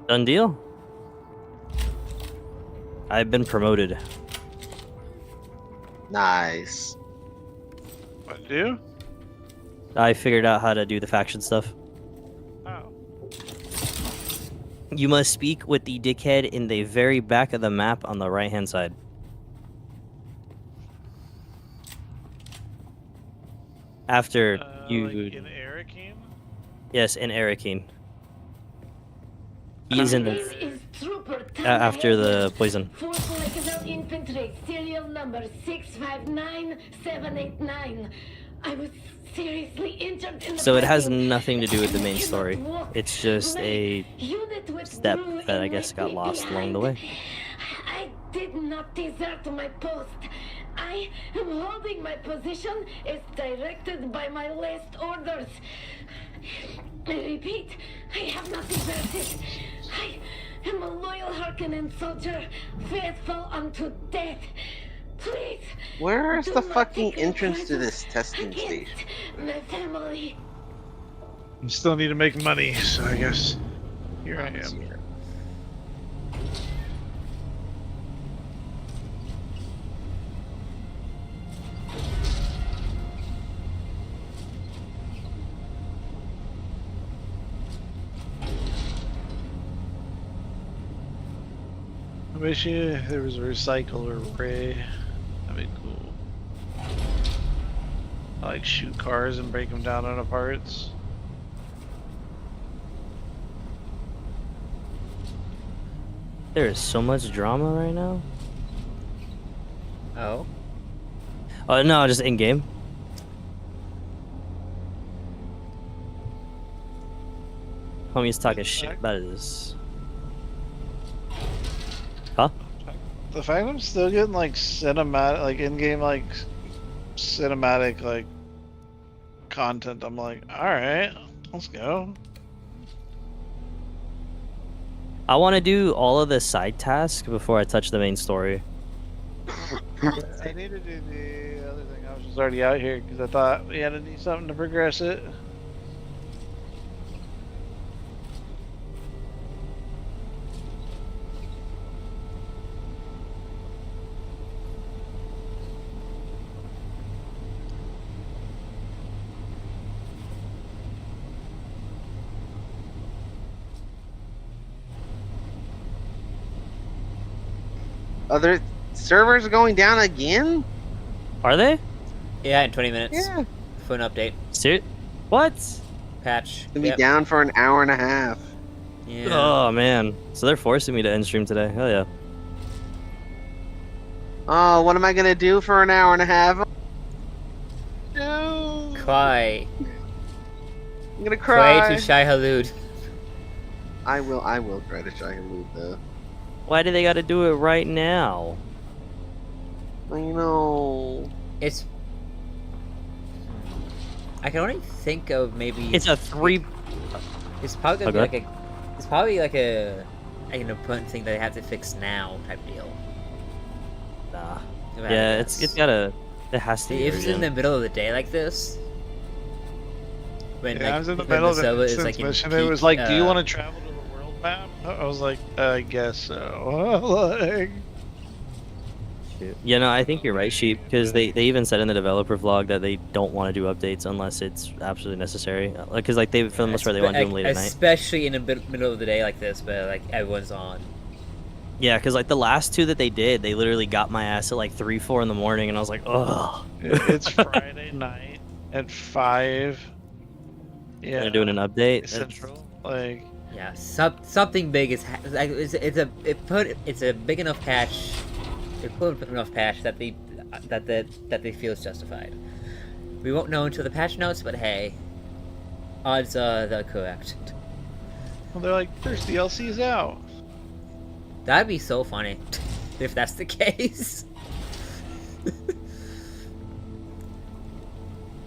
S3: Done deal. I've been promoted.
S4: Nice.
S2: What do?
S3: I figured out how to do the faction stuff.
S2: Oh.
S3: You must speak with the dickhead in the very back of the map on the right-hand side. After you...
S2: Like in Arrakis?
S3: Yes, in Arrakis. He's in
S6: This
S3: the...
S6: is Trooper
S3: after the poison.
S6: 4th Legion Infantry, serial number 659789. I was seriously injured in the
S3: So it has
S6: fighting.
S3: nothing to do with the main
S6: I cannot
S3: story.
S6: walk.
S3: It's just
S6: My
S3: a
S6: unit
S3: step
S6: withdrew
S3: that I
S6: and
S3: guess
S6: left
S3: got
S6: me
S3: lost along the way.
S6: behind. I did not desert my post. I am holding my position as directed by my last orders. I repeat, I have not deserted. I am a loyal Harkonnen soldier, faithful unto death. Please.
S4: Where is
S6: do
S4: the
S6: not
S4: fucking
S6: take
S4: entrance to
S6: advantage
S4: this testing
S6: against
S4: station?
S6: my family.
S2: I still need to make money, so I guess here I
S4: Let's see
S2: am.
S4: here.
S2: I wish there was a recycler array. That'd be cool. I like shoot cars and break them down into parts.
S3: There is so much drama right now.
S1: Oh.
S3: Oh no, just in game. Homie's talking shit about this. Huh?
S2: The fact I'm still getting like cinematic, like in-game, like cinematic, like content, I'm like, all right, let's go.
S3: I want to do all of the side tasks before I touch the main story.
S2: I need to do the other thing. I was just already out here because I thought we had to do something to progress it.
S4: Other servers are going down again?
S3: Are they?
S1: Yeah, in 20 minutes.
S4: Yeah.
S1: For an update.
S3: What?
S1: Patch.
S4: It's gonna be down for an hour and a half.
S1: Yeah.
S3: Oh man. So they're forcing me to end stream today. Hell yeah.
S4: Oh, what am I gonna do for an hour and a half? No.
S1: Cry.
S4: I'm gonna cry.
S1: Pray to Shai Halud.
S4: I will try to try and loot though.
S3: Why do they got to do it right now?
S4: I know.
S1: It's. I can only think of maybe.
S3: It's a 3.
S1: It's probably gonna
S3: Okay.
S1: be like a. It's probably like an important thing that they have to fix now type deal.
S3: Nah.
S1: If I
S3: Yeah,
S1: had to
S3: it's
S1: guess.
S3: gotta. It has to.
S1: See,
S3: be
S1: if it's in the
S3: urgent.
S1: middle of the day like this. When
S2: Yeah, I was in the
S1: when
S2: middle of the
S1: server is,
S2: instance
S1: like, in
S2: mission. It
S1: peak,
S2: was like, do you want to travel to the world map? I was like, I guess so. Like,
S3: Yeah, no, I think you're right, Sheep, because they even said in the developer vlog that they don't want to do updates unless it's absolutely necessary. Because like they, for the most part, they want to do them late at night.
S1: Especially in the middle of the day like this, but like everyone's on.
S3: Yeah, because like the last 2 that they did, they literally got my ass at like 3, 4 in the morning, and I was like, ugh.
S2: it's Friday night at 5. Yeah.
S3: They're doing an update.
S2: Central. Like,
S1: Yeah, something big is it's a big enough patch. They put enough patch that they feel is justified. We won't know until the patch notes, but hey, odds are they're correct.
S2: well, they're like, first DLC's out.
S1: That'd be so funny if that's the case.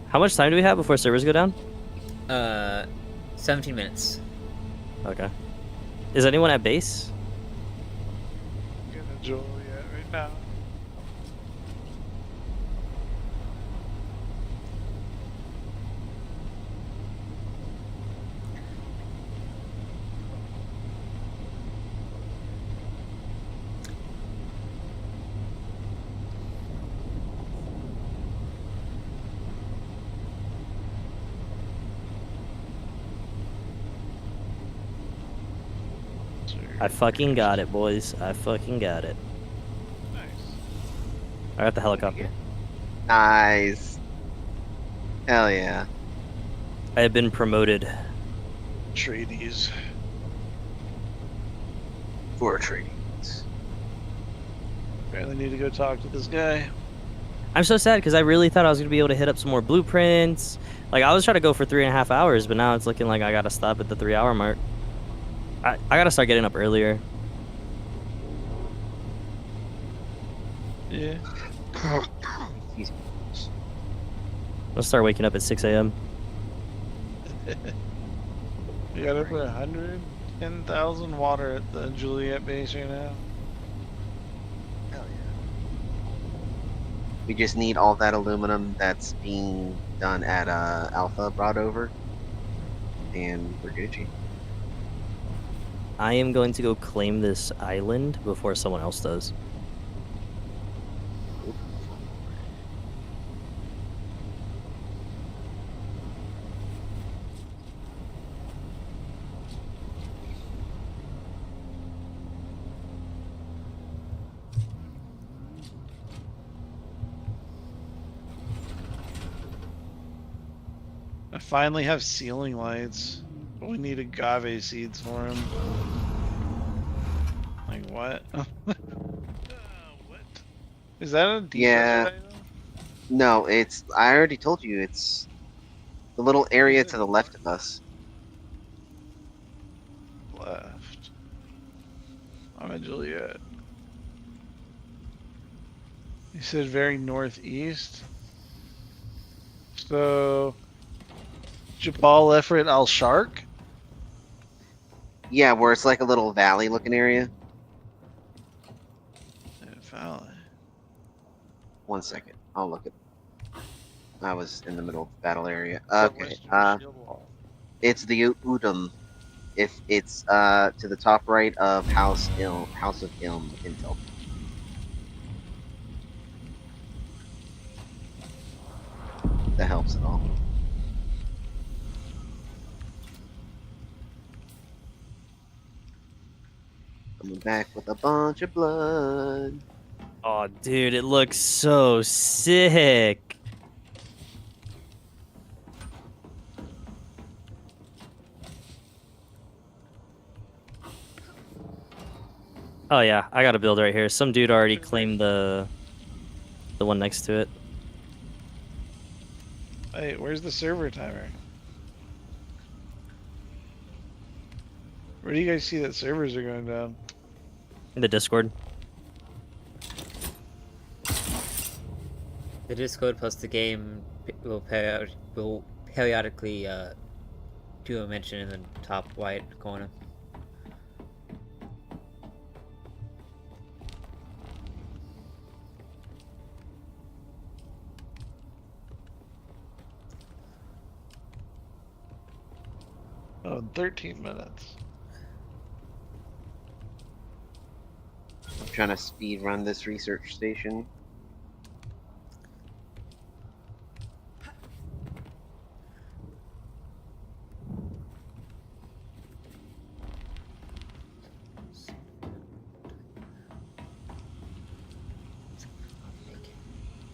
S3: How much time do we have before servers go down?
S1: 17 minutes.
S3: Okay. Is anyone at base?
S2: I'm gonna Juliet right now.
S3: I fucking got it, boys. I fucking got it.
S2: Nice.
S3: I got the helicopter.
S4: Nice. Hell yeah.
S3: I have been promoted.
S2: Treaties.
S4: 4 trades.
S2: Apparently need to go talk to this guy.
S3: I'm so sad because I really thought I was gonna be able to hit up some more blueprints. Like I was trying to go for 3.5 hours, but now it's looking like I gotta stop at the 3-hour mark. I gotta start getting up earlier.
S2: Yeah.
S3: I'll start waking up at 6 a.m.
S2: We got over 110,000 water at the Juliet base right now.
S4: Hell yeah. We just need all that aluminum that's being done at Alpha brought over. And we're Gucci.
S3: I am going to go claim this island before someone else does.
S2: finally have ceiling lights, but we need agave seeds for them. Like what? What? Is that a
S4: Yeah.
S2: desert item?
S4: No, it's. I already told you. It's the little area to the left of us.
S2: Left. I'm at Juliet. You said very northeast. So Jabal Efret Al Shark?
S4: Yeah, where it's like a little valley-looking area.
S2: Valley.
S4: 1 second. I'll look at. I was in the middle of the battle area.
S2: It's that
S4: Okay.
S2: western shield wall.
S4: It's the Udum. If it's to the top right of House of Ilm Intel. That helps at all. Coming back with a bunch of blood.
S3: Oh, dude, it looks so sick. Oh yeah, I got a build right here. Some dude already claimed the one next to it.
S2: Hey, where's the server timer? Where do you guys see that servers are going down?
S3: In the Discord.
S1: The Discord plus the game will periodically do a mention in the top right corner.
S2: Oh, in 13 minutes.
S4: I'm trying to speed run this research station.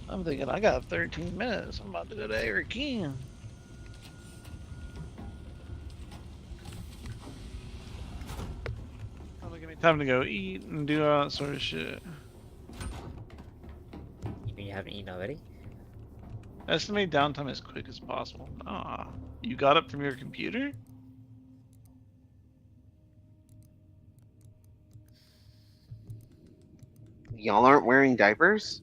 S2: I'm thinking I got 13 minutes. I'm about to go to Arrakis. Probably give me time to go eat and do all that sort of shit.
S1: You mean you haven't eaten already?
S2: Estimate downtime as quick as possible. Ah, you got up from your computer?
S4: Y'all aren't wearing diapers?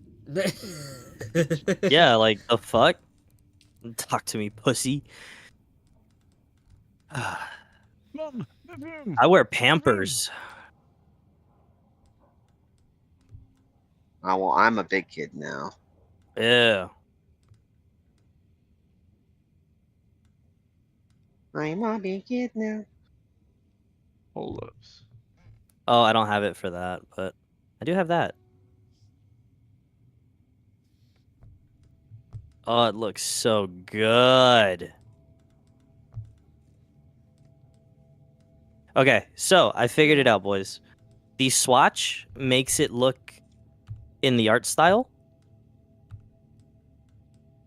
S3: Yeah, like the fuck? Talk to me, pussy.
S2: Mom.
S3: I wear Pampers.
S4: Oh, well, I'm a big kid now.
S3: Yeah.
S4: I'm a big kid now.
S2: Hold ups.
S3: Oh, I don't have it for that, but I do have that. Oh, it looks so good. Okay, so I figured it out, boys. The swatch makes it look in the art style.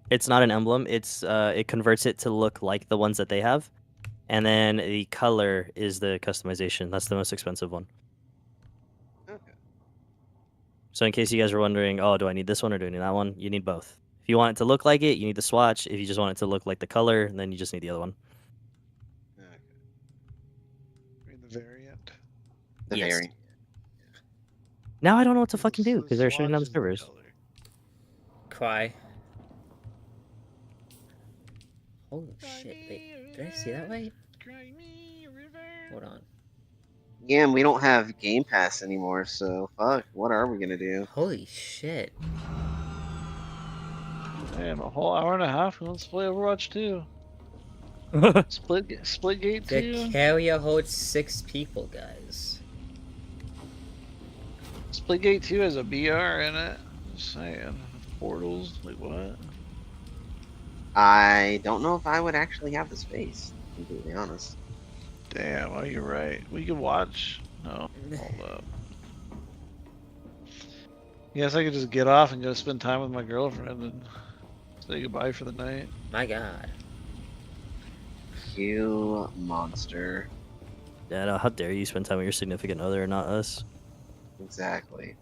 S3: It's not an emblem. It converts it to look like the ones that they have. And then the color is the customization. That's the most expensive one.
S4: Okay.
S3: So in case you guys were wondering, oh, do I need this one or do I need that one? You need both. If you want it to look like it, you need the swatch. If you just want it to look like the color, then you just need the other one.
S4: Okay.
S2: Read the variant.
S4: The
S3: Yes.
S4: variant.
S3: Now I don't know what to fucking
S2: So
S3: do
S2: the
S3: because they're shutting down the
S2: swatch is
S3: servers.
S2: color.
S1: Cry. Holy shit, wait, did I see that right?
S2: Cry me a river.
S1: Hold on.
S4: Yeah, and we don't have Game Pass anymore, so fuck. What are we gonna do?
S1: Holy shit.
S2: Damn, a whole hour and a half. Who wants to play Overwatch 2? Splitgate
S1: The
S2: 2?
S1: carrier holds 6 people, guys.
S2: Splitgate 2 has a BR in it. Just saying. Portals? Like what?
S4: I don't know if I would actually have the space, to be completely honest.
S2: Damn, oh, you're right. We could watch. No, hold up. Yes, I could just get off and go spend time with my girlfriend and say goodbye for the night.
S1: My god.
S4: You monster.
S3: Yeah, no, how dare you spend time with your significant other and not us?
S4: Exactly.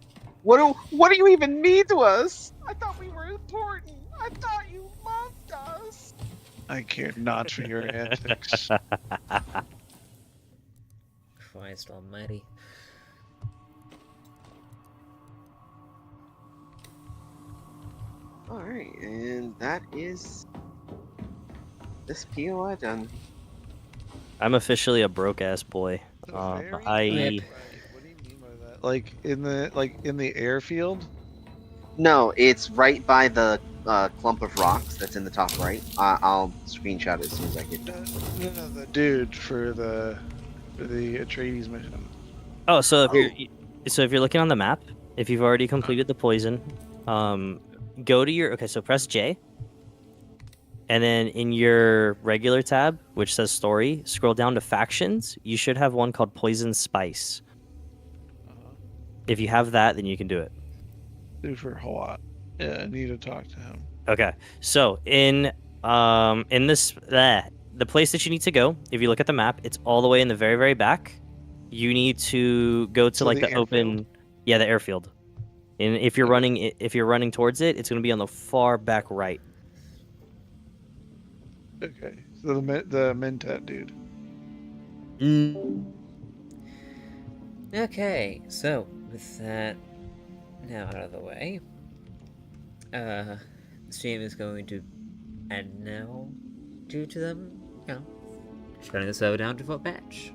S4: What do you even mean to us? I thought we were important. I thought you loved us.
S2: I care not for your antics.
S1: Christ almighty.
S4: Alright, and that is this POI done.
S3: I'm officially a broke ass boy.
S2: Very
S3: I
S1: Yep.
S2: right. What do you mean by that? Like in the airfield?
S4: No, it's right by the clump of rocks that's in the top right. I'll screenshot it as soon as I get done.
S2: No, the dude for the Atreides mission.
S3: Oh, so if
S4: Oh.
S3: you're looking on the map, if you've already completed the poison, go to your so press J, and then in your regular tab, which says story, scroll down to factions. You should have one called Poison Spice. If you have that, then you can do it.
S2: Dude for Hawat. Yeah, I need to talk to him.
S3: Okay, so in this the place that you need to go, if you look at the map, it's all the way in the very very back. You need to go to
S2: So
S3: like
S2: the
S3: the open, the airfield. And if you're running towards it, it's going to be on the far back right.
S2: Okay. So the Mentat dude.
S1: Okay, so with that now out of the way, stream is going to end now due to them, shutting the server down to default patch.